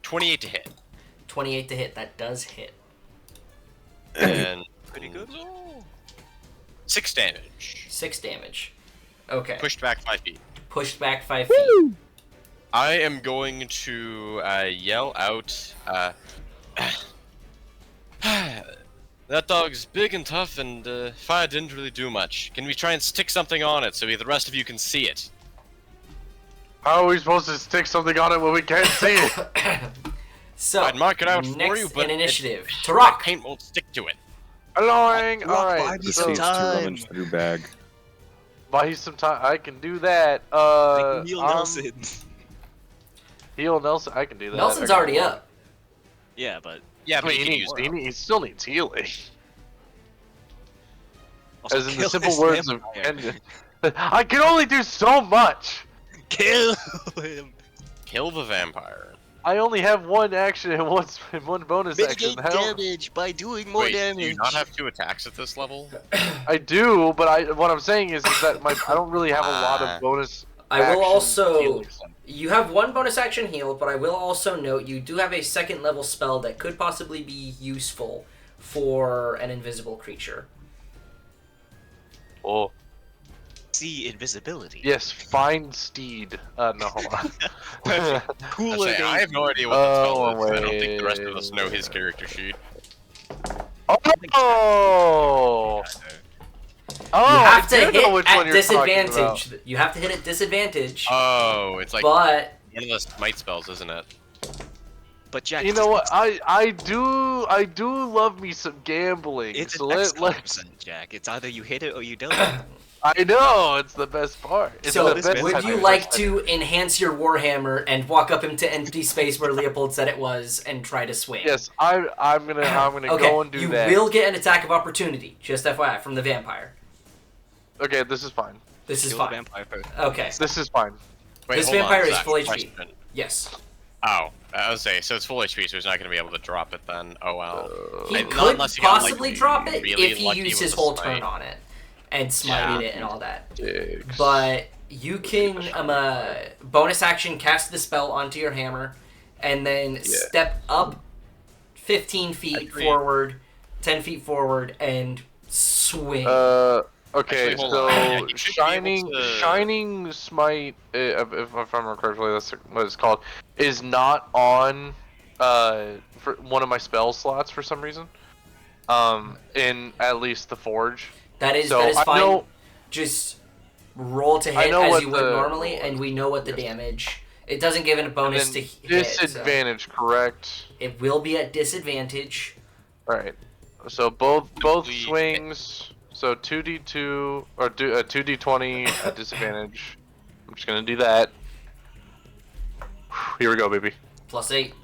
Speaker 7: 28 to hit.
Speaker 1: 28 to hit, that does hit.
Speaker 7: And
Speaker 6: Pretty good.
Speaker 7: 6 damage.
Speaker 1: 6 damage. Okay.
Speaker 7: Pushed back 5 feet.
Speaker 1: Pushed back 5 feet.
Speaker 7: I am going to yell out, that dog's big and tough, and fire didn't really do much. Can we try and stick something on it so the rest of you can see it?
Speaker 2: How are we supposed to stick something on it when we can't see it?
Speaker 1: So,
Speaker 7: I'd mark it out for
Speaker 1: next
Speaker 7: you, but
Speaker 1: in initiative.
Speaker 7: the
Speaker 1: Turok!
Speaker 7: paint won't stick to it.
Speaker 2: Annoying.
Speaker 6: Rock,
Speaker 2: All
Speaker 6: buy
Speaker 2: right.
Speaker 6: me
Speaker 4: This
Speaker 6: some
Speaker 4: needs
Speaker 6: time.
Speaker 4: 2 rummage through bag.
Speaker 2: Buy you some time. I can do that.
Speaker 6: Neil
Speaker 2: I'm-
Speaker 6: Nelson.
Speaker 2: Heal Nelson. I can do that.
Speaker 1: Nelson's
Speaker 2: I can
Speaker 1: already
Speaker 2: roll.
Speaker 1: up.
Speaker 6: Yeah, but
Speaker 7: Yeah,
Speaker 2: I
Speaker 7: but
Speaker 2: mean,
Speaker 7: you
Speaker 2: he,
Speaker 7: can
Speaker 2: needs,
Speaker 7: use
Speaker 2: he still needs healing.
Speaker 6: also
Speaker 2: As in the
Speaker 6: kill
Speaker 2: simple
Speaker 6: this
Speaker 2: words of
Speaker 6: vampire.
Speaker 2: I can only do so much.
Speaker 6: Kill him.
Speaker 7: kill the vampire.
Speaker 2: I only have one action and one bonus action.
Speaker 6: Mitigate
Speaker 2: How-
Speaker 6: damage by doing more
Speaker 7: Wait,
Speaker 6: damage.
Speaker 7: do you not have 2 attacks at this level?
Speaker 2: I do, but what I'm saying is that I don't really have a lot of bonus.
Speaker 1: I will
Speaker 2: action
Speaker 1: also...
Speaker 2: healing stuff.
Speaker 1: You have 1 bonus action heal, but I will also note you do have a 2nd level spell that could possibly be useful for an invisible creature.
Speaker 2: Oh,
Speaker 6: see invisibility.
Speaker 2: Yes, find steed. No, hold on.
Speaker 6: Cooler
Speaker 7: I have no idea what the spell is. I don't think the rest of us know his character sheet.
Speaker 2: Oh! Oh,
Speaker 1: You have
Speaker 2: I
Speaker 1: to
Speaker 2: do know
Speaker 1: hit
Speaker 2: which one
Speaker 1: at
Speaker 2: you're talking about.
Speaker 1: disadvantage. You have to hit at disadvantage.
Speaker 7: Oh, it's like
Speaker 1: But
Speaker 7: one of the smite spells, isn't it?
Speaker 6: But Jack,
Speaker 2: You know what? I do love me some gambling.
Speaker 6: It's
Speaker 2: So
Speaker 6: an
Speaker 2: let
Speaker 6: X Jack. It's either you hit it or you don't.
Speaker 2: I know it's the best part. It's
Speaker 1: so,
Speaker 2: the best
Speaker 1: would
Speaker 2: part.
Speaker 1: you like to enhance your Warhammer and walk up into empty space where Leopold said it was and try to swing?
Speaker 2: Yes, I'm gonna
Speaker 1: Okay,
Speaker 2: go and do
Speaker 1: you
Speaker 2: that.
Speaker 1: will get an attack of opportunity, just FYI, from the vampire.
Speaker 2: Okay, this is fine.
Speaker 1: This is
Speaker 6: Kill the
Speaker 1: fine.
Speaker 6: vampire first.
Speaker 1: Okay.
Speaker 2: This is fine.
Speaker 7: Wait,
Speaker 1: This
Speaker 7: hold on,
Speaker 1: vampire is
Speaker 7: Zach,
Speaker 1: full HP.
Speaker 7: question.
Speaker 1: Yes.
Speaker 7: Oh, I was saying, so it's full HP, so he's not going to be able to drop it then. Oh well.
Speaker 1: He
Speaker 7: Not
Speaker 1: could
Speaker 7: unless he got, like,
Speaker 1: possibly drop it
Speaker 7: really
Speaker 1: if he
Speaker 7: lucky
Speaker 1: used
Speaker 7: with
Speaker 1: his
Speaker 7: the
Speaker 1: whole
Speaker 7: smite.
Speaker 1: turn on it and smited it and all that.
Speaker 2: Dicks.
Speaker 1: But you can bonus action cast the spell onto your hammer and then step up 15 feet
Speaker 7: Agreed.
Speaker 1: forward, 10 feet forward, and swing.
Speaker 2: Okay,
Speaker 7: Actually, hold
Speaker 2: so
Speaker 7: on. Yeah, you should be able to-
Speaker 2: shining smite, if I remember correctly, that's what it's called, is not on for one of my spell slots for some reason. In at least the forge.
Speaker 1: that is
Speaker 2: so I
Speaker 1: fine.
Speaker 2: know-
Speaker 1: Just roll to
Speaker 2: I
Speaker 1: hit
Speaker 2: know
Speaker 1: as
Speaker 2: what
Speaker 1: you would
Speaker 2: the-
Speaker 1: normally, and we know what the damage. It doesn't give it a
Speaker 2: And
Speaker 1: bonus
Speaker 2: then
Speaker 1: to hit.
Speaker 2: disadvantage, correct?
Speaker 1: So it will be at disadvantage.
Speaker 2: All right. So both
Speaker 7: Complete-
Speaker 2: swings. So 2d2 or 2d20 at disadvantage. I'm just gonna do that. Here we go, baby.
Speaker 1: Plus 8.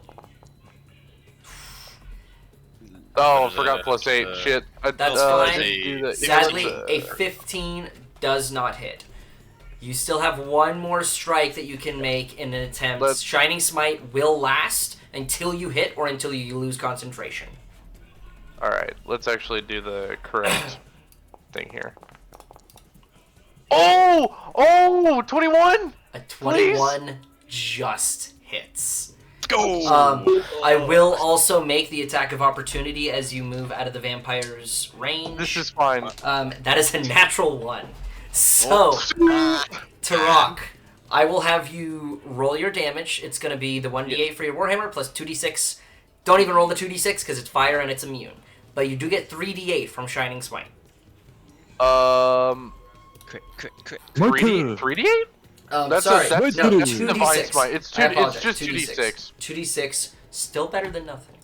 Speaker 2: Oh,
Speaker 7: What is
Speaker 2: forgot
Speaker 7: it?
Speaker 2: plus 8. Shit.
Speaker 1: That's
Speaker 2: I
Speaker 1: fine.
Speaker 2: didn't do that.
Speaker 1: Sadly,
Speaker 2: Yeah,
Speaker 1: a 15 does not hit. You still have one more strike that you can make in an attempt.
Speaker 2: Let's-
Speaker 1: Shining Smite will last until you hit or until you lose concentration.
Speaker 2: All right. Let's actually do the correct thing here. Oh, 21.
Speaker 1: A 21 just hits.
Speaker 7: Go!
Speaker 1: I will also make the attack of opportunity as you move out of the vampire's range.
Speaker 2: This is fine.
Speaker 1: That is a natural 1. So, Tarok, I will have you roll your damage. It's going to be the 1d8 for your Warhammer plus 2d6. Don't even roll the 2d6 because it's fire and it's immune. But you do get 3d8 from Shining Smite.
Speaker 6: Crit.
Speaker 2: 3d8.
Speaker 1: That's
Speaker 2: that's
Speaker 1: no,
Speaker 2: that's
Speaker 1: 2d6.
Speaker 2: Divine Smite. It's
Speaker 1: I
Speaker 2: it's
Speaker 1: apologize,
Speaker 2: just 2d6.
Speaker 1: 2d6, still better than nothing.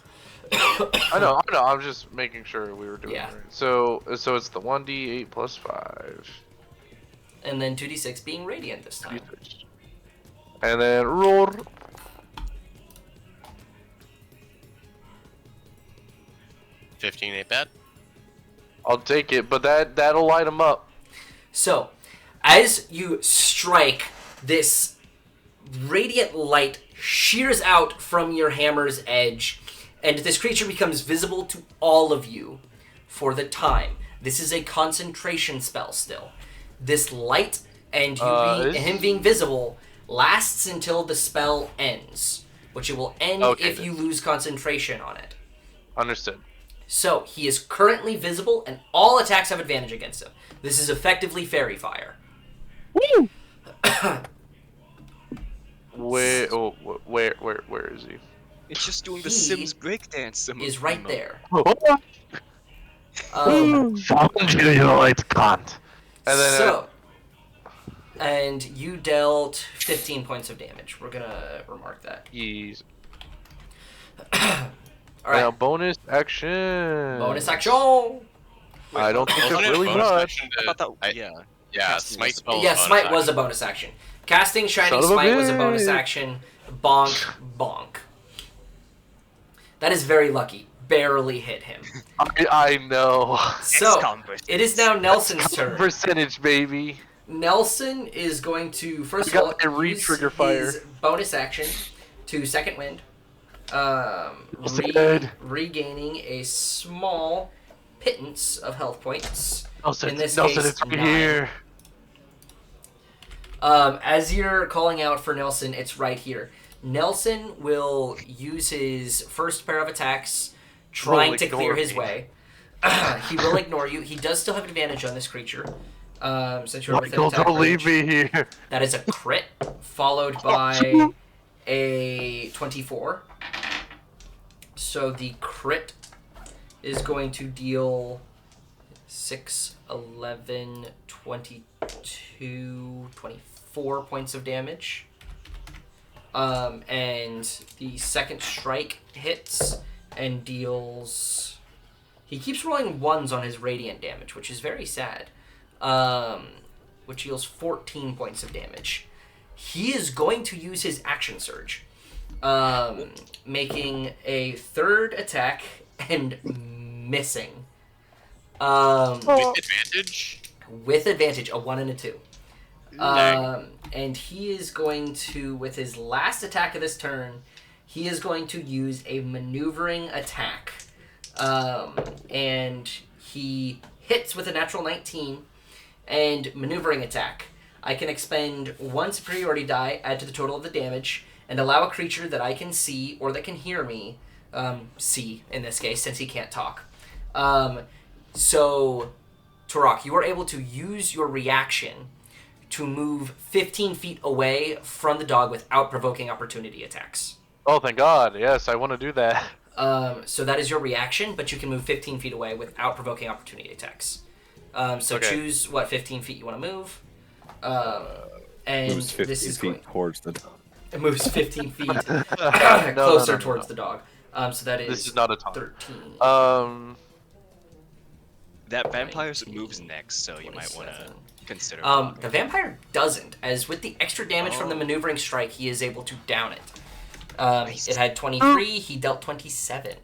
Speaker 2: I know. I'm just making sure we were doing
Speaker 1: Yeah.
Speaker 2: it right. So it's the 1d8 plus 5.
Speaker 1: And then 2d6 being radiant this time.
Speaker 2: And then roar.
Speaker 7: 15 ain't bad.
Speaker 2: I'll take it, but that'll light him up.
Speaker 1: So, as you strike, this radiant light shears out from your hammer's edge, and this creature becomes visible to all of you for the time. This is a concentration spell still. This light and him being visible lasts until the spell ends, which it will end if you lose concentration on it.
Speaker 2: Understood.
Speaker 1: So, he is currently visible, and all attacks have advantage against him. This is effectively fairy fire.
Speaker 2: Woo! Where is he?
Speaker 6: It's just doing the
Speaker 1: He
Speaker 6: Sims breakdance.
Speaker 1: Is right there.
Speaker 2: Found you, you light cunt. And then
Speaker 1: So, and you dealt 15 points of damage. We're gonna remark that.
Speaker 2: he's
Speaker 1: All right.
Speaker 2: now bonus action.
Speaker 1: Bonus action.
Speaker 2: I don't think
Speaker 7: Wasn't
Speaker 2: it's
Speaker 7: it
Speaker 2: really
Speaker 7: bonus
Speaker 2: much.
Speaker 7: action to-
Speaker 6: I thought that, yeah.
Speaker 7: Yeah,
Speaker 6: Casting
Speaker 7: smite
Speaker 6: was-
Speaker 7: spell.
Speaker 1: Yeah,
Speaker 7: is bonus
Speaker 1: smite was a
Speaker 7: action.
Speaker 1: bonus action. Casting shining
Speaker 2: Son of a
Speaker 1: smite was a bonus
Speaker 2: bitch.
Speaker 1: action. Bonk, bonk. That is very lucky. Barely hit him.
Speaker 2: I know.
Speaker 1: So
Speaker 6: XCOM
Speaker 1: it is now Nelson's turn.
Speaker 2: Percentage, baby.
Speaker 1: Nelson is going to first
Speaker 2: We
Speaker 1: of
Speaker 2: got
Speaker 1: all
Speaker 2: the
Speaker 1: use
Speaker 2: re-trigger fire.
Speaker 1: his bonus action to second wind,
Speaker 2: Good.
Speaker 1: regaining a small pittance of health points.
Speaker 2: Nelson,
Speaker 1: In this
Speaker 2: Nelson,
Speaker 1: case,
Speaker 2: it's right
Speaker 1: 9.
Speaker 2: here.
Speaker 1: As you're calling out for Nelson, it's right here. Nelson will use his first pair of attacks, trying
Speaker 2: Will
Speaker 1: to clear
Speaker 2: ignore
Speaker 1: his
Speaker 2: me.
Speaker 1: way. He will ignore you. He does still have advantage on this creature. Since you're within
Speaker 2: Michael,
Speaker 1: attack
Speaker 2: don't leave
Speaker 1: range.
Speaker 2: me here.
Speaker 1: That is a crit, followed by a 24. So the crit is going to deal 6, 11, 22, 24 points of damage. And the second strike hits and deals... He keeps rolling 1s on his radiant damage, which is very sad. Which deals 14 points of damage. He is going to use his action surge, making a third attack and missing.
Speaker 7: With advantage?
Speaker 1: With advantage, a 1 and a 2.
Speaker 7: Dang.
Speaker 1: And he is going to, with his last attack of this turn, he is going to use a maneuvering attack. And he hits with a natural 19 and maneuvering attack. I can expend 1 superiority die, add to the total of the damage, and allow a creature that I can see or that can hear me, see in this case, since he can't talk. So, Turok, you are able to use your reaction to move 15 feet away from the dog without provoking opportunity attacks.
Speaker 2: Oh, thank God. Yes, I want to do that.
Speaker 1: So that is your reaction, but you can move 15 feet away without provoking opportunity attacks. So
Speaker 2: Okay.
Speaker 1: choose what 15 feet you want to move. And
Speaker 4: Moves 15
Speaker 1: this is
Speaker 4: feet
Speaker 1: going...
Speaker 4: towards the dog.
Speaker 1: It moves 15 feet
Speaker 2: No,
Speaker 1: closer
Speaker 2: no,
Speaker 1: towards
Speaker 2: no.
Speaker 1: the dog. So that is,
Speaker 2: This is not a taunt.
Speaker 1: 13.
Speaker 6: That vampire
Speaker 1: 19,
Speaker 6: moves next, so you might want to
Speaker 1: 27.
Speaker 6: consider.
Speaker 1: The vampire doesn't, as with the extra damage from the maneuvering strike, he is able to down it. It had 23, he dealt 27.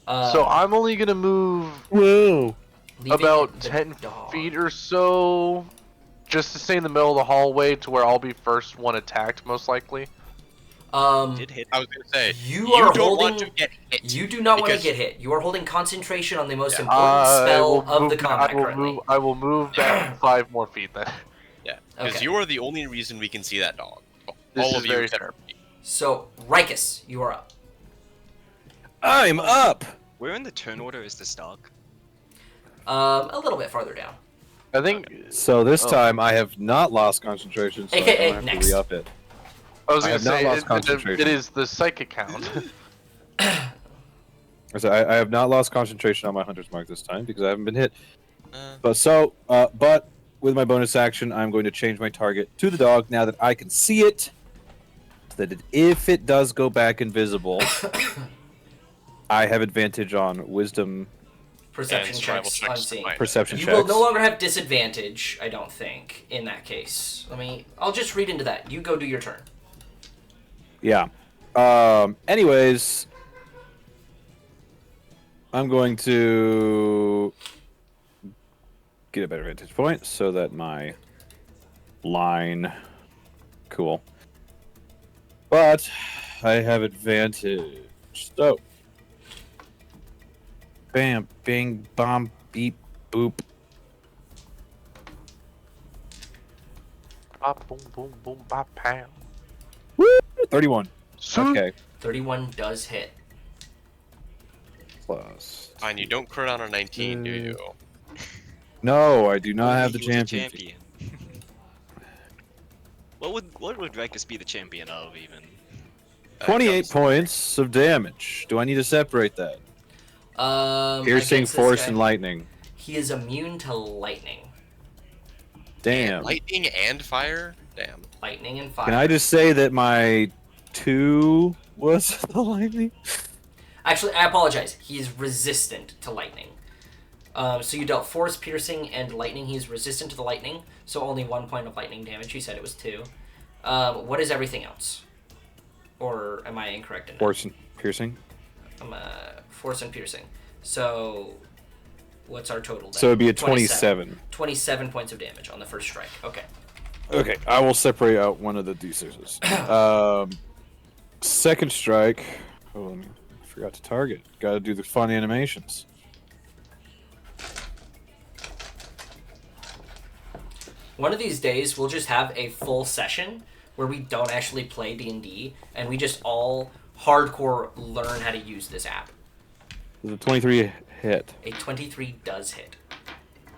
Speaker 2: So I'm only going to move
Speaker 4: Whoa!
Speaker 1: leaving
Speaker 2: about
Speaker 1: the
Speaker 2: 10
Speaker 1: dog.
Speaker 2: feet or so, just to stay in the middle of the hallway to where I'll be first one attacked, most likely.
Speaker 6: Did hit.
Speaker 7: I was gonna say
Speaker 1: You are
Speaker 7: don't want
Speaker 1: holding-
Speaker 7: to get hit.
Speaker 1: You do not want to
Speaker 7: because-
Speaker 1: get hit. You are holding concentration on the most important spell of the combat currently.
Speaker 2: I will move back 5 more feet then.
Speaker 7: Yeah, because
Speaker 1: Okay.
Speaker 7: you are the only reason we can see that dog.
Speaker 2: This
Speaker 7: All
Speaker 2: is
Speaker 7: of you
Speaker 2: very
Speaker 7: except
Speaker 2: fair.
Speaker 7: for me.
Speaker 1: So, Rikus, you are up.
Speaker 4: I'm up!
Speaker 6: Where in the turn order is this dog?
Speaker 1: A little bit farther down.
Speaker 2: I think
Speaker 4: So this
Speaker 2: Oh.
Speaker 4: time I have not lost concentration, so I
Speaker 1: AKA
Speaker 4: don't have
Speaker 1: next.
Speaker 4: to re-up it.
Speaker 2: I was
Speaker 4: I
Speaker 2: going
Speaker 4: have
Speaker 2: to
Speaker 4: not
Speaker 2: say
Speaker 4: lost
Speaker 2: it
Speaker 4: concentration.
Speaker 2: is the psychic count.
Speaker 4: So I have not lost concentration on my hunter's mark this time because I haven't been hit.
Speaker 7: Uh,
Speaker 4: But with my bonus action, I'm going to change my target to the dog now that I can see it. So that if it does go back invisible, I have advantage on wisdom
Speaker 1: Perception
Speaker 7: and survival
Speaker 1: checks on
Speaker 7: checks.
Speaker 1: seeing.
Speaker 7: Right.
Speaker 4: perception
Speaker 1: You
Speaker 4: checks.
Speaker 1: will no longer have disadvantage, I don't think, in that case. I'll just read into that. You go do your turn.
Speaker 4: Yeah. Anyways, I'm going to get a better vantage point so that my line. Cool. But I have advantage. So. Bam, bing, bomb, beep, boop.
Speaker 2: Bop, boom, boom, boom, bop, pow.
Speaker 4: Woo! 31. Okay.
Speaker 1: 31 does hit.
Speaker 4: Plus.
Speaker 7: fine, you don't crit on a 19, do you?
Speaker 4: No, I do not
Speaker 6: Only
Speaker 4: have the
Speaker 6: he was a
Speaker 4: champion. feat.
Speaker 6: What would Rikus be the champion of even?
Speaker 4: 28
Speaker 7: Comes-
Speaker 4: points of damage. Do I need to separate that? Piercing,
Speaker 1: against this
Speaker 4: force,
Speaker 1: guy,
Speaker 4: and lightning.
Speaker 1: He is immune to lightning.
Speaker 4: Damn.
Speaker 7: Lightning and fire? Damn.
Speaker 1: Lightning and fire.
Speaker 4: Can I just say that my 2 was the lightning?
Speaker 1: Actually, I apologize. He is resistant to lightning. So you dealt force, piercing, and lightning. He's resistant to the lightning, so only 1 point of lightning damage. You said it was 2. What is everything else? Or am I incorrect in that?
Speaker 4: Force and piercing.
Speaker 1: Force and piercing. So, what's our total then?
Speaker 4: So it'd be a 27.
Speaker 1: 27 points of damage on the first strike. Okay.
Speaker 4: Okay, I will separate out one of the D6s. Second strike. Oh, I forgot to target. Got to do the fun animations.
Speaker 1: One of these days, we'll just have a full session where we don't actually play D&D, and we just all hardcore learn how to use this app.
Speaker 4: Does a 23 hit?
Speaker 1: A 23 does hit.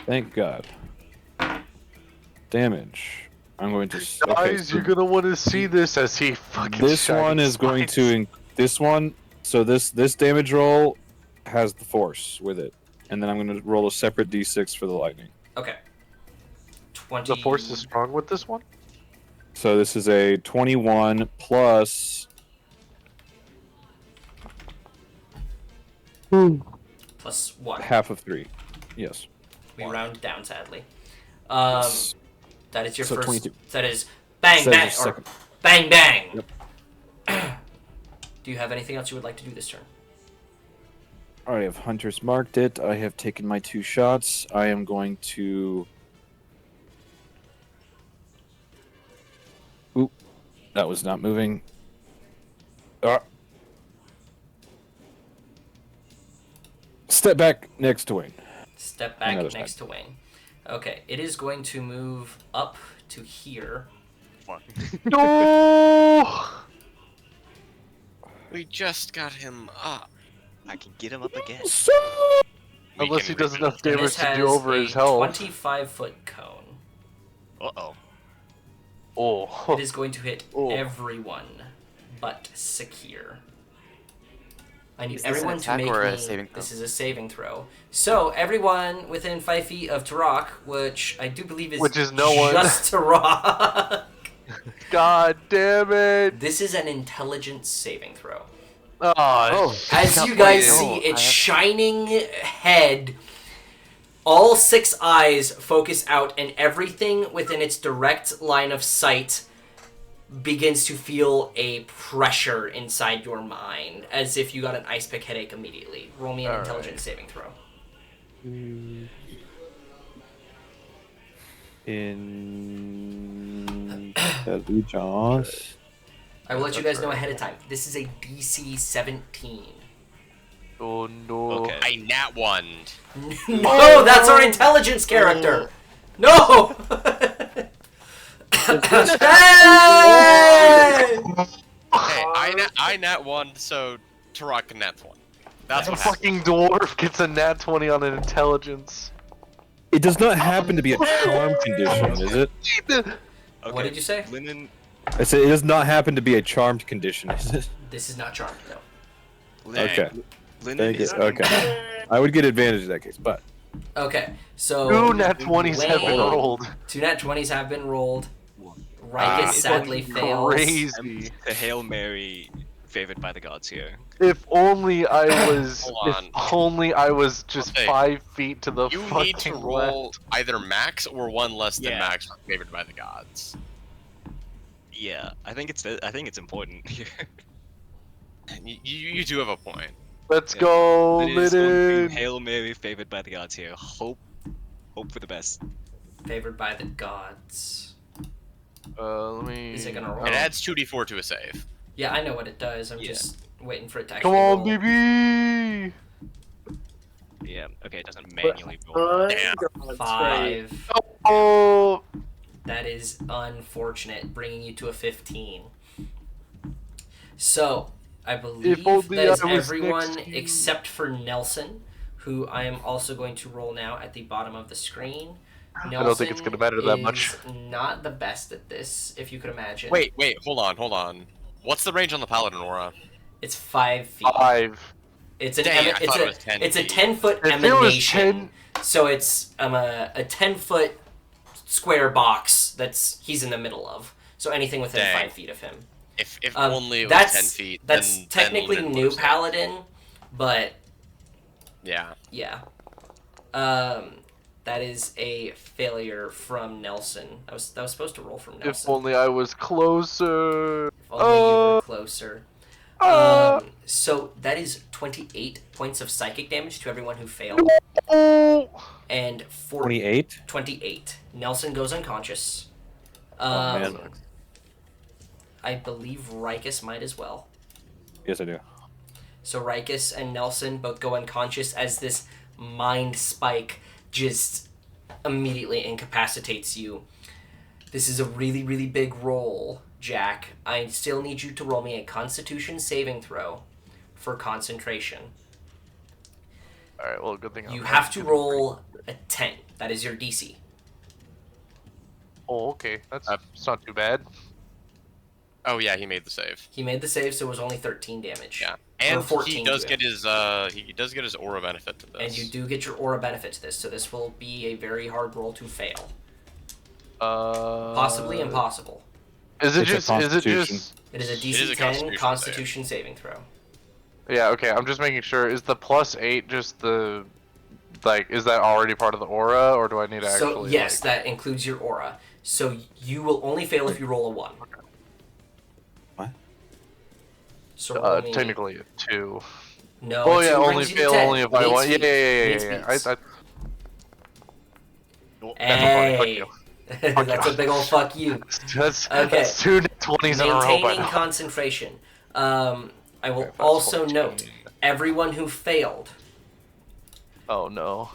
Speaker 4: Thank God. damage. I'm going to. Okay,
Speaker 2: Guys,
Speaker 4: so
Speaker 2: you're gonna want to see this as he fucking.
Speaker 4: this one is going to. This one. So this damage roll has the force with it, and then I'm going to roll a separate d6 for the lightning.
Speaker 1: Okay. 20.
Speaker 2: The force is strong with this one.
Speaker 4: So this is a 21 plus.
Speaker 1: Plus 1.
Speaker 4: Half of 3. Yes.
Speaker 1: We round down, sadly.
Speaker 4: Yes.
Speaker 1: That is your
Speaker 4: So
Speaker 1: first.
Speaker 4: 22.
Speaker 1: That is bang
Speaker 4: So
Speaker 1: bang
Speaker 4: your
Speaker 1: or
Speaker 4: second.
Speaker 1: bang bang.
Speaker 4: Yep.
Speaker 1: Do you have anything else you would like to do this turn?
Speaker 4: I have Hunter's marked it. I have taken my 2 shots. I am going to. Oop. That was not moving. Ah. Step back next to Wayne.
Speaker 1: Step back
Speaker 4: Another
Speaker 1: next
Speaker 4: side.
Speaker 1: to Wayne. Okay, it is going to move up to here.
Speaker 2: No.
Speaker 7: We just got him up.
Speaker 6: I can get him up again.
Speaker 7: We
Speaker 2: Unless
Speaker 7: can
Speaker 2: he does
Speaker 7: rebuild.
Speaker 2: enough
Speaker 1: And
Speaker 2: damage
Speaker 1: this
Speaker 2: to
Speaker 1: has
Speaker 2: do over
Speaker 1: a
Speaker 2: his health.
Speaker 1: 25-foot cone.
Speaker 6: Uh-oh.
Speaker 2: Oh.
Speaker 1: It is going to hit
Speaker 2: Oh.
Speaker 1: everyone but Sakir. I need
Speaker 3: Is this an
Speaker 1: everyone to
Speaker 3: attack
Speaker 1: make
Speaker 3: or a
Speaker 1: me.
Speaker 3: saving throw?
Speaker 1: This is a saving throw. So everyone within 5 feet of Turok, which I do believe is
Speaker 2: Which is no one.
Speaker 1: just Turok.
Speaker 2: God damn it.
Speaker 1: This is an intelligence saving throw.
Speaker 2: Oh.
Speaker 1: As
Speaker 3: Not
Speaker 1: you guys
Speaker 3: quite.
Speaker 1: see,
Speaker 3: No,
Speaker 1: its
Speaker 3: I have-
Speaker 1: shining head, all 6 eyes focus out, and everything within its direct line of sight begins to feel a pressure inside your mind, as if you got an ice pick headache immediately. Roll me an
Speaker 2: All
Speaker 1: intelligence saving throw.
Speaker 4: Intelligence.
Speaker 1: I will let you guys know ahead of time. This is a DC 17.
Speaker 2: Oh no.
Speaker 6: Okay.
Speaker 7: I nat one.
Speaker 1: No, that's our intelligence character. No. Hey!
Speaker 7: Hey, I nat one, so Turok can nat one. That's
Speaker 2: A
Speaker 7: what happened.
Speaker 2: fucking dwarf gets a nat 20 on an intelligence.
Speaker 4: It does not happen to be a charm condition, is it?
Speaker 6: Okay.
Speaker 1: What did you say?
Speaker 6: Linen.
Speaker 4: I said it does not happen to be a charmed condition, is it?
Speaker 1: This is not charmed, no.
Speaker 6: Linen.
Speaker 4: Okay.
Speaker 6: Linen
Speaker 4: Thank
Speaker 6: is
Speaker 4: you. Okay. I would get advantage in that case, but
Speaker 1: Okay, so
Speaker 2: 2 nat 20s have been
Speaker 1: Wayne.
Speaker 2: rolled.
Speaker 1: 2 nat 20s have been rolled. Rikus sadly fails.
Speaker 2: Crazy.
Speaker 6: the Hail Mary favored by the gods here.
Speaker 2: If only I was.
Speaker 7: Hold on.
Speaker 2: If only I was just
Speaker 7: Okay.
Speaker 2: 5 feet to the
Speaker 7: You
Speaker 2: fucking
Speaker 7: need to roll
Speaker 2: left.
Speaker 7: either max or one less than
Speaker 6: Yeah.
Speaker 7: max favored by the gods.
Speaker 6: Yeah, I think it's important here.
Speaker 7: You do have a point.
Speaker 2: Let's
Speaker 6: Yeah.
Speaker 2: go,
Speaker 6: Linen is going to
Speaker 2: Linen.
Speaker 6: Hail Mary favored by the gods here. Hope for the best.
Speaker 1: Favored by the gods.
Speaker 2: Let me.
Speaker 1: Is it gonna roll?
Speaker 7: It adds 2d4 to a save.
Speaker 1: Yeah, I know what it does. I'm
Speaker 6: Yeah.
Speaker 1: just waiting for it to actually
Speaker 2: Come on,
Speaker 1: roll.
Speaker 2: baby.
Speaker 6: Yeah. Okay, it doesn't manually roll.
Speaker 7: Damn.
Speaker 1: 5.
Speaker 2: Oh.
Speaker 1: That is unfortunate, bringing you to a 15. So, I believe
Speaker 2: only
Speaker 1: that is
Speaker 2: I was
Speaker 1: everyone
Speaker 2: next to you.
Speaker 1: except for Nelson, who I am also going to roll now at the bottom of the screen. Nelson
Speaker 2: don't think it's gonna matter that much.
Speaker 1: is not the best at this, if you could imagine.
Speaker 7: Wait, hold on. What's the range on the Paladin Aura?
Speaker 1: It's 5 feet.
Speaker 2: 5.
Speaker 1: It's an
Speaker 7: Dang, I
Speaker 1: it's
Speaker 7: thought
Speaker 1: a
Speaker 7: it was 10
Speaker 1: it's a
Speaker 7: feet.
Speaker 1: 10-foot
Speaker 2: If it was
Speaker 1: emanation. So it's a 10-foot square box that's he's in the middle of. So anything within
Speaker 7: Dang.
Speaker 1: 5 feet of him.
Speaker 7: If
Speaker 1: Um,
Speaker 7: only it was
Speaker 1: that's
Speaker 7: 10 feet.
Speaker 1: that's
Speaker 7: then
Speaker 1: technically
Speaker 7: Linen
Speaker 1: new
Speaker 7: would've saved.
Speaker 1: paladin, but
Speaker 7: Yeah.
Speaker 1: yeah. That is a failure from Nelson. That was supposed to roll from
Speaker 2: If
Speaker 1: Nelson.
Speaker 2: only I was closer.
Speaker 1: If only you were closer. So that is 28 points of psychic damage to everyone who failed,
Speaker 2: Oh.
Speaker 1: and
Speaker 4: 28.
Speaker 1: 28. Nelson goes unconscious.
Speaker 4: Oh, man.
Speaker 1: I believe Rikus might as well.
Speaker 4: Yes, I do.
Speaker 1: So Rikus and Nelson both go unconscious as this mind spike just immediately incapacitates you. This is a really, really big roll, Jack. I still need you to roll me a Constitution saving throw for concentration.
Speaker 2: Alright, well, good thing
Speaker 1: You have to roll a 10. That is your DC.
Speaker 2: Oh, okay. That's
Speaker 7: Uh,
Speaker 2: it's not too bad.
Speaker 7: Oh yeah, he made the save.
Speaker 1: He made the save, so it was only 13 damage.
Speaker 7: Yeah,
Speaker 1: Or
Speaker 7: and
Speaker 1: 14
Speaker 7: he does
Speaker 1: to
Speaker 7: get
Speaker 1: him.
Speaker 7: his aura benefit to this.
Speaker 1: And you do get your aura benefit to this, so this will be a very hard roll to fail.
Speaker 2: Possibly
Speaker 1: Possibly impossible.
Speaker 2: Is it
Speaker 4: It's a
Speaker 2: just? Is it
Speaker 4: constitution.
Speaker 2: just?
Speaker 1: It is a
Speaker 7: It
Speaker 1: DC
Speaker 7: is a
Speaker 1: 10
Speaker 7: Constitution
Speaker 1: Constitution saving throw.
Speaker 2: Yeah. Okay. I'm just making sure. Is the +8 just the? Like, is that already part of the aura, or do I need to
Speaker 1: So
Speaker 2: actually?
Speaker 1: yes,
Speaker 2: like...
Speaker 1: that includes your aura. So you will only fail if you roll a 1.
Speaker 4: What?
Speaker 1: So roll me...
Speaker 2: Technically a 2.
Speaker 1: No,
Speaker 2: Oh
Speaker 1: a 2
Speaker 2: yeah, only
Speaker 1: brings you to
Speaker 2: fail
Speaker 1: 10.
Speaker 2: only if I
Speaker 1: Meets
Speaker 2: want. Yeah,
Speaker 1: feats. Meets
Speaker 2: yeah.
Speaker 1: feats.
Speaker 2: Hey.
Speaker 1: That's a big old fuck you.
Speaker 2: That's
Speaker 1: Okay.
Speaker 2: 2 20s in a row by
Speaker 1: Maintaining
Speaker 2: now.
Speaker 1: concentration. I will
Speaker 2: Okay, that's
Speaker 1: also
Speaker 2: 14.
Speaker 1: note, everyone who failed,
Speaker 2: Oh no,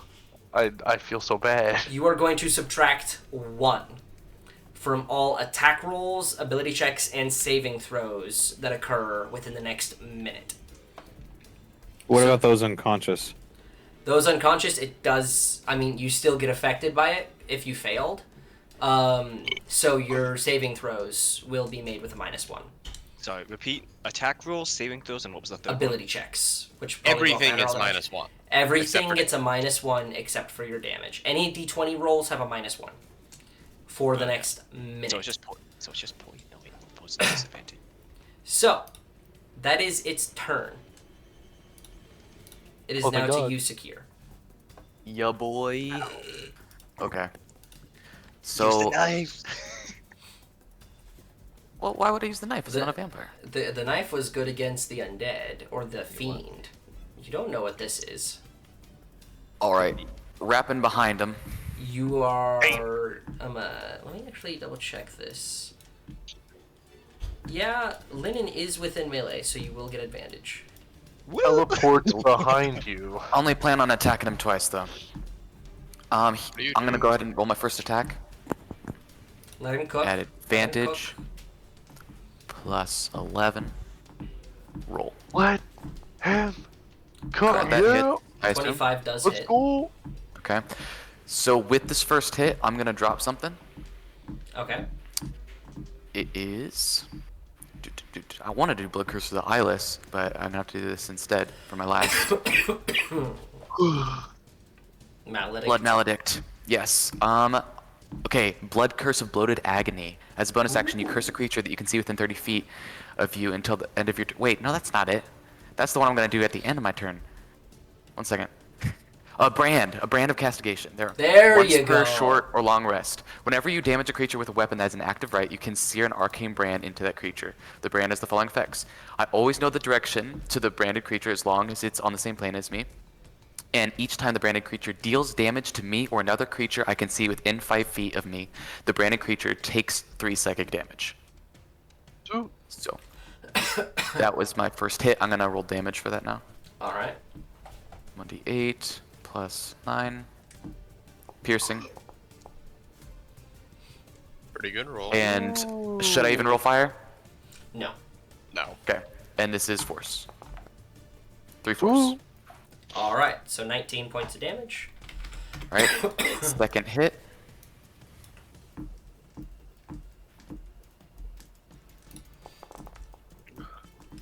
Speaker 2: I feel so bad.
Speaker 1: you are going to subtract 1 from all attack rolls, ability checks, and saving throws that occur within the next minute.
Speaker 4: What about those unconscious?
Speaker 1: Those unconscious, it does... I mean, you still get affected by it if you failed. So your saving throws will be made with a -1.
Speaker 6: Sorry, repeat. Attack rolls, saving throws, and what was the third
Speaker 1: Ability checks, which probably won't
Speaker 7: Everything
Speaker 1: matter
Speaker 7: is
Speaker 1: all that much.
Speaker 7: -1.
Speaker 1: Everything
Speaker 7: Except for
Speaker 1: gets a -1 except for your damage. Any d20 rolls have a -1 for the next
Speaker 6: one?
Speaker 1: minute.
Speaker 6: So it's just point. No, wait. Post disadvantage.
Speaker 1: So, that is its turn. It is
Speaker 2: Oh,
Speaker 1: now
Speaker 2: thank
Speaker 1: to
Speaker 2: God.
Speaker 1: you, Sakir.
Speaker 3: Yeah, boy. Okay.
Speaker 6: Use the
Speaker 3: So,
Speaker 6: knife.
Speaker 3: well, why would I use the knife? It's
Speaker 1: The-
Speaker 3: not a vampire.
Speaker 1: The knife was good against the undead or the fiend. You don't know what this is.
Speaker 3: All right, wrapping behind him.
Speaker 1: You are. Let me actually double check this. Yeah, Linen is within melee, so you will get advantage.
Speaker 2: Teleports behind you.
Speaker 3: I only plan on attacking him twice, though. I'm
Speaker 7: do you
Speaker 3: gonna
Speaker 7: do?
Speaker 3: go ahead and roll my first attack.
Speaker 1: Let him cook.
Speaker 3: At advantage. Plus 11. Roll.
Speaker 2: Let him cook.
Speaker 3: Alright, that hit.
Speaker 2: Yeah.
Speaker 3: I assume.
Speaker 1: 25 does
Speaker 2: Let's
Speaker 1: hit.
Speaker 2: go.
Speaker 3: Okay. So with this first hit, I'm gonna drop something.
Speaker 1: Okay.
Speaker 3: It is. I want to do Blood Curse of the Eyeless, but I'm gonna have to do this instead for my last.
Speaker 1: Maledict.
Speaker 3: Blood Maledict. Yes. Okay. Blood Curse of Bloated Agony. As a bonus action, you curse a creature that you can see within 30 feet of you until the end of your. Wait, no, that's not it. That's the one I'm gonna do at the end of my turn. 1 second. A brand of castigation.
Speaker 1: There
Speaker 3: Once
Speaker 1: you
Speaker 3: per
Speaker 1: go.
Speaker 3: short or long rest. Whenever you damage a creature with a weapon that has an active right, you can sear an arcane brand into that creature. The brand has the following effects. I always know the direction to the branded creature as long as it's on the same plane as me. And each time the branded creature deals damage to me or another creature I can see within 5 feet of me, the branded creature takes 3 psychic damage.
Speaker 2: Ooh.
Speaker 3: So, that was my first hit. I'm gonna roll damage for that now.
Speaker 1: Alright.
Speaker 3: 1d8 plus 9. Piercing.
Speaker 7: Pretty good roll.
Speaker 3: And should I even roll fire?
Speaker 1: No.
Speaker 7: No.
Speaker 3: Okay. And this is force. 3 force.
Speaker 2: Ooh.
Speaker 1: Alright, so 19 points of damage.
Speaker 3: Alright. Second hit.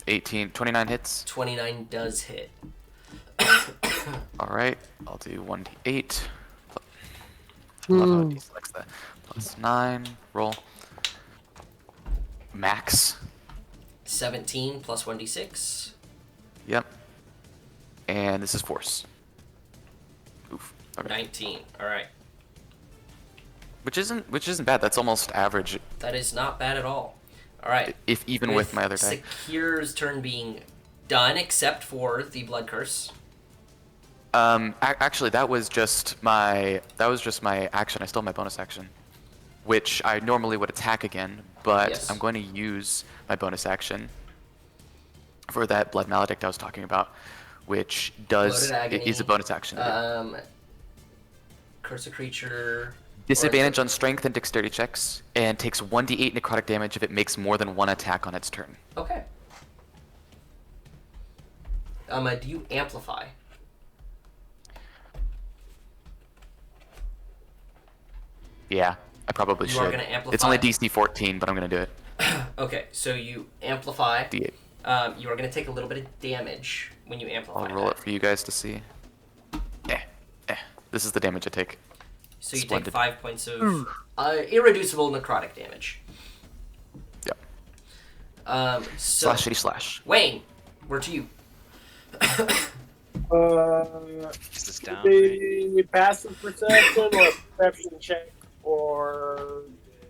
Speaker 3: Eighteen, 29 hits.
Speaker 1: 29 does hit.
Speaker 3: Alright, I'll do 1d8. Love how it deselects that. Plus 9. Roll. Max.
Speaker 1: 17 plus 1d6.
Speaker 3: Yep. And this is force. Oof. Okay.
Speaker 1: 19. Alright.
Speaker 3: Which isn't bad. That's almost average,
Speaker 1: That is not bad at all. Alright.
Speaker 3: if even with my other die.
Speaker 1: Sakir's turn being done, except for the Blood Curse.
Speaker 3: Actually, that was just my action. I still have my bonus action, which I normally would attack again, but
Speaker 1: Yes.
Speaker 3: I'm going to use my bonus action for that Blood Maledict I was talking about, which
Speaker 1: Bloated Agony,
Speaker 3: is a bonus action.
Speaker 1: Curse a creature.
Speaker 3: Disadvantage on strength and dexterity checks, and takes 1d8 necrotic damage if it makes more than one attack on its turn.
Speaker 1: Okay. Do you amplify?
Speaker 3: Yeah, I probably
Speaker 1: You
Speaker 3: should.
Speaker 1: are gonna amplify.
Speaker 3: It's only DC 14, but I'm gonna do it.
Speaker 1: Okay, so you amplify.
Speaker 3: D8.
Speaker 1: You are gonna take a little bit of damage when you amplify.
Speaker 3: I'll roll
Speaker 1: that.
Speaker 3: it for you guys to see. This is the damage I take.
Speaker 1: So you
Speaker 3: Splendid.
Speaker 1: take 5 points of irreducible necrotic damage.
Speaker 3: Yep.
Speaker 1: So
Speaker 3: Slash shitty slash.
Speaker 1: Wayne, we're to you.
Speaker 6: Is this down?
Speaker 5: The passive perception or perception check or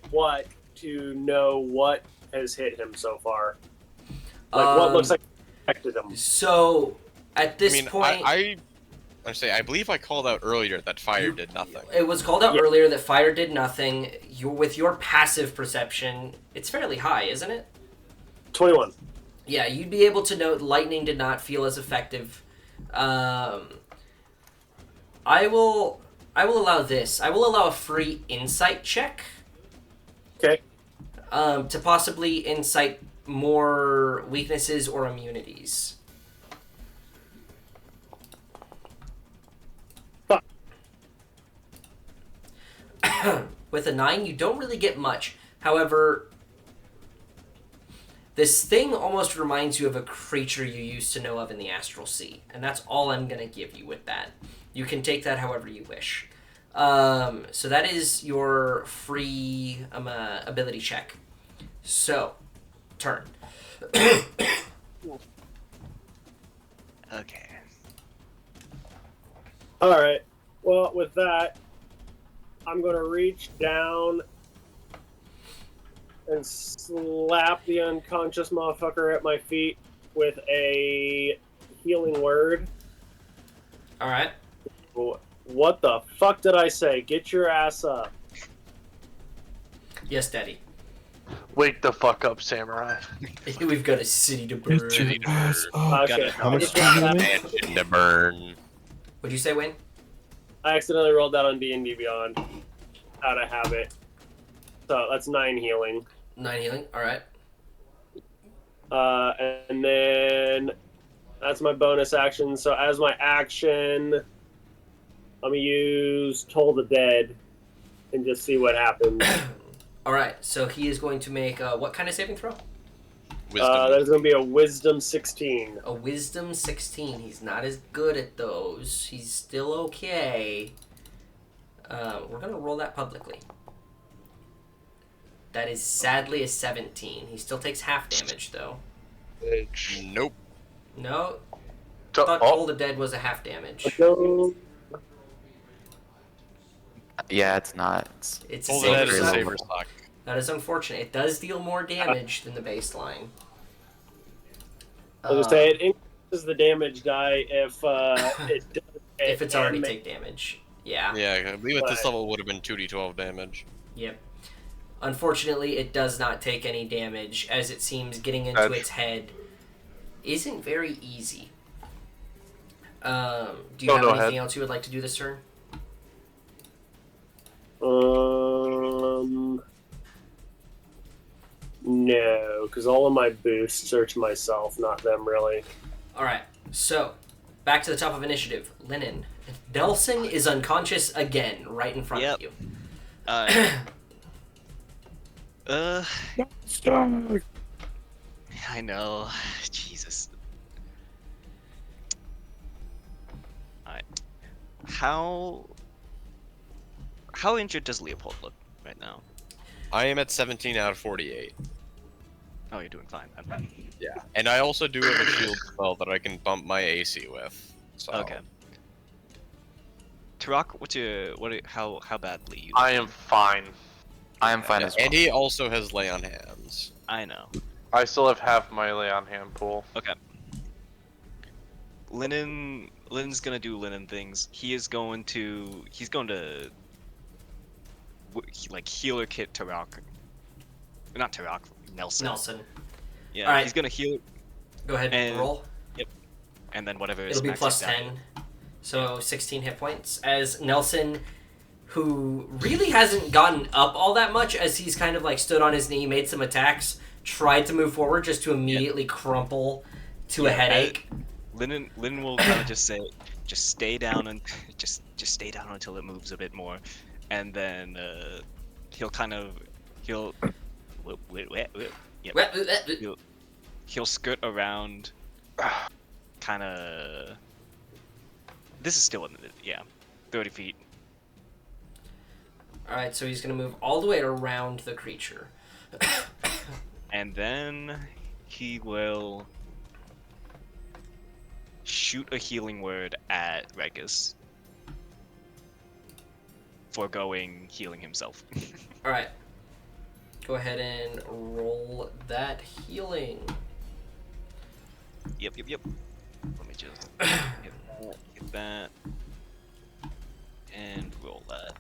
Speaker 5: what to know what has hit him so far? Like what looks like affected him.
Speaker 1: So at this
Speaker 7: I mean,
Speaker 1: point,
Speaker 7: I believe I called out earlier that fire did nothing.
Speaker 1: it was called out earlier that fire did nothing. With your passive perception, it's fairly high, isn't it?
Speaker 5: 21.
Speaker 1: Yeah, you'd be able to note lightning did not feel as effective. I will allow this. I will allow a free insight check.
Speaker 5: Okay.
Speaker 1: To possibly insight more weaknesses or immunities.
Speaker 5: Fuck.
Speaker 1: With a 9, you don't really get much. However, this thing almost reminds you of a creature you used to know of in the Astral Sea. And that's all I'm going to give you with that. You can take that however you wish. So that is your free ability check. So, turn.
Speaker 6: Okay.
Speaker 5: Alright. Well, with that, I'm going to reach down and slap the unconscious motherfucker at my feet with a healing word.
Speaker 1: Alright.
Speaker 5: What the fuck did I say? Get your ass up.
Speaker 1: Yes, Daddy.
Speaker 2: Wake the fuck up, samurai.
Speaker 1: We've got a city to burn.
Speaker 7: City to burn.
Speaker 5: Okay.
Speaker 4: How much
Speaker 5: Just
Speaker 4: time
Speaker 5: rolled
Speaker 4: do you
Speaker 5: that-
Speaker 4: have?
Speaker 7: Mansion to burn.
Speaker 1: What'd you say, Wayne?
Speaker 5: I accidentally rolled that on D&D Beyond. Out of habit. So that's 9 healing.
Speaker 1: 9 healing. Alright.
Speaker 5: And then that's my bonus action. So as my action, I'm gonna use Toll the Dead and just see what happens.
Speaker 1: Alright, so he is going to make what kind of saving throw?
Speaker 7: Wisdom.
Speaker 5: That is gonna be a Wisdom 16.
Speaker 1: A Wisdom 16. He's not as good at those. He's still okay. We're going to roll that publicly. That is sadly a 17. He still takes half damage, though.
Speaker 7: Nope.
Speaker 1: No,
Speaker 2: So-
Speaker 1: I thought
Speaker 2: oh,
Speaker 1: Toll the Dead was a half damage.
Speaker 5: So,
Speaker 3: Yeah, it's not.
Speaker 1: It's a
Speaker 7: Hold
Speaker 1: saver
Speaker 7: that as a
Speaker 1: suck.
Speaker 7: saver suck.
Speaker 1: That is unfortunate. It does deal more damage than the baseline.
Speaker 5: I was gonna say it increases the damage die if it does
Speaker 1: If it's already
Speaker 5: and
Speaker 1: take damage. Yeah.
Speaker 7: Yeah, I believe at this
Speaker 5: But-
Speaker 7: level it would have been 2d12 damage.
Speaker 1: Yep. Unfortunately, it does not take any damage, as it seems getting into
Speaker 2: That's-
Speaker 1: its head isn't very easy. Do you
Speaker 2: Oh,
Speaker 1: have
Speaker 2: no,
Speaker 1: anything
Speaker 2: head.
Speaker 1: else you would like to do this turn?
Speaker 5: No, because all of my boosts are to myself, not them really.
Speaker 1: Alright, so, back to the top of initiative. Lennon. Nelson is unconscious again, right in front
Speaker 6: Yep.
Speaker 1: of you.
Speaker 6: I know. Jesus. Alright. How injured does Leopold look right now?
Speaker 7: I am at 17 out of 48.
Speaker 6: Oh, you're doing fine. Then.
Speaker 7: Yeah. And I also do have a shield spell that I can bump my AC with. So.
Speaker 6: Okay. Turok, how badly you?
Speaker 2: I am fine.
Speaker 3: I am fine as well.
Speaker 7: And he also has lay on hands.
Speaker 6: I know.
Speaker 2: I still have half my lay on hand pool.
Speaker 6: Okay. Lynn's gonna do Linen things. He's going to like healer kit Turok. Not Turok, Nelson.
Speaker 1: Nelson.
Speaker 6: Yeah,
Speaker 1: Alright.
Speaker 6: he's gonna heal,
Speaker 1: Go ahead and
Speaker 6: And-
Speaker 1: roll.
Speaker 6: and then whatever his
Speaker 1: It'll be
Speaker 6: max
Speaker 1: plus
Speaker 6: hit die-
Speaker 1: 10. So 16 hit points. As Nelson, who really hasn't gotten up all that much, as he's kind of like stood on his knee, made some attacks, tried to move forward just to immediately crumple to a
Speaker 6: Yeah,
Speaker 1: headache.
Speaker 6: Linen will kind of just say, just stay down and just stay down until it moves a bit more, and then he'll kind of he'll yep, he'll skirt around, kind of. This is still in the 30 feet.
Speaker 1: Alright, so he's gonna move all the way around the creature.
Speaker 6: And then he will shoot a healing word at Regis, foregoing healing himself.
Speaker 1: Alright. Go ahead and roll that healing.
Speaker 6: Yep. Let me just hit that, and roll that.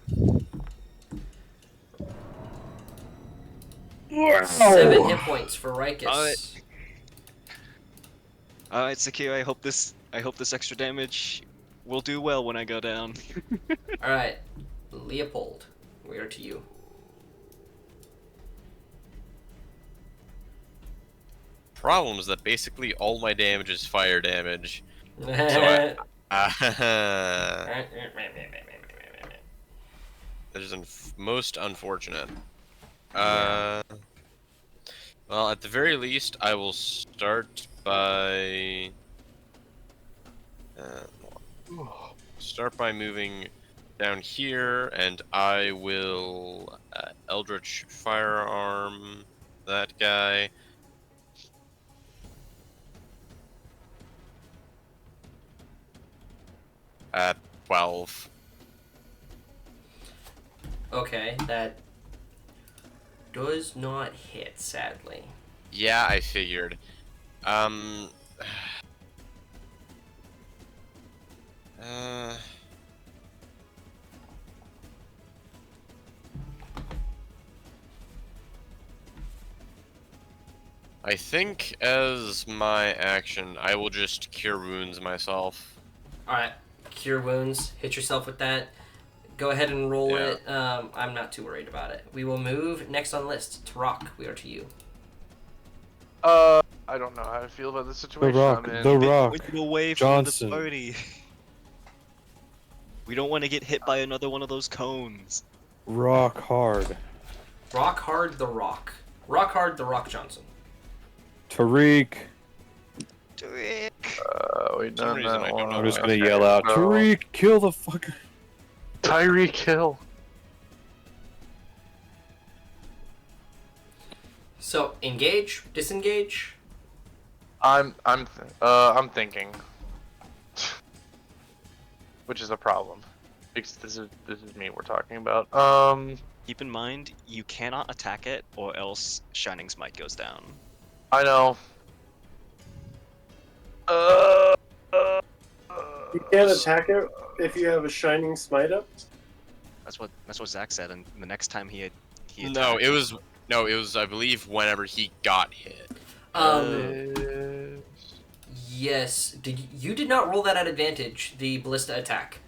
Speaker 1: 7 hit points for Rikus.
Speaker 6: Alright, Sakir, I hope this extra damage will do well when I go down.
Speaker 1: Alright, Leopold, we are to you.
Speaker 7: Problem is that basically all my damage is fire damage. So that is most unfortunate. Well, at the very least, I will start by moving down here, and I will Eldritch Firearm that guy. At 12.
Speaker 1: Okay, that does not hit, sadly.
Speaker 7: Yeah, I figured. I think as my action, I will just Cure Wounds myself.
Speaker 1: Alright, Cure Wounds. Hit yourself with that. Go ahead and roll
Speaker 7: Yeah.
Speaker 1: it. I'm not too worried about it. We will move next on the list to Rock. We are to you.
Speaker 2: I don't know how to feel about the situation I'm in.
Speaker 4: The Rock.
Speaker 6: Get away from
Speaker 4: Johnson.
Speaker 6: the party. We don't want to get hit by another one of those cones.
Speaker 4: Rock hard.
Speaker 1: Rock Hard the Rock. Rock Hard the Rock Johnson.
Speaker 4: Tariq.
Speaker 2: Wait,
Speaker 7: some
Speaker 2: no,
Speaker 7: reason I don't know
Speaker 4: I'm just gonna
Speaker 2: okay,
Speaker 4: yell out,
Speaker 2: no.
Speaker 4: Tariq, kill the fucker.
Speaker 2: Tyree kill.
Speaker 1: So, engage, disengage.
Speaker 2: I'm thinking, which is a problem, because this is me we're talking about.
Speaker 6: Keep in mind, you cannot attack it, or else Shining Smite goes down.
Speaker 2: I know.
Speaker 5: You can't attack it if you have a shining smite up.
Speaker 6: That's what Zach said, and the next time he
Speaker 7: No,
Speaker 6: attacked-
Speaker 7: it was I believe whenever he got hit.
Speaker 1: Yes. You did not roll that at advantage, the ballista attack.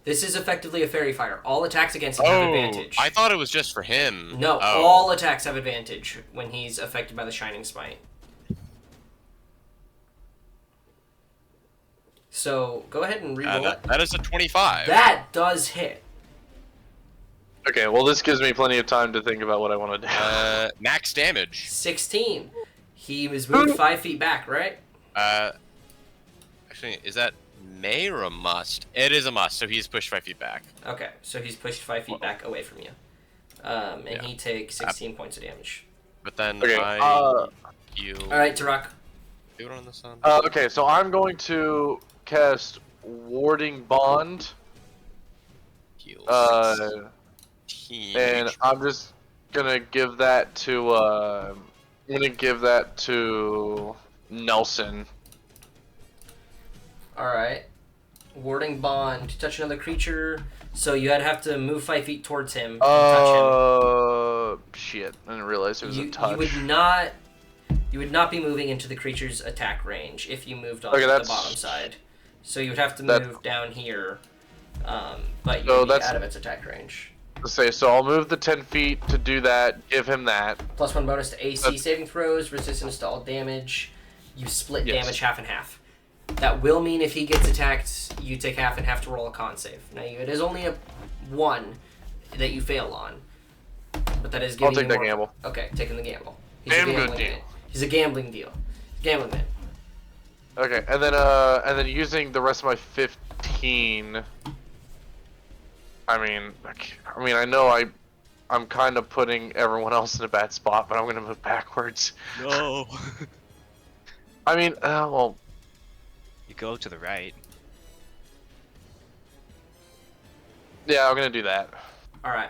Speaker 1: This is effectively a fairy fire. All attacks against him have advantage.
Speaker 7: I thought it was just for him.
Speaker 1: No,
Speaker 7: Oh.
Speaker 1: all attacks have advantage when he's affected by the Shining Smite. So, go ahead and re-roll it.
Speaker 7: That is a 25.
Speaker 1: That does hit.
Speaker 2: Okay, well this gives me plenty of time to think about what I want to do.
Speaker 7: Max damage.
Speaker 1: 16. He was moved 5 feet back, right?
Speaker 7: Actually, is that may or a must? It is a must, so he's pushed 5 feet back.
Speaker 1: Okay, so he's pushed 5 feet back away from you. And
Speaker 7: Yeah.
Speaker 1: he takes 16 points of damage.
Speaker 7: But then
Speaker 2: Okay,
Speaker 7: I heal.
Speaker 1: Alright, Tarak.
Speaker 7: Do it on this one.
Speaker 2: Okay, so I'm going to cast Warding Bond,
Speaker 7: Heal.
Speaker 2: and I'm just gonna give that to Nelson.
Speaker 1: Alright. Warding Bond. To touch another creature. So you had to have to move 5 feet towards him and touch
Speaker 2: Shit, I didn't realize it was
Speaker 1: him.
Speaker 2: a touch.
Speaker 1: You would not be moving into the creature's attack range if you moved on
Speaker 2: Okay,
Speaker 1: to the
Speaker 2: that's-
Speaker 1: bottom side. So you would have to
Speaker 2: That-
Speaker 1: move down here, but you
Speaker 2: So
Speaker 1: would be
Speaker 2: that's-
Speaker 1: out of its attack range.
Speaker 2: Let's say, so I'll move the 10 feet to do that, give him that.
Speaker 1: +1 bonus to AC
Speaker 2: That's-
Speaker 1: saving throws, resistance to all damage. You split
Speaker 2: Yes.
Speaker 1: damage half and half. That will mean if he gets attacked, you take half and have to roll a con save. Now, it is only a 1 that you fail on. but that is
Speaker 2: I'll
Speaker 1: giving
Speaker 2: take
Speaker 1: you
Speaker 2: that
Speaker 1: more.
Speaker 2: gamble.
Speaker 1: Okay, taking the gamble.
Speaker 2: Damn good
Speaker 1: gambling
Speaker 2: deal.
Speaker 1: man. He's a gambling deal. Gambling man.
Speaker 2: Okay, and then using the rest of my 15. I mean, I know I'm kind of putting everyone else in a bad spot, but I'm gonna move backwards.
Speaker 6: No.
Speaker 2: I mean, well,
Speaker 6: You go to the right.
Speaker 2: yeah, I'm gonna do that.
Speaker 1: All right.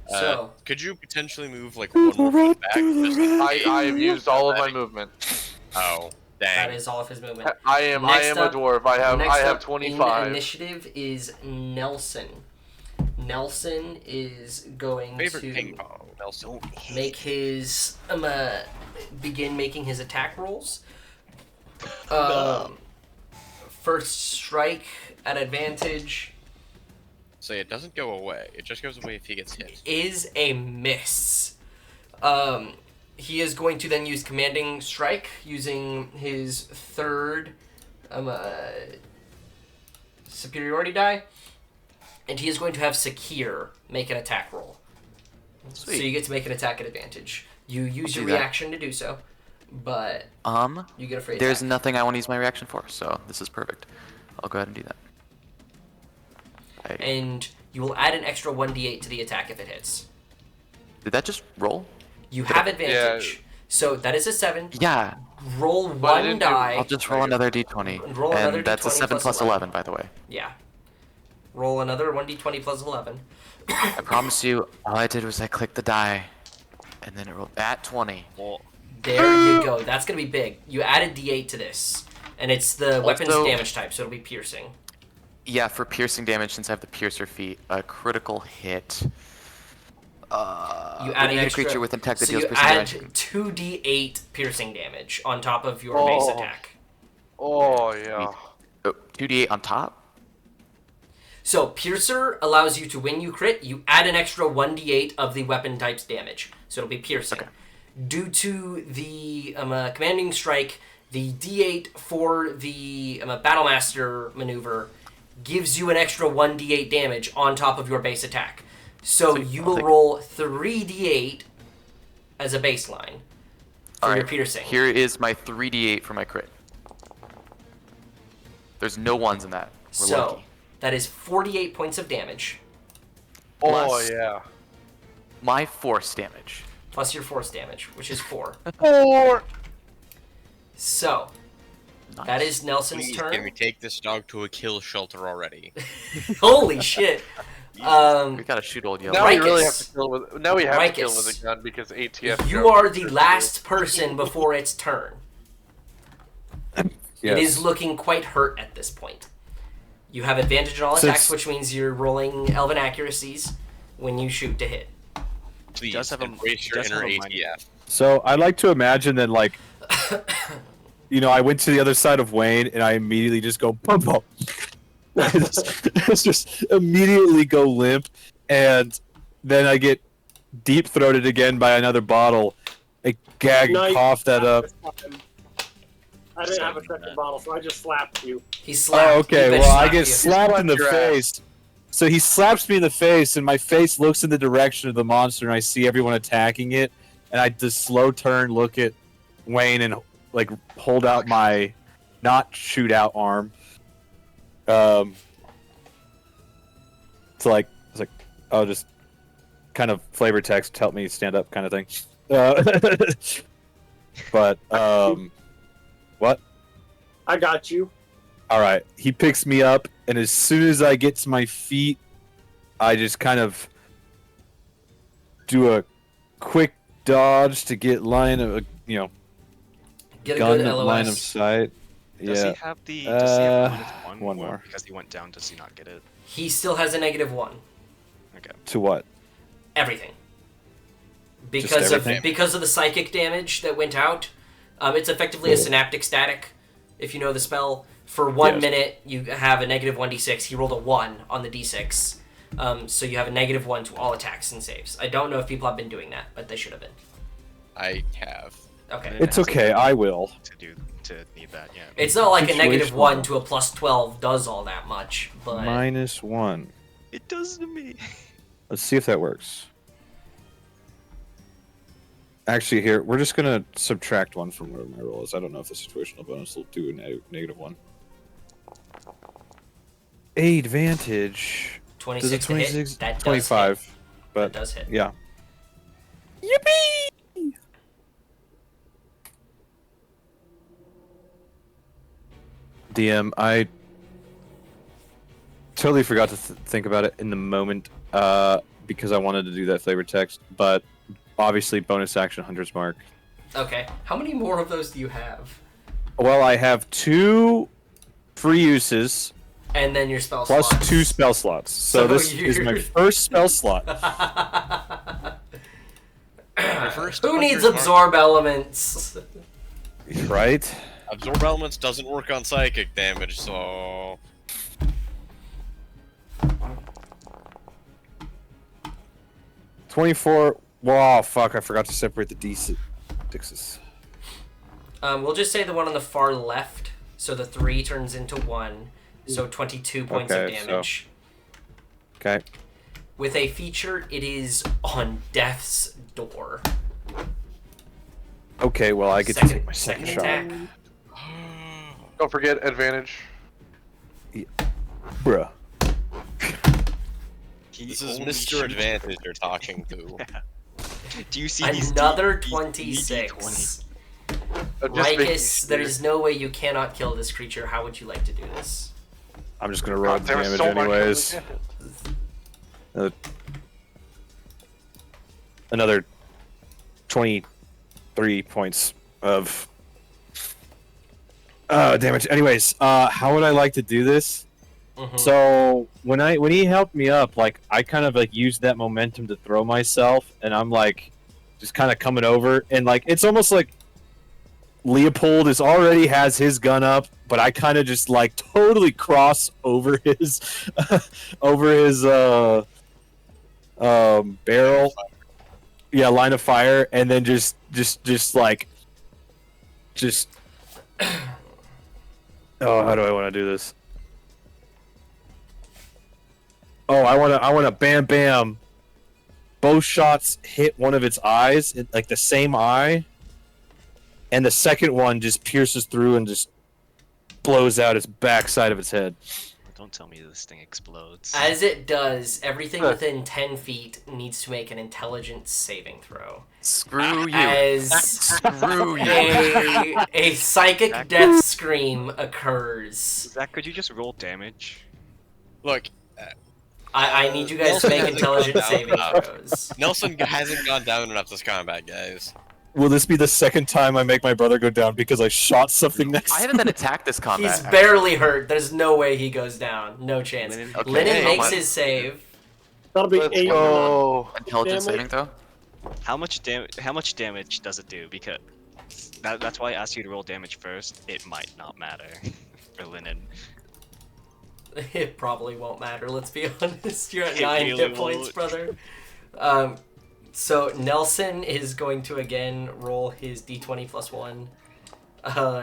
Speaker 1: So
Speaker 7: Could you potentially move like one more feet back? Just in case?
Speaker 2: I've used all of my movement.
Speaker 7: Oh,
Speaker 1: that
Speaker 7: dang.
Speaker 1: is all of his movement.
Speaker 2: I am
Speaker 1: Next
Speaker 2: a
Speaker 1: up-
Speaker 2: dwarf. I have
Speaker 1: Next up
Speaker 2: 25.
Speaker 1: in initiative is Nelson. Nelson is going
Speaker 7: Favorite
Speaker 1: to
Speaker 7: ping pong, Nelson.
Speaker 1: make his begin making his attack rolls. First strike at advantage
Speaker 7: So it doesn't go away. It just goes away if he gets hit.
Speaker 1: is a miss. He is going to then use commanding strike using his third superiority die, and he is going to have secure make an attack roll.
Speaker 3: Sweet.
Speaker 1: So you get to make an attack at advantage. You use
Speaker 3: I'll
Speaker 1: your
Speaker 3: do that.
Speaker 1: reaction to do so, but you get a free
Speaker 3: There's
Speaker 1: attack.
Speaker 3: nothing I want to use my reaction for, so this is perfect. I'll go ahead and do that.
Speaker 1: And you will add an extra 1d8 to the attack if it hits.
Speaker 3: Did that just roll?
Speaker 1: You have advantage. So that is a 7.
Speaker 3: Yeah.
Speaker 1: Roll
Speaker 2: I
Speaker 1: one
Speaker 2: didn't do-
Speaker 1: die.
Speaker 3: I'll just roll another d20.
Speaker 1: Roll another
Speaker 3: and that's a
Speaker 1: D20
Speaker 3: 7
Speaker 1: plus
Speaker 3: plus 11, by the way.
Speaker 1: Yeah. Roll another 1d20 plus 11.
Speaker 3: I promise you, all I did was I clicked the die, and then it rolled at 20.
Speaker 1: There you go. That's going to be big. You added d8 to this. And it's the weapons
Speaker 3: Also-
Speaker 1: damage type, so it'll be piercing.
Speaker 3: Yeah, for piercing damage, since I have the piercer feat, a critical hit.
Speaker 1: You add
Speaker 3: When
Speaker 1: an
Speaker 3: you hit a
Speaker 1: extra,
Speaker 3: creature with intact that
Speaker 1: so
Speaker 3: deals
Speaker 1: you
Speaker 3: piercing
Speaker 1: add
Speaker 3: damage.
Speaker 1: 2d8 piercing damage on top of your base
Speaker 2: Oh.
Speaker 1: attack.
Speaker 2: Oh yeah.
Speaker 3: Oh, 2d8 on top?
Speaker 1: So Piercer allows you to, when you crit, you add an extra 1d8 of the weapon type's damage. So it'll be piercing.
Speaker 3: Okay.
Speaker 1: Due to the commanding strike, the d8 for the Battlemaster maneuver gives you an extra 1d8 damage on top of your base attack. So
Speaker 3: Sweet.
Speaker 1: you
Speaker 3: I'll
Speaker 1: will
Speaker 3: take-
Speaker 1: roll 3d8 as a baseline for your
Speaker 3: Alright,
Speaker 1: piercing.
Speaker 3: here is my 3d8 for my crit. There's no ones in that. We're
Speaker 1: So
Speaker 3: lucky.
Speaker 1: that is 48 points of damage,
Speaker 2: Oh
Speaker 3: Plus-
Speaker 2: yeah.
Speaker 3: My force damage.
Speaker 1: plus your force damage, which is 4.
Speaker 2: 4.
Speaker 1: So
Speaker 3: Nice.
Speaker 1: that is Nelson's
Speaker 7: Please,
Speaker 1: turn.
Speaker 7: can we take this dog to a kill shelter already?
Speaker 1: Holy shit!
Speaker 3: We gotta shoot old yellow.
Speaker 2: Now we really have
Speaker 1: Rikus.
Speaker 2: to kill with. Now we have to kill
Speaker 1: Rikus.
Speaker 2: with a gun because ATF.
Speaker 1: You are the last person before its turn.
Speaker 4: Yes.
Speaker 1: It is looking quite hurt at this point. You have advantage on all
Speaker 4: Since-
Speaker 1: attacks, which means you're rolling elven accuracies when you shoot to hit.
Speaker 7: Please
Speaker 6: does have a-
Speaker 7: embrace your
Speaker 6: does have
Speaker 7: inner
Speaker 6: a minor-
Speaker 7: ATF.
Speaker 4: So I'd like to imagine that, like, I went to the other side of Wayne and I immediately just go bump bump. It's just immediately go limp, and then I get deep throated again by another bottle. I gag and
Speaker 5: Nice.
Speaker 4: cough that up.
Speaker 5: I didn't have a second bottle, so I just slapped you.
Speaker 1: He slapped.
Speaker 4: Oh, okay.
Speaker 1: He bitch
Speaker 4: Well, I
Speaker 1: slapped
Speaker 4: get
Speaker 1: you.
Speaker 4: slapped in the
Speaker 2: Slapped your ass.
Speaker 4: face. So he slaps me in the face, and my face looks in the direction of the monster, and I see everyone attacking it. And I just slow turn, look at Wayne, and like hold out my not shoot out arm. It's like oh, just kind of flavor text, help me stand up, kind of thing. But what?
Speaker 5: I got you.
Speaker 4: All right, he picks me up, and as soon as I get to my feet, I just kind of do a quick dodge to get line of
Speaker 1: Get a
Speaker 4: gun
Speaker 1: good LOS.
Speaker 4: line of sight.
Speaker 6: Does
Speaker 4: Yeah,
Speaker 6: he have the? Does he have
Speaker 4: one
Speaker 6: one
Speaker 4: more.
Speaker 6: Because he went down, does he not get it?
Speaker 1: He still has a -1.
Speaker 6: Okay.
Speaker 4: to what?
Speaker 1: Everything. Because
Speaker 4: everything?
Speaker 1: of because of the psychic damage that went out, it's effectively a synaptic static. If you know the spell, for 1
Speaker 4: Yes.
Speaker 1: minute you have a -1d6. He rolled a 1 on the d6, so you have a -1 to all attacks and saves. I don't know if people have been doing that, but they should have been.
Speaker 7: I have.
Speaker 1: Okay.
Speaker 4: It's okay, I will.
Speaker 6: To need that, yeah.
Speaker 1: It's not like a
Speaker 4: Situational.
Speaker 1: -1 to a +12 does all that much, but
Speaker 4: -1.
Speaker 6: It does to me.
Speaker 4: Let's see if that works. Actually, here we're just gonna subtract one from where my roll is. I don't know if the situational bonus will do a negative one. Advantage. Does it
Speaker 1: 26 to hit.
Speaker 4: 26?
Speaker 1: That does
Speaker 4: 25.
Speaker 1: hit.
Speaker 4: But
Speaker 1: That does hit.
Speaker 4: yeah. Yippee! DM, I totally forgot to think about it in the moment because I wanted to do that flavor text, but obviously bonus action Hunter's Mark.
Speaker 1: Okay. How many more of those do you have?
Speaker 4: Well, I have 2 free uses
Speaker 1: And then your spell
Speaker 4: plus
Speaker 1: slots.
Speaker 4: 2 spell slots. So this is my
Speaker 1: you're-
Speaker 4: first spell slot.
Speaker 7: First,
Speaker 1: Who needs
Speaker 7: Hunter's Mark.
Speaker 1: absorb elements?
Speaker 4: Right?
Speaker 7: Absorb elements doesn't work on psychic damage, so
Speaker 4: 24. Wow, fuck, I forgot to separate the D6s.
Speaker 1: We'll just say the one on the far left, so the 3 turns into 1, so 22 points of
Speaker 4: Okay, so-
Speaker 1: damage.
Speaker 4: Okay.
Speaker 1: With a feature, it is on Death's Door.
Speaker 4: Okay, well, I get to take my second shot.
Speaker 1: attack.
Speaker 2: Don't forget advantage.
Speaker 4: Bruh.
Speaker 6: He
Speaker 7: this is
Speaker 6: only
Speaker 7: Mr.
Speaker 6: shoots-
Speaker 7: Advantage you're talking to.
Speaker 6: Do you see these
Speaker 1: Another
Speaker 6: these
Speaker 1: 26.
Speaker 2: I'm just making
Speaker 1: Rikus, there is no way you cannot kill this creature. How would you like to do this?
Speaker 4: I'm just gonna roll
Speaker 2: God,
Speaker 4: the
Speaker 2: there was
Speaker 4: damage
Speaker 2: so much
Speaker 4: anyways. Another 23 points of damage. Anyways, how would I like to do this?
Speaker 1: Mhm.
Speaker 4: So when he helped me up, like I kind of like used that momentum to throw myself, and I'm like just kind of coming over, and like it's almost like Leopold already has his gun up, but I kind of just like totally cross over his over his barrel, yeah, line of fire, and then just oh, how do I want to do this? Oh, I want to bam bam. Both shots hit one of its eyes, like the same eye, and the second one just pierces through and just blows out its backside of its head.
Speaker 6: Don't tell me this thing explodes.
Speaker 1: As it does, everything within 10 feet needs to make an intelligence saving throw.
Speaker 3: Screw you.
Speaker 1: As
Speaker 3: Screw you.
Speaker 1: a psychic death scream occurs.
Speaker 6: Zach, could you just roll damage?
Speaker 7: Look,
Speaker 1: I need you guys to
Speaker 7: Nelson
Speaker 1: make
Speaker 7: hasn't
Speaker 1: intelligence
Speaker 7: gone down
Speaker 1: saving
Speaker 7: enough.
Speaker 1: throws.
Speaker 7: Nelson hasn't gone down enough this combat, guys.
Speaker 4: Will this be the second time I make my brother go down because I shot something next?
Speaker 3: I haven't been attacked this combat.
Speaker 1: He's barely hurt. There's no way he goes down. No chance.
Speaker 6: Linen-
Speaker 3: Okay,
Speaker 1: Lennon
Speaker 3: hey,
Speaker 1: makes
Speaker 3: my-
Speaker 1: his save.
Speaker 5: That'll be
Speaker 2: Let's
Speaker 5: 8.
Speaker 2: go.
Speaker 3: Intelligence
Speaker 5: damage.
Speaker 3: saving throw?
Speaker 6: How much damage does it do? Because that's why I asked you to roll damage first. It might not matter for Linen.
Speaker 1: It probably won't matter, let's be honest. You're at
Speaker 6: It
Speaker 1: 9
Speaker 6: really
Speaker 1: hit points,
Speaker 6: won't.
Speaker 1: brother. So Nelson is going to again roll his d20 plus 1. Oh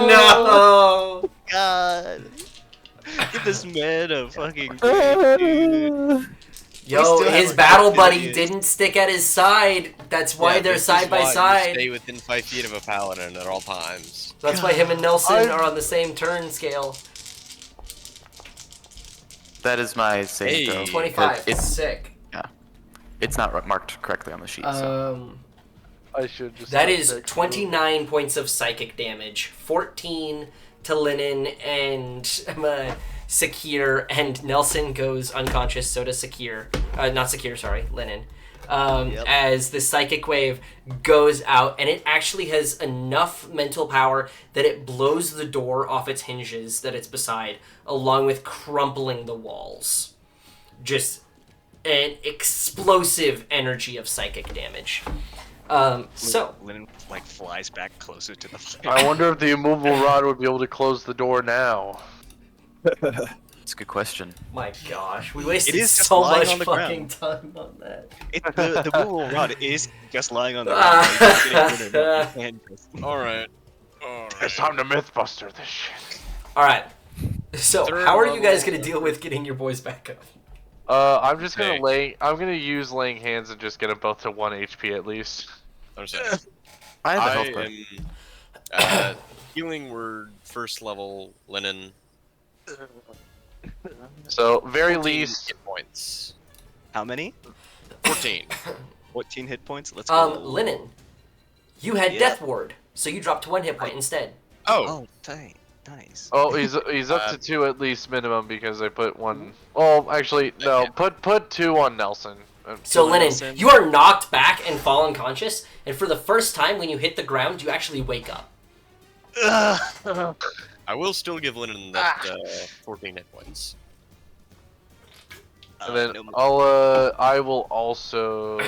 Speaker 1: no!
Speaker 6: God, give this man a fucking break, dude.
Speaker 1: Yo,
Speaker 6: still
Speaker 1: his
Speaker 6: have a
Speaker 1: battle
Speaker 6: good
Speaker 1: buddy
Speaker 6: idiot.
Speaker 1: didn't stick at his side. That's why
Speaker 7: Yeah,
Speaker 1: they're
Speaker 7: this is
Speaker 1: side by
Speaker 7: why you
Speaker 1: side.
Speaker 7: Stay within 5 feet of a paladin at all times.
Speaker 1: That's why him and Nelson are on the same turn scale.
Speaker 3: That is my saving
Speaker 7: Hey.
Speaker 3: throw.
Speaker 1: 25.
Speaker 3: It's
Speaker 1: Sick.
Speaker 3: it's not marked correctly on the sheet. So.
Speaker 2: I should just.
Speaker 1: That
Speaker 2: have
Speaker 1: is
Speaker 2: that-
Speaker 1: 29 points of psychic damage. 14 to Linen and Sakir, and Nelson goes unconscious, so does Sakir. Not Sakir, sorry, Linen.
Speaker 6: Yep.
Speaker 1: As the psychic wave goes out, and it actually has enough mental power that it blows the door off its hinges that it's beside, along with crumpling the walls. Just an explosive energy of psychic damage. So,
Speaker 6: Linen like flies back closer to the fire.
Speaker 2: I wonder if the immovable rod would be able to close the door now.
Speaker 3: It's a good question.
Speaker 1: my gosh, we wasted
Speaker 6: It is just
Speaker 1: so
Speaker 6: lying
Speaker 1: much
Speaker 6: on the
Speaker 1: fucking time on that.
Speaker 6: The movable rod is just lying on the ground. You just get it with it, you can't just-
Speaker 7: Alright.
Speaker 2: It's time to Mythbuster this shit.
Speaker 1: Alright, so
Speaker 7: Third
Speaker 1: how are you guys
Speaker 7: level.
Speaker 1: gonna deal with getting your boys back up?
Speaker 2: I'm just gonna
Speaker 7: Okay.
Speaker 2: I'm gonna use laying hands and just get them both to 1 HP at least.
Speaker 7: I'm saying.
Speaker 3: I have a
Speaker 7: I
Speaker 3: health bar.
Speaker 7: am healing word first level linen.
Speaker 2: So very
Speaker 7: 14
Speaker 2: least.
Speaker 7: hit points.
Speaker 6: How many?
Speaker 7: 14.
Speaker 6: 14 hit points. Let's go.
Speaker 1: Linen, you had
Speaker 6: Yeah.
Speaker 1: Death Ward, so you dropped to 1 hit point instead.
Speaker 7: Oh,
Speaker 6: Oh, tight. Nice.
Speaker 2: Oh, he's up to 2 at least minimum because I put 1. Oh, actually no. Put 2 on Nelson.
Speaker 1: So
Speaker 6: Kill
Speaker 1: Linen,
Speaker 6: Nelson.
Speaker 1: you are knocked back and fall unconscious, and for the first time when you hit the ground, you actually wake up.
Speaker 7: I will still give Linen that 14 hit points.
Speaker 2: And then
Speaker 6: no more.
Speaker 2: I will also.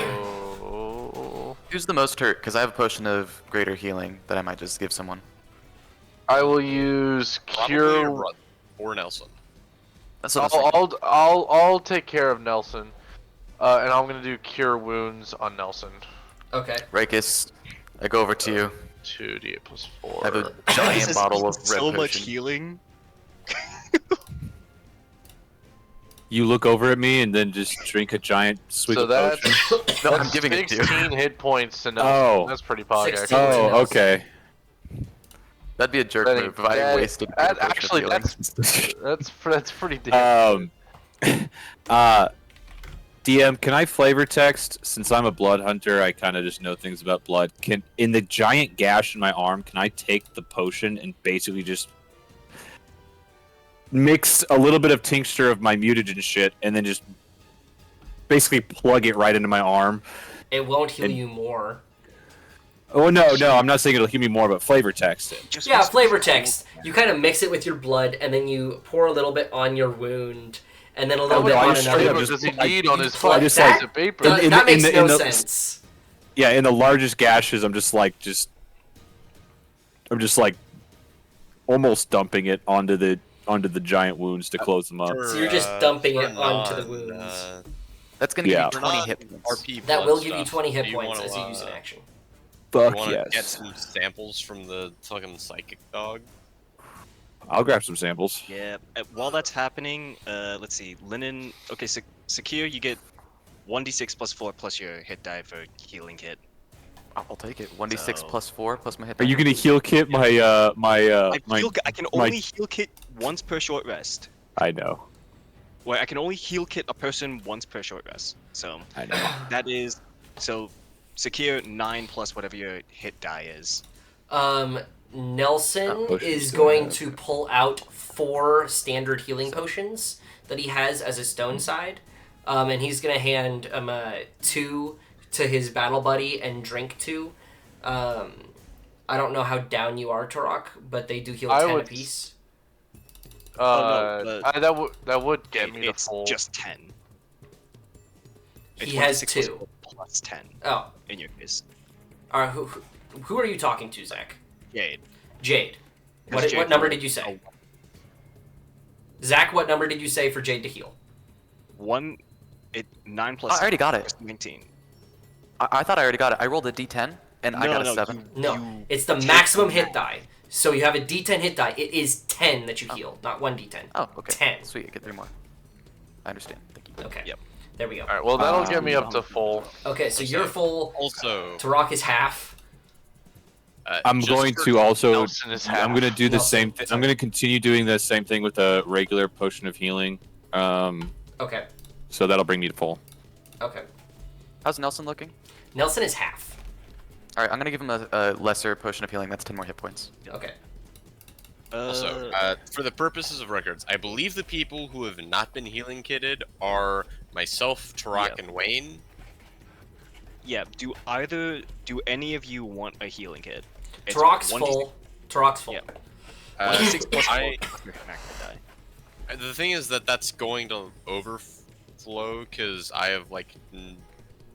Speaker 3: Who's the most hurt? Because I have a potion of greater healing that I might just give someone.
Speaker 2: I will use
Speaker 7: Probably
Speaker 2: cure.
Speaker 7: Run or Nelson.
Speaker 3: That's what I was thinking.
Speaker 2: I'll take care of Nelson, and I'm gonna do cure wounds on Nelson.
Speaker 1: Okay.
Speaker 3: Rakus, I go over to you.
Speaker 2: 2d8 plus
Speaker 3: I have
Speaker 2: 4.
Speaker 3: a giant bottle of red
Speaker 6: so
Speaker 3: potion.
Speaker 6: much healing.
Speaker 4: You look over at me and then just drink a giant swig
Speaker 2: So
Speaker 4: of
Speaker 2: that's
Speaker 4: potion.
Speaker 3: No, I'm
Speaker 2: that's
Speaker 3: giving it to you.
Speaker 2: 16 hit points to Nelson.
Speaker 4: Oh.
Speaker 2: That's pretty pog
Speaker 1: 16.
Speaker 2: actually.
Speaker 4: Oh,
Speaker 1: Nelson.
Speaker 4: okay.
Speaker 3: That'd be a jerk
Speaker 2: That
Speaker 3: move if I
Speaker 2: that-
Speaker 3: wasted a potion of
Speaker 2: actually,
Speaker 3: healing.
Speaker 2: that's pretty damn.
Speaker 4: DM, can I flavor text? Since I'm a blood hunter, I kind of just know things about blood. Can in the giant gash in my arm, can I take the potion and basically just mix a little bit of tincture of my mutagen shit, and then just basically plug it right into my arm?
Speaker 1: It won't heal
Speaker 4: And-
Speaker 1: you more.
Speaker 4: Oh no, I'm not saying it'll heal me more, but flavor text it.
Speaker 6: Just
Speaker 1: Yeah,
Speaker 6: mix
Speaker 1: flavor
Speaker 6: it.
Speaker 1: text. You kind of mix it with your blood, and then you pour a little bit on your wound, and then a little
Speaker 4: Oh,
Speaker 1: bit
Speaker 4: no, I
Speaker 1: on
Speaker 4: just
Speaker 1: another.
Speaker 4: straight up
Speaker 2: What
Speaker 4: just
Speaker 2: does he
Speaker 4: put, like,
Speaker 2: need on his
Speaker 1: plug
Speaker 2: fucking
Speaker 4: just,
Speaker 2: piece
Speaker 4: like-
Speaker 2: of paper?
Speaker 1: That makes no
Speaker 4: the-
Speaker 1: sense.
Speaker 4: Yeah, in the largest gashes, I'm just like almost dumping it onto the giant wounds to close them up.
Speaker 1: So you're just dumping it
Speaker 7: for
Speaker 1: onto the
Speaker 7: non,
Speaker 1: wounds.
Speaker 3: That's gonna
Speaker 4: Yeah.
Speaker 3: give you 20 hit points.
Speaker 7: RP
Speaker 1: That
Speaker 7: blood
Speaker 1: will give you
Speaker 7: stuff.
Speaker 1: 20 hit
Speaker 7: Do you
Speaker 1: points
Speaker 7: wanna,
Speaker 1: as you use an action.
Speaker 4: Fuck
Speaker 7: you wanna get
Speaker 4: yes.
Speaker 7: some samples from the fucking psychic dog?
Speaker 4: I'll grab some samples.
Speaker 6: Yeah. While that's happening, let's see. Linen. Okay, Secure, you get 1d6 plus 4 plus your hit die for healing hit.
Speaker 3: I'll take it. 1d6
Speaker 6: So-
Speaker 3: plus 4 plus my hit.
Speaker 4: Are you gonna heal kit my
Speaker 6: I can
Speaker 4: my-
Speaker 6: only heal kit once per short rest.
Speaker 4: I know.
Speaker 6: Where I can only heal kit a person once per short rest. So
Speaker 4: I know.
Speaker 6: that is Secure 9 plus whatever your hit die is.
Speaker 1: Nelson
Speaker 4: Potions
Speaker 1: is
Speaker 4: do
Speaker 1: going
Speaker 4: that.
Speaker 1: to pull out 4 standard healing potions that he has as a stone side, and he's gonna hand 2 to his battle buddy and drink 2. I don't know how down you are, Turok, but they do heal 10 apiece.
Speaker 2: That would get me to
Speaker 6: It's
Speaker 2: full.
Speaker 6: just 10. It's
Speaker 1: He has
Speaker 6: 1d6 plus
Speaker 1: 2.
Speaker 6: 4 plus 10
Speaker 1: Oh,
Speaker 6: in your case.
Speaker 1: who are you talking to, Zach?
Speaker 6: Jade.
Speaker 1: Jade.
Speaker 6: Because
Speaker 1: What
Speaker 6: Jade
Speaker 1: number
Speaker 6: rolled
Speaker 1: did you say?
Speaker 6: a
Speaker 1: Zach, what number did you say for Jade to heal?
Speaker 6: 9 plus
Speaker 3: I already got it.
Speaker 6: plus 19.
Speaker 3: I thought I already got it. I rolled a d10 and I got a 7.
Speaker 1: No, it's the maximum hit die. So you have a D10 hit die. It is 10 that you heal, not 1d10.
Speaker 3: Oh, okay.
Speaker 1: 10.
Speaker 3: Sweet, I get 3 more. I understand. Thank you.
Speaker 1: Okay.
Speaker 6: Yep.
Speaker 1: There we go.
Speaker 2: Alright, well that'll get me up to full.
Speaker 1: Okay, so you're full.
Speaker 7: Also,
Speaker 1: Turok is half.
Speaker 4: I'm
Speaker 7: just
Speaker 4: going
Speaker 7: for
Speaker 4: to also.
Speaker 2: Nelson is half.
Speaker 4: I'm gonna do the
Speaker 1: Nelson,
Speaker 4: same thing. I'm gonna continue doing the same thing with a regular potion of healing.
Speaker 1: Okay.
Speaker 4: So that'll bring me to full.
Speaker 1: Okay.
Speaker 3: How's Nelson looking?
Speaker 1: Nelson is half.
Speaker 3: Alright, I'm gonna give him a lesser potion of healing. That's 10 more hit points.
Speaker 1: Okay.
Speaker 7: Also, for the purposes of records, I believe the people who have not been healing kitted are myself, Turok,
Speaker 6: Yeah.
Speaker 7: and Wayne.
Speaker 6: Yeah, do any of you want a healing kit? It's
Speaker 1: Turok's
Speaker 6: 1d6
Speaker 1: full. Turok's full.
Speaker 6: Yeah.
Speaker 7: Uh,
Speaker 6: 1d6 plus 4
Speaker 7: I-
Speaker 6: plus your macro die.
Speaker 7: The thing is that's going to overflow because I have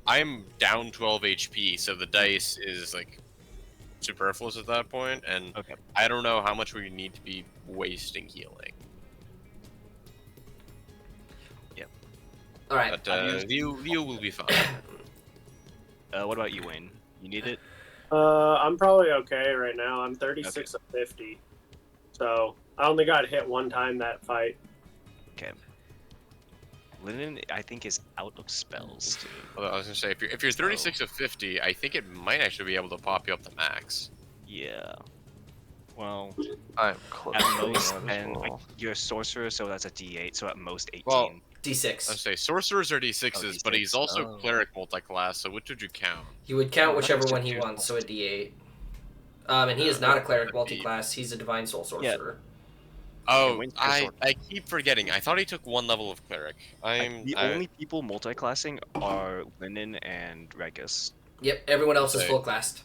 Speaker 7: I'm down 12 HP, so the dice is like superfluous at that point, and
Speaker 6: Okay.
Speaker 7: I don't know how much we need to be wasting healing.
Speaker 1: All right.
Speaker 7: But you will be fine.
Speaker 6: What about you, Wayne? You need it?
Speaker 5: I'm probably okay right now. I'm 36 of 50. So I only got hit one time that fight.
Speaker 6: Okay. Linen, I think, is out of spells too.
Speaker 7: Although I was gonna say, if you're 36 of 50, I think it might actually be able to pop you up to max.
Speaker 6: Yeah. Well,
Speaker 2: I'm close.
Speaker 6: at
Speaker 2: to
Speaker 6: most,
Speaker 2: that as
Speaker 6: and
Speaker 2: well.
Speaker 6: you're a sorcerer, so that's a D8. So at most 18.
Speaker 7: Well,
Speaker 1: D6.
Speaker 7: I say sorcerers are D6s, but he's
Speaker 6: D6.
Speaker 7: also
Speaker 6: Oh.
Speaker 7: cleric multi-class. So which would you count?
Speaker 1: He would count
Speaker 6: Oh, that
Speaker 1: whichever
Speaker 6: makes
Speaker 1: one
Speaker 6: sense.
Speaker 1: he
Speaker 6: Here's
Speaker 1: wants,
Speaker 6: one.
Speaker 1: so a D8. And he is not a cleric multi-class. He's a divine soul sorcerer.
Speaker 7: Oh,
Speaker 6: wins per
Speaker 7: I
Speaker 6: sword.
Speaker 7: keep forgetting. I thought he took one level of cleric.
Speaker 6: The only people multi-classing are Linen and Regus.
Speaker 1: Yep, everyone else is
Speaker 7: Okay.
Speaker 1: full classed.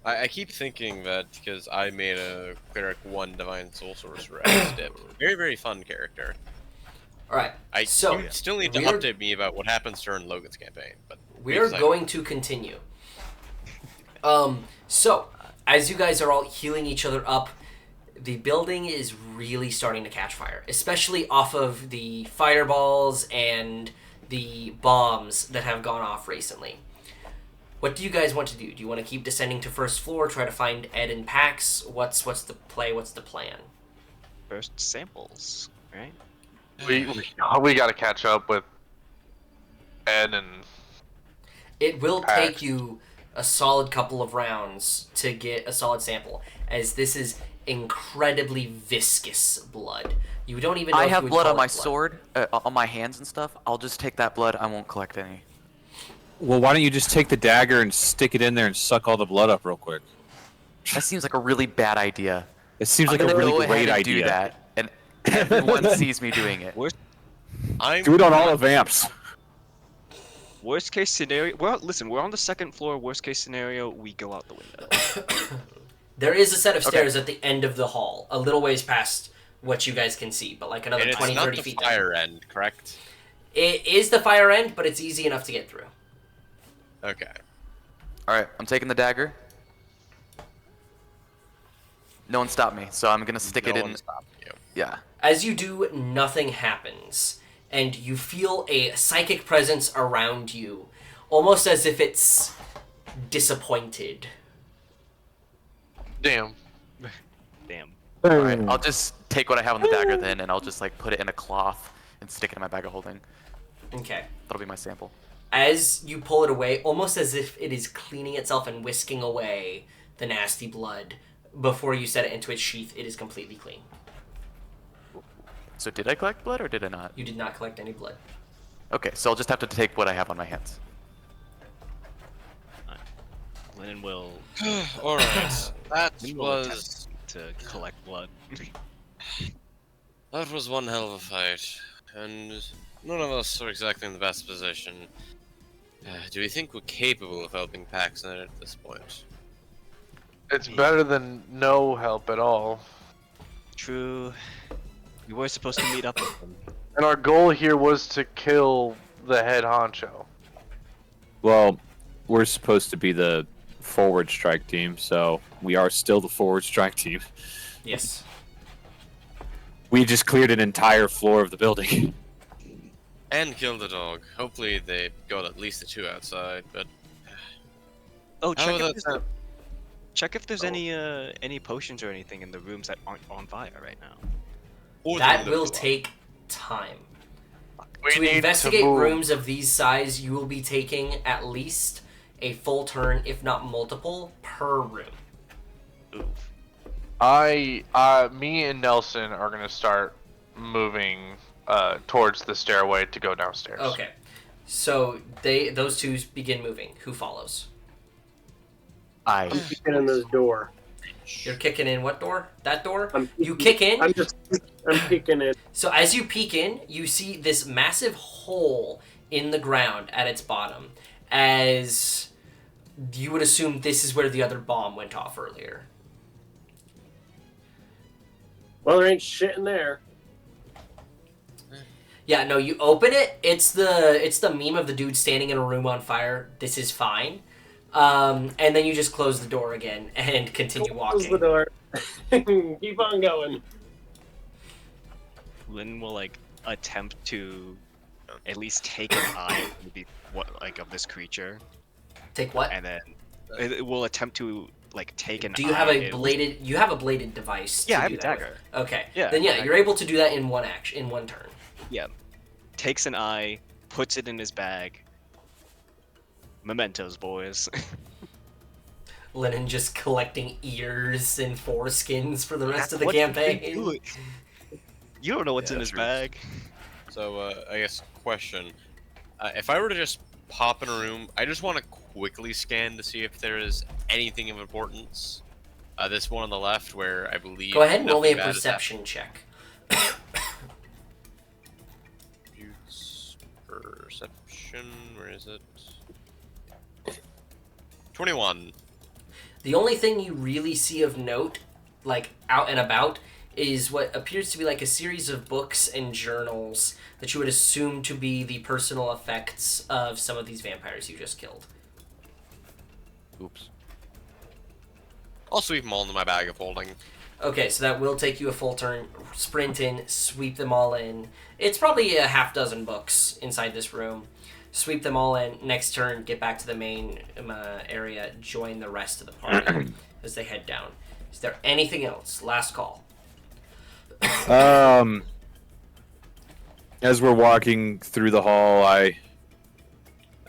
Speaker 7: I keep thinking that because I made a cleric 1 divine soul sorcerer as Dip. Very, very fun character.
Speaker 1: Alright,
Speaker 7: I
Speaker 1: So,
Speaker 7: you still need to
Speaker 1: we're-
Speaker 7: update me about what happens during Logan's campaign, but
Speaker 1: we're
Speaker 7: excited.
Speaker 1: going to continue. So, as you guys are all healing each other up, the building is really starting to catch fire, especially off of the fireballs and the bombs that have gone off recently. What do you guys want to do? Do you want to keep descending to first floor, try to find Ed and Pax? What's the play? What's the plan?
Speaker 6: First samples, right?
Speaker 2: We got to catch up with Ed and
Speaker 1: It will
Speaker 2: Pax.
Speaker 1: take you a solid couple of rounds to get a solid sample, as this is incredibly viscous blood. You don't even know
Speaker 3: I
Speaker 1: if you
Speaker 3: have
Speaker 1: would
Speaker 3: blood
Speaker 1: call
Speaker 3: on my
Speaker 1: it blood.
Speaker 3: sword, on my hands and stuff. I'll just take that blood. I won't collect any.
Speaker 4: Well, why don't you just take the dagger and stick it in there and suck all the blood up real quick?
Speaker 3: That seems like a really bad idea.
Speaker 4: It seems
Speaker 3: I'm
Speaker 4: like a
Speaker 3: gonna
Speaker 4: really
Speaker 3: go ahead
Speaker 4: great
Speaker 3: and
Speaker 4: idea.
Speaker 3: do that, and everyone sees me doing it.
Speaker 7: I'm
Speaker 4: Do it on all the vamps.
Speaker 6: Worst case scenario. Well, listen, we're on the second floor. Worst case scenario, we go out the window.
Speaker 1: There is a set of
Speaker 3: Okay.
Speaker 1: stairs at the end of the hall, a little ways past what you guys can see, but like another
Speaker 7: and it's
Speaker 1: 20,
Speaker 7: not
Speaker 1: 30
Speaker 7: the
Speaker 1: feet down.
Speaker 7: fire end, correct?
Speaker 1: It is the fire end, but it's easy enough to get through.
Speaker 7: Okay.
Speaker 3: All right, I'm taking the dagger. No one stopped me, so I'm gonna stick it
Speaker 7: No
Speaker 3: in.
Speaker 7: one stopped you.
Speaker 3: Yeah.
Speaker 1: As you do, nothing happens, and you feel a psychic presence around you, almost as if it's disappointed.
Speaker 2: damn.
Speaker 6: Damn.
Speaker 3: All right, I'll just take what I have on the dagger then, and I'll just like put it in a cloth and stick it in my bag of holding.
Speaker 1: Okay.
Speaker 3: That'll be my sample.
Speaker 1: As you pull it away, almost as if it is cleaning itself and whisking away the nasty blood, before you set it into its sheath, it is completely clean.
Speaker 3: So did I collect blood or did I not?
Speaker 1: You did not collect any blood.
Speaker 3: Okay, so I'll just have to take what I have on my hands.
Speaker 6: Linen will
Speaker 7: All right. That
Speaker 6: Linen will
Speaker 7: was
Speaker 6: attempt to collect blood.
Speaker 7: one hell of a fight, and none of us are exactly in the best position. Do we think we're capable of helping Paxton at this point?
Speaker 2: It's better than no help at all.
Speaker 6: True. We were supposed to meet up with them.
Speaker 2: And our goal here was to kill the head honcho.
Speaker 4: Well, we're supposed to be the forward strike team, so we are still the forward strike team.
Speaker 1: Yes.
Speaker 4: We just cleared an entire floor of the building.
Speaker 7: And kill the dog. Hopefully they got at least the 2 outside, but
Speaker 6: Oh,
Speaker 7: how
Speaker 6: check if there's
Speaker 7: Oh.
Speaker 6: any potions or anything in the rooms that aren't on fire right now.
Speaker 7: or
Speaker 1: That
Speaker 7: the
Speaker 1: will
Speaker 7: little one.
Speaker 1: take time.
Speaker 2: We
Speaker 1: To
Speaker 2: need
Speaker 1: investigate
Speaker 2: to move.
Speaker 1: rooms of these size, you will be taking at least a full turn, if not multiple, per room.
Speaker 6: Oof.
Speaker 2: Me and Nelson are gonna start moving towards the stairway to go downstairs.
Speaker 1: Okay. So those two begin moving. Who follows?
Speaker 3: I.
Speaker 5: Get in this door.
Speaker 1: You're kicking in what door? That door?
Speaker 5: I'm
Speaker 1: You kick in.
Speaker 5: I'm peeking in.
Speaker 1: So as you peek in, you see this massive hole in the ground at its bottom, as you would assume this is where the other bomb went off earlier.
Speaker 5: Well, there ain't shit in there.
Speaker 1: Yeah, no, you open it, it's the meme of the dude standing in a room on fire. This is fine. And then you just close the door again and continue
Speaker 5: Close the
Speaker 1: walking.
Speaker 5: door. Keep on going.
Speaker 6: Linen will like attempt to at least take an eye of this creature,
Speaker 1: Take what?
Speaker 6: and then it will attempt to like take an eye.
Speaker 1: Do you have a
Speaker 6: It-
Speaker 1: bladed? You have a bladed device.
Speaker 6: Yeah,
Speaker 1: to
Speaker 6: I have
Speaker 1: do
Speaker 6: a
Speaker 1: that with.
Speaker 6: dagger.
Speaker 1: Okay.
Speaker 6: Yeah,
Speaker 1: Then
Speaker 6: I have
Speaker 1: yeah,
Speaker 6: a
Speaker 1: you're able to do that in one turn.
Speaker 6: Yeah. takes an eye, puts it in his bag. Mementos, boys.
Speaker 1: Lennon just collecting ears and foreskins for the rest of the
Speaker 6: What did they
Speaker 1: campaign.
Speaker 6: do? You don't know what's
Speaker 3: Yeah,
Speaker 6: in his
Speaker 3: true.
Speaker 6: bag.
Speaker 7: So, I guess question: if I were to just pop in a room, I just want to quickly scan to see if there is anything of importance. This one on the left, where I believe.
Speaker 1: Go ahead and roll me a
Speaker 7: nothing bad has
Speaker 1: perception check.
Speaker 7: Attributes, perception. Where is it? 21.
Speaker 1: The only thing you really see of note, like out and about, is what appears to be like a series of books and journals that you would assume to be the personal effects of some of these vampires you just killed.
Speaker 3: Oops.
Speaker 7: I'll sweep them all into my bag of holding.
Speaker 1: Okay, so that will take you a full turn. Sprint in, sweep them all in. It's probably a half dozen books inside this room. Sweep them all in. Next turn, get back to the main area, join the rest of the party as they head down. Is there anything else? Last call.
Speaker 4: As we're walking through the hall, I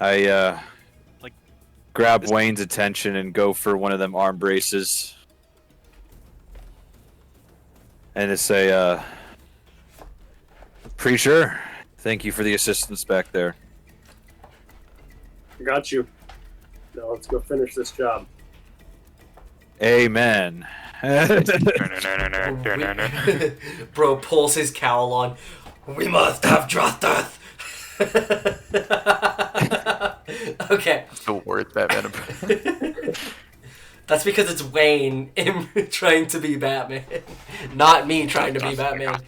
Speaker 6: Like,
Speaker 4: grab
Speaker 6: this-
Speaker 4: Wayne's attention and go for one of them arm braces. And to say, Preacher, thank you for the assistance back there.
Speaker 5: Got you. Now let's go finish this job.
Speaker 4: Amen.
Speaker 1: Bro pulls his cowl on. We must have justice. Okay.
Speaker 3: It's the worst Batman impression.
Speaker 1: That's because it's Wayne trying to be Batman, not me trying to be Batman.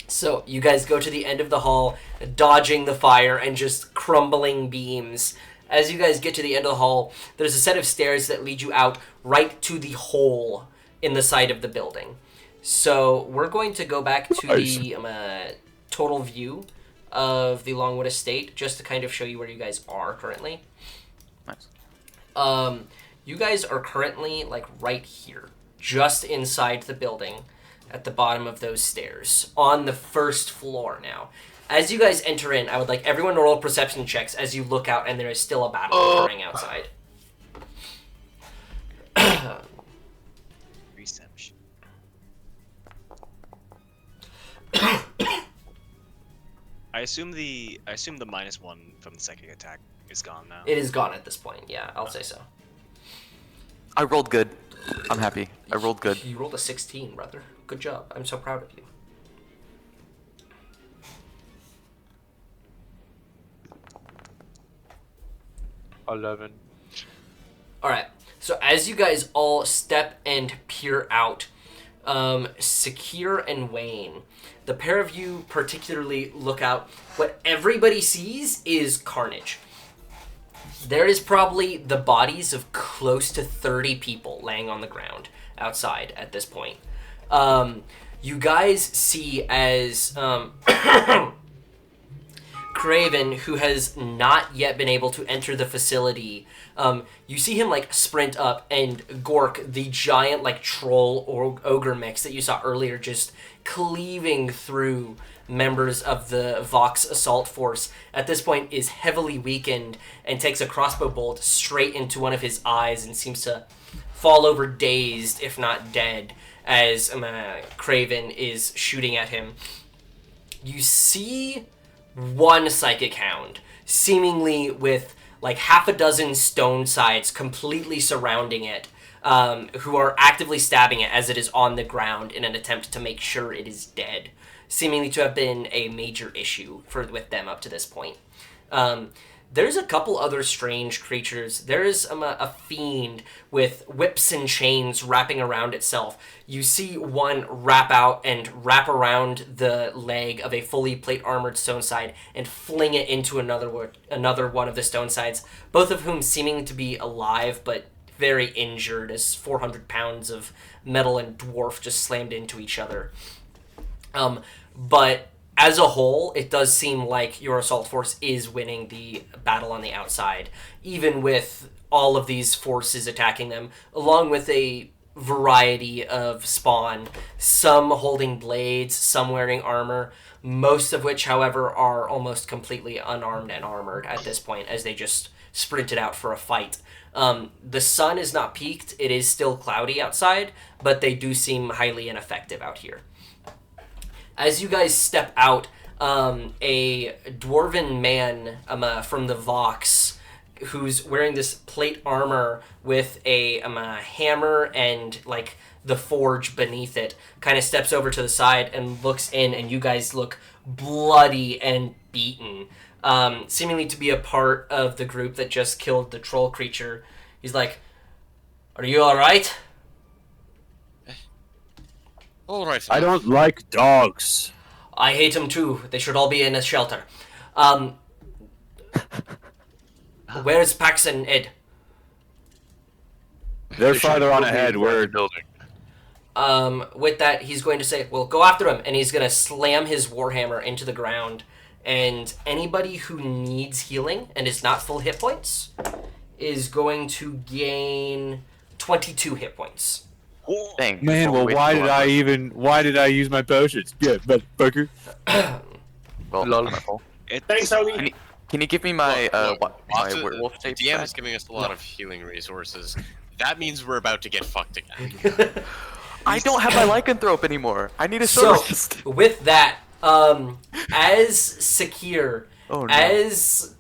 Speaker 1: So you guys go to the end of the hall, dodging the fire and just crumbling beams. As you guys get to the end of the hall, there's a set of stairs that lead you out right to the hole in the side of the building. So we're going to go back to the total view of the Longwood Estate just to kind of show you where you guys are currently.
Speaker 3: Nice.
Speaker 1: You guys are currently like right here, just inside the building, at the bottom of those stairs, on the first floor now. As you guys enter in, I would like everyone to roll perception checks as you look out and there is still a battle occurring outside.
Speaker 6: Reception. I assume the -1 from the second attack is gone now.
Speaker 1: It is gone at this point, yeah, I'll say so.
Speaker 3: I rolled good. I'm happy. I rolled good.
Speaker 1: You rolled a 16, brother. Good job. I'm so proud of you.
Speaker 2: $11.
Speaker 1: Alright, so as you guys all step and peer out, Secure and Wayne, the pair of you particularly look out. What everybody sees is carnage. There is probably the bodies of close to 30 people laying on the ground outside at this point. You guys see as Craven, who has not yet been able to enter the facility, you see him like sprint up, and Gork, the giant like troll or ogre mix that you saw earlier, just cleaving through members of the Vox assault force, at this point is heavily weakened and takes a crossbow bolt straight into one of his eyes and seems to fall over dazed, if not dead, as Craven is shooting at him. You see one psychic hound, seemingly with like half a dozen stone sides completely surrounding it, who are actively stabbing it as it is on the ground in an attempt to make sure it is dead, seemingly to have been a major issue with them up to this point. There's a couple other strange creatures. There's a fiend with whips and chains wrapping around itself. You see one wrap out and wrap around the leg of a fully plate armored stone side and fling it into another one of the stone sides, both of whom seeming to be alive but very injured as 400 pounds of metal and dwarf just slammed into each other. But as a whole, it does seem like your assault force is winning the battle on the outside, even with all of these forces attacking them, along with a variety of spawn, some holding blades, some wearing armor, most of which, however, are almost completely unarmed and armored at this point as they just sprinted out for a fight. The sun is not peaked, it is still cloudy outside, but they do seem highly ineffective out here. As you guys step out, a dwarven man from the Vox, who's wearing this plate armor with a hammer and like the forge beneath it, kind of steps over to the side and looks in, and you guys look bloody and beaten, seemingly to be a part of the group that just killed the troll creature. He's like, "Are you all right?"
Speaker 7: All right.
Speaker 4: I don't like dogs.
Speaker 1: I hate them too. They should all be in a shelter. Where's Pax and Ed?
Speaker 4: They're
Speaker 2: They should
Speaker 4: farther on
Speaker 2: still be
Speaker 4: ahead.
Speaker 2: inside the
Speaker 4: We're
Speaker 2: building.
Speaker 1: With that, he's going to say, well, go after him. And he's going to slam his warhammer into the ground. And anybody who needs healing and is not full hit points is going to gain 22 hit points.
Speaker 3: Dang.
Speaker 4: man. Well, why did I use my potions? Yeah, motherfucker.
Speaker 3: Well,
Speaker 2: Lol.
Speaker 3: wonderful.
Speaker 5: Thanks, homie.
Speaker 3: Can you give me my my
Speaker 7: the
Speaker 3: werewolf shape
Speaker 7: DM
Speaker 3: back?
Speaker 7: is giving us a lot of healing resources. That means we're about to get fucked again.
Speaker 3: I don't have my lycanthrope anymore. I need a
Speaker 1: So,
Speaker 3: short rest.
Speaker 1: with that, as Sakir,
Speaker 3: Oh no.
Speaker 1: as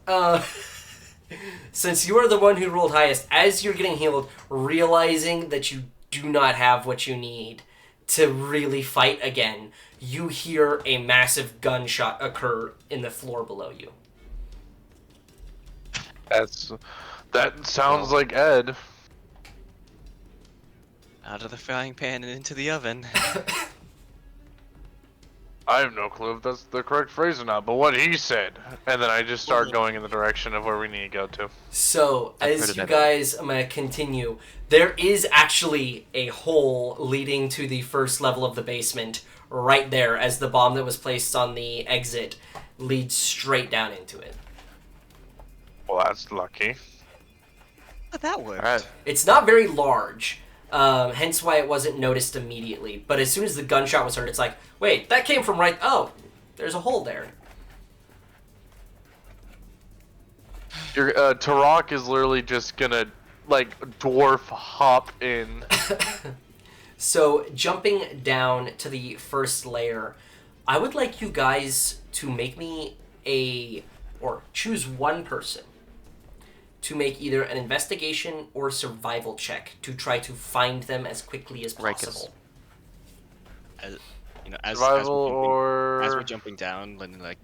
Speaker 1: since you are the one who rolled highest, as you're getting healed, realizing that you do not have what you need to really fight again, you hear a massive gunshot occur in the floor below you.
Speaker 2: That sounds like Ed.
Speaker 6: Out of the frying pan and into the oven.
Speaker 2: I have no clue if that's the correct phrase or not, but what he said. And then I just start going in the direction of where we need to go to.
Speaker 1: So,
Speaker 3: I've heard
Speaker 1: as
Speaker 3: of
Speaker 1: you
Speaker 3: that.
Speaker 1: guys continue, there is actually a hole leading to the first level of the basement right there, as the bomb that was placed on the exit leads straight down into it.
Speaker 2: Well, that's lucky.
Speaker 6: But that worked.
Speaker 3: Alright.
Speaker 1: It's not very large, hence why it wasn't noticed immediately. But as soon as the gunshot was heard, it's like, wait, that came from right... Oh, there's a hole there.
Speaker 2: Your Tarok is literally just gonna like dwarf hop in.
Speaker 1: So, jumping down to the first layer, I would like you guys to make me or choose one person to make either an investigation or survival check to try to find them as quickly as
Speaker 3: Rikus.
Speaker 1: possible.
Speaker 6: As, as
Speaker 2: Survival
Speaker 6: as we're
Speaker 2: or
Speaker 6: jumping down, Lennon like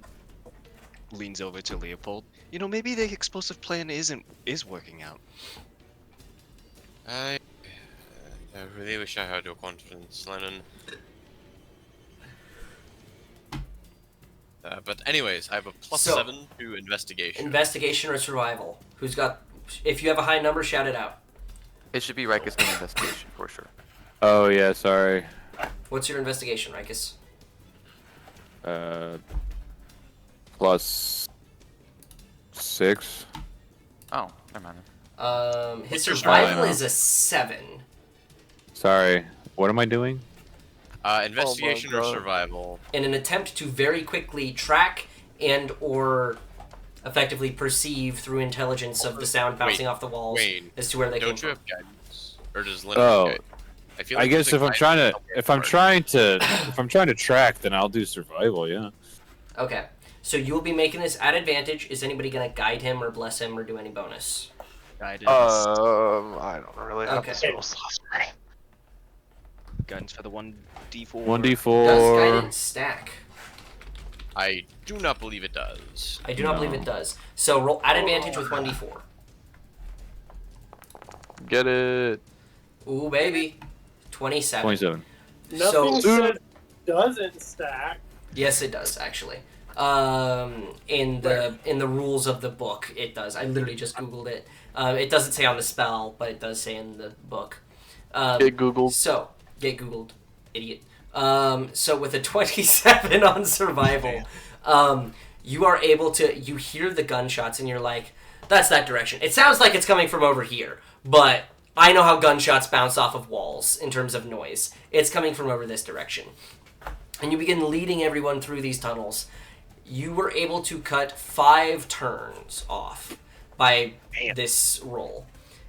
Speaker 6: leans over to Leopold. Maybe the explosive plan is working out.
Speaker 7: I really wish I had your confidence, Lennon. But anyways, I have a +7 to investigation.
Speaker 1: Investigation or survival? Who's got... If you have a high number, shout it out.
Speaker 3: It should be Rikus doing investigation for sure.
Speaker 4: Oh yeah, sorry.
Speaker 1: What's your investigation, Rikus?
Speaker 4: +6.
Speaker 3: Oh, never mind.
Speaker 1: His
Speaker 7: What's your
Speaker 1: survival
Speaker 7: survival?
Speaker 1: is a 7.
Speaker 4: Sorry. What am I doing?
Speaker 7: Investigation or
Speaker 2: God.
Speaker 7: survival.
Speaker 1: In an attempt to very quickly track and or effectively perceive through intelligence of the sound bouncing off the walls
Speaker 7: Wayne,
Speaker 1: as to where they
Speaker 7: Don't
Speaker 1: came
Speaker 7: you
Speaker 1: from.
Speaker 7: have guidance, or does Lennon
Speaker 4: Oh.
Speaker 7: have guidance? I feel
Speaker 4: I
Speaker 7: like
Speaker 4: guess
Speaker 7: there's a
Speaker 4: if I'm
Speaker 7: guidance
Speaker 4: trying to
Speaker 7: somewhere.
Speaker 4: if I'm trying to track, then I'll do survival. Yeah.
Speaker 1: Okay. So you will be making this at advantage. Is anybody going to guide him or bless him or do any bonus?
Speaker 6: Guidance,
Speaker 2: I don't really have
Speaker 1: Okay.
Speaker 2: the spell slots.
Speaker 6: guidance for the 1d4.
Speaker 4: 1d4.
Speaker 1: Does guidance stack?
Speaker 7: I do not believe it does.
Speaker 1: I do not believe it does. So roll at advantage with 1d4.
Speaker 2: Get it.
Speaker 1: Ooh, baby. 27.
Speaker 4: 27.
Speaker 5: Nothing
Speaker 1: So,
Speaker 5: said doesn't stack.
Speaker 1: yes, it does, actually. In the rules of the book, it does. I literally just Googled it. It doesn't say on the spell, but it does say in the book.
Speaker 2: Get Googled.
Speaker 1: So, get Googled, idiot. So with a 27 on survival, you are able to, you hear the gunshots and you're like, that's that direction. It sounds like it's coming from over here, but I know how gunshots bounce off of walls in terms of noise. It's coming from over this direction. And you begin leading everyone through these tunnels. You were able to cut 5 turns off by this roll.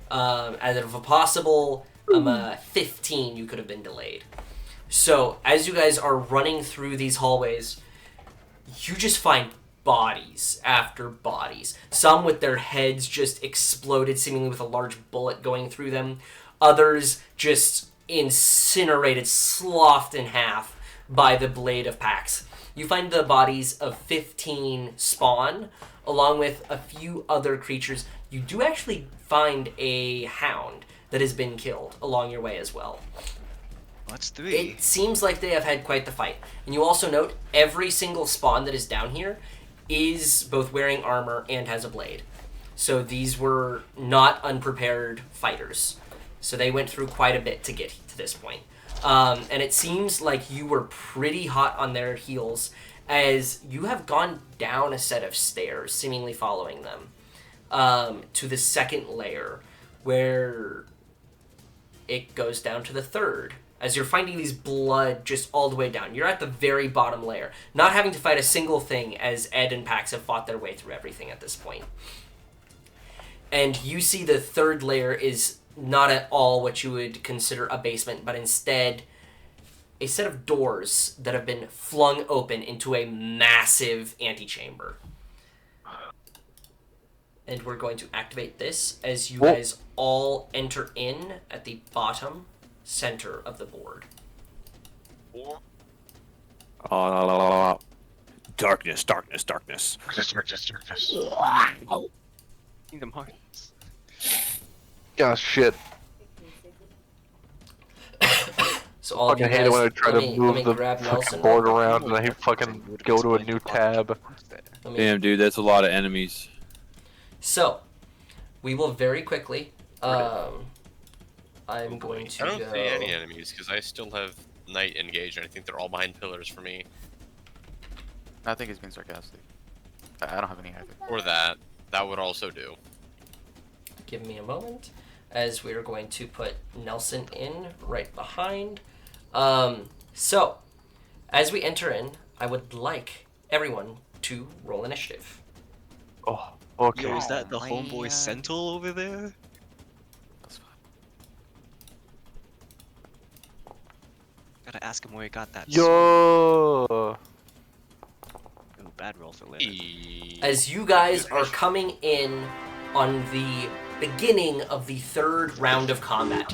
Speaker 1: Out of a possible 15, you could have been delayed. So, as you guys are running through these hallways, you just find bodies after bodies. Some with their heads just exploded, seemingly with a large bullet going through them. Others just incinerated, sloughed in half by the blade of Pax. You find the bodies of 15 spawn, along with a few other creatures. You do actually find a hound that has been killed along your way as well.
Speaker 6: That's 3.
Speaker 1: It seems like they have had quite the fight. And you also note every single spawn that is down here is both wearing armor and has a blade. So these were not unprepared fighters. So they went through quite a bit to get to this point. And it seems like you were pretty hot on their heels as you have gone down a set of stairs, seemingly following them, to the second layer, where it goes down to the third. As you're finding these blood just all the way down. You're at the very bottom layer, not having to fight a single thing as Ed and Pax have fought their way through everything at this point. And you see the third layer is not at all what you would consider a basement, but instead a set of doors that have been flung open into a massive antechamber. And we're going to activate this as you guys all enter in at the bottom center of the board.
Speaker 4: Darkness, darkness, darkness.
Speaker 6: Kingdom Hearts.
Speaker 2: Yeah, shit.
Speaker 1: So all of you
Speaker 2: Fucking hate
Speaker 1: guys,
Speaker 2: it when I try
Speaker 1: let
Speaker 2: to
Speaker 1: me
Speaker 2: move the
Speaker 1: grab
Speaker 2: fucking
Speaker 1: Nelson.
Speaker 2: board around and I fucking go to a new tab.
Speaker 1: Let me-
Speaker 4: Damn, dude, that's a lot of enemies.
Speaker 1: So, we will very quickly. I'm going to
Speaker 7: I don't
Speaker 1: go.
Speaker 7: see any enemies because I still have Knight engaged and I think they're all behind pillars for me.
Speaker 3: I think he's being sarcastic. I don't have any either.
Speaker 7: Or that. That would also do.
Speaker 1: Give me a moment, as we are going to put Nelson in right behind. So, as we enter in, I would like everyone to roll initiative.
Speaker 2: Oh, okay.
Speaker 6: Yo, is that the
Speaker 3: man.
Speaker 6: homeboy Sentinel over there?
Speaker 3: That's fine.
Speaker 6: Gotta ask him where he got that.
Speaker 2: Yo!
Speaker 6: Ooh, bad roll for later.
Speaker 1: As you guys are coming in on the beginning of the third round of combat.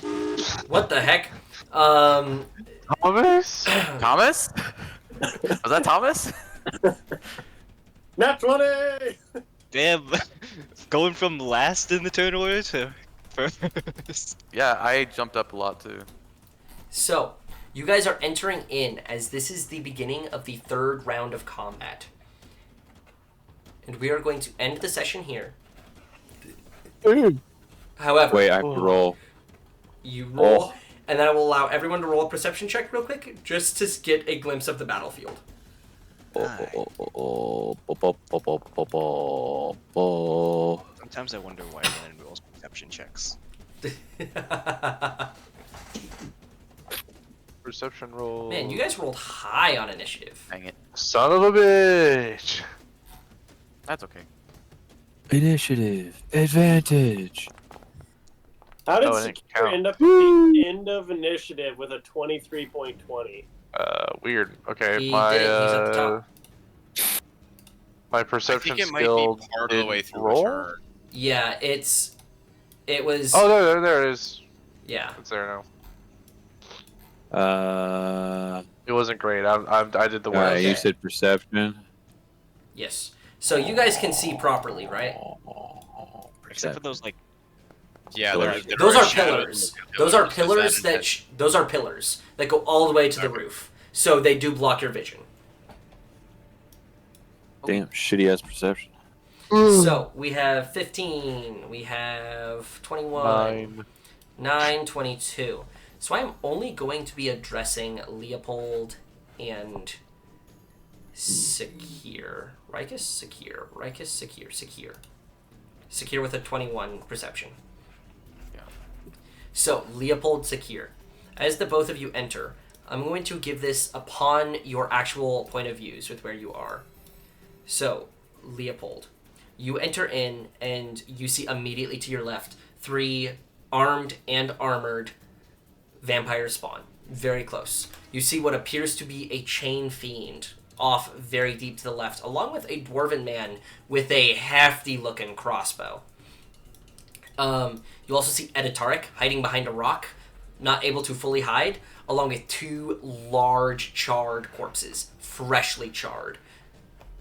Speaker 1: What the heck?
Speaker 2: Thomas?
Speaker 3: Thomas? Was that Thomas?
Speaker 5: Nat 20!
Speaker 6: Damn, going from last in the turn order to first.
Speaker 3: Yeah, I jumped up a lot too.
Speaker 1: So, you guys are entering in as this is the beginning of the third round of combat. And we are going to end the session here. However,
Speaker 4: Wait, I have to roll.
Speaker 1: you roll,
Speaker 4: Oh.
Speaker 1: and then I will allow everyone to roll a perception check real quick, just to get a glimpse of the battlefield.
Speaker 6: Sometimes I wonder why Lennon rolls perception checks.
Speaker 2: Perception roll.
Speaker 1: Man, you guys rolled high on initiative.
Speaker 3: Dang it.
Speaker 2: Son of a bitch!
Speaker 3: That's okay.
Speaker 4: Initiative. Advantage.
Speaker 5: How did
Speaker 2: Oh, it didn't
Speaker 5: Secure
Speaker 2: count.
Speaker 5: end up at the end of initiative with a 23.20?
Speaker 2: Weird. Okay,
Speaker 1: He
Speaker 2: my
Speaker 1: did it. He's at the top.
Speaker 2: my
Speaker 7: I
Speaker 2: perception
Speaker 7: think it might be
Speaker 2: skill
Speaker 7: part of the way
Speaker 2: didn't
Speaker 7: through
Speaker 2: roll.
Speaker 7: a turn.
Speaker 1: Yeah, it was.
Speaker 2: Oh, there it is.
Speaker 1: Yeah.
Speaker 2: It's there now.
Speaker 4: Uh,
Speaker 2: It wasn't great. I did the
Speaker 4: alright,
Speaker 2: worst.
Speaker 4: you said perception.
Speaker 1: Yes. So you guys can see properly, right?
Speaker 6: Except for those like
Speaker 7: Yeah,
Speaker 4: Pillars.
Speaker 7: there
Speaker 1: Those
Speaker 7: are
Speaker 1: are
Speaker 7: shadows
Speaker 1: pillars.
Speaker 7: in the
Speaker 1: Those are
Speaker 7: Does
Speaker 1: pillars that
Speaker 7: impact-
Speaker 1: those are pillars that go all the way to the roof. So they do block your vision.
Speaker 4: Damn, shitty ass perception.
Speaker 1: So we have 15, we have 21, 9, 22. So I'm only going to be addressing Leopold and Sakir. Rikus? Sakir. Rikus? Sakir. Sakir. Sakir with a 21 perception.
Speaker 3: Yeah.
Speaker 1: So, Leopold, Sakir, as the both of you enter, I'm going to give this upon your actual point of views with where you are. So, Leopold, you enter in and you see immediately to your left 3 armed and armored vampires spawn. Very close. You see what appears to be a chain fiend off very deep to the left, along with a dwarven man with a hefty looking crossbow. You also see Editaric hiding behind a rock, not able to fully hide, along with 2 large charred corpses, freshly charred.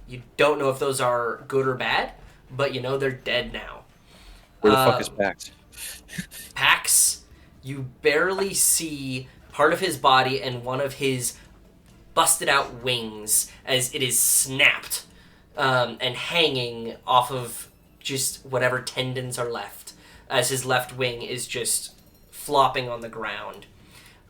Speaker 1: You don't know if those are good or bad, but you know they're dead now.
Speaker 4: Where the fuck is Pax?
Speaker 1: Pax, you barely see part of his body and one of his busted out wings as it is snapped and hanging off of just whatever tendons are left, as his left wing is just flopping on the ground.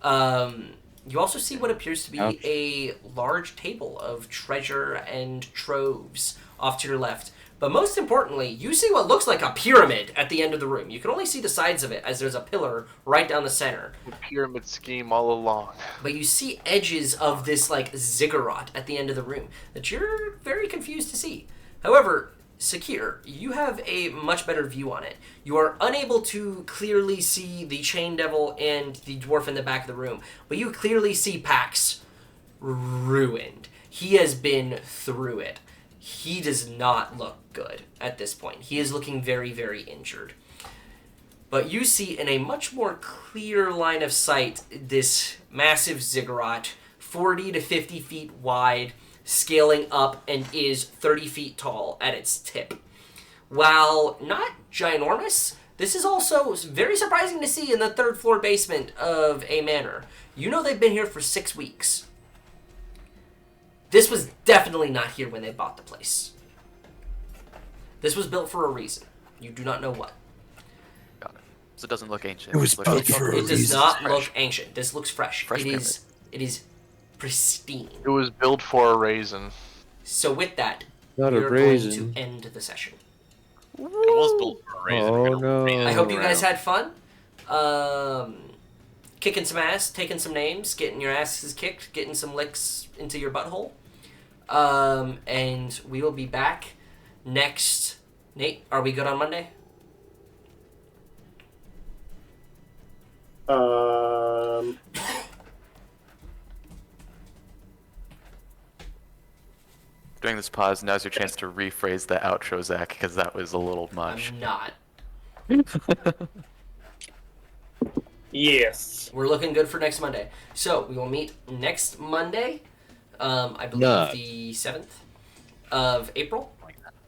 Speaker 1: You also see what appears to be
Speaker 4: Ouch.
Speaker 1: a large table of treasure and troves off to your left. But most importantly, you see what looks like a pyramid at the end of the room. You can only see the sides of it as there's a pillar right down the center.
Speaker 2: The pyramid scheme all along.
Speaker 1: But you see edges of this like ziggurat at the end of the room that you're very confused to see. However, Sakir, you have a much better view on it. You are unable to clearly see the chain devil and the dwarf in the back of the room, but you clearly see Pax ruined. He has been through it. He does not look good at this point. He is looking very, very injured. But you see in a much more clear line of sight this massive ziggurat, 40 to 50 feet wide, scaling up, and is 30 feet tall at its tip. While not ginormous, this is also very surprising to see in the 3rd floor basement of a manor. You know they've been here for 6 weeks. This was definitely not here when they bought the place. This was built for a reason. You do not know what.
Speaker 3: Got it. So it doesn't look ancient.
Speaker 4: It was
Speaker 3: looks
Speaker 4: built for a
Speaker 1: It does
Speaker 4: reason.
Speaker 1: not
Speaker 3: Fresh.
Speaker 1: look ancient. This looks fresh.
Speaker 3: Fresh
Speaker 1: It is pristine.
Speaker 2: It was built for a raisin.
Speaker 1: So with that,
Speaker 4: Not a
Speaker 1: we're going
Speaker 4: raisin.
Speaker 1: to end the session.
Speaker 7: It was built for a reason.
Speaker 4: Oh,
Speaker 7: We don't
Speaker 4: no.
Speaker 7: read it
Speaker 1: I hope you guys
Speaker 7: around.
Speaker 1: had fun. Kicking some ass, taking some names, getting your asses kicked, getting some licks into your butthole. And we will be back next. Nate, are we good on Monday?
Speaker 3: During this pause, now's your chance to rephrase the outro, Zach, because that was a little much.
Speaker 1: I'm not.
Speaker 5: Yes.
Speaker 1: We're looking good for next Monday. So we will meet next Monday, I believe
Speaker 4: Nut.
Speaker 1: the 7th of April,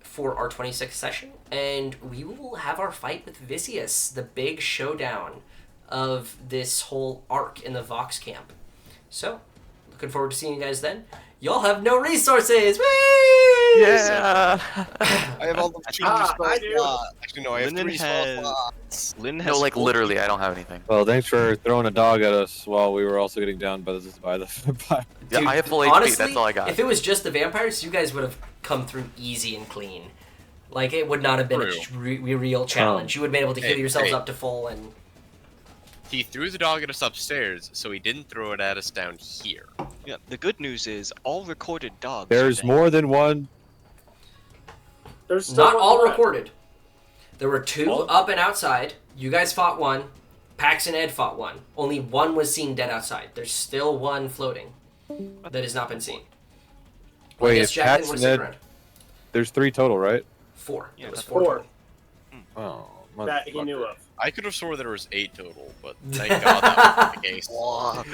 Speaker 1: for our 26th session, and we will have our fight with Vicious, the big showdown of this whole arc in the Vox camp. So, looking forward to seeing you guys then. Y'all have no resources! Whee!
Speaker 3: Yeah!
Speaker 7: I have all the two
Speaker 5: I
Speaker 7: spell
Speaker 5: do.
Speaker 7: slots. Actually, no, I have
Speaker 6: Linden
Speaker 7: 3 spell
Speaker 6: has-
Speaker 7: slots.
Speaker 6: Lynn has
Speaker 3: No, like
Speaker 6: full
Speaker 3: literally, I don't have anything.
Speaker 4: Well, thanks for throwing a dog at us while we were also getting down by the
Speaker 3: Yeah,
Speaker 1: Dude,
Speaker 3: I have full HP,
Speaker 1: honestly,
Speaker 3: that's all I got.
Speaker 1: if it was just the vampires, you guys would have come through easy and clean. Like, it would not have been a real challenge. You would have been able to heal
Speaker 7: Hey,
Speaker 1: yourselves
Speaker 7: hey.
Speaker 1: up to full, and
Speaker 7: He threw the dog at us upstairs, so he didn't throw it at us down here.
Speaker 6: Yeah, the good news is all recorded dogs.
Speaker 4: There's
Speaker 6: are dead.
Speaker 4: more than one.
Speaker 5: There's still
Speaker 1: not
Speaker 5: one
Speaker 1: all
Speaker 5: left.
Speaker 1: recorded. There were 2
Speaker 5: Oh.
Speaker 1: up and outside. You guys fought one. Pax and Ed fought one. Only one was seen dead outside. There's still one floating that has not been seen. Well, I
Speaker 4: Wait,
Speaker 1: guess
Speaker 4: if
Speaker 1: Jack
Speaker 4: Pax
Speaker 1: didn't want
Speaker 4: and
Speaker 1: to stick
Speaker 4: Ed-
Speaker 1: around.
Speaker 4: There's 3 total, right?
Speaker 1: 4.
Speaker 6: Yeah,
Speaker 1: It was
Speaker 6: that's
Speaker 1: 4.
Speaker 5: Four.
Speaker 1: total.
Speaker 4: Oh,
Speaker 5: That he knew of.
Speaker 7: I could have swore there was 8 total, but thank God that wasn't the case.
Speaker 6: Whoa,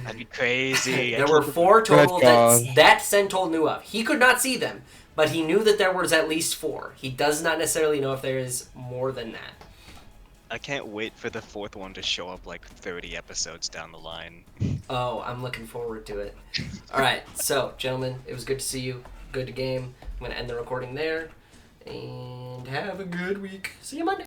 Speaker 6: that'd be crazy.
Speaker 1: There were 4 total
Speaker 4: God.
Speaker 1: that Centaur knew of. He could not see them, but he knew that there was at least 4. He does not necessarily know if there is more than that.
Speaker 6: I can't wait for the 4th one to show up like 30 episodes down the line.
Speaker 1: Oh, I'm looking forward to it. All right, so gentlemen, it was good to see you. Good to game. I'm gonna end the recording there, and have a good week. See you Monday.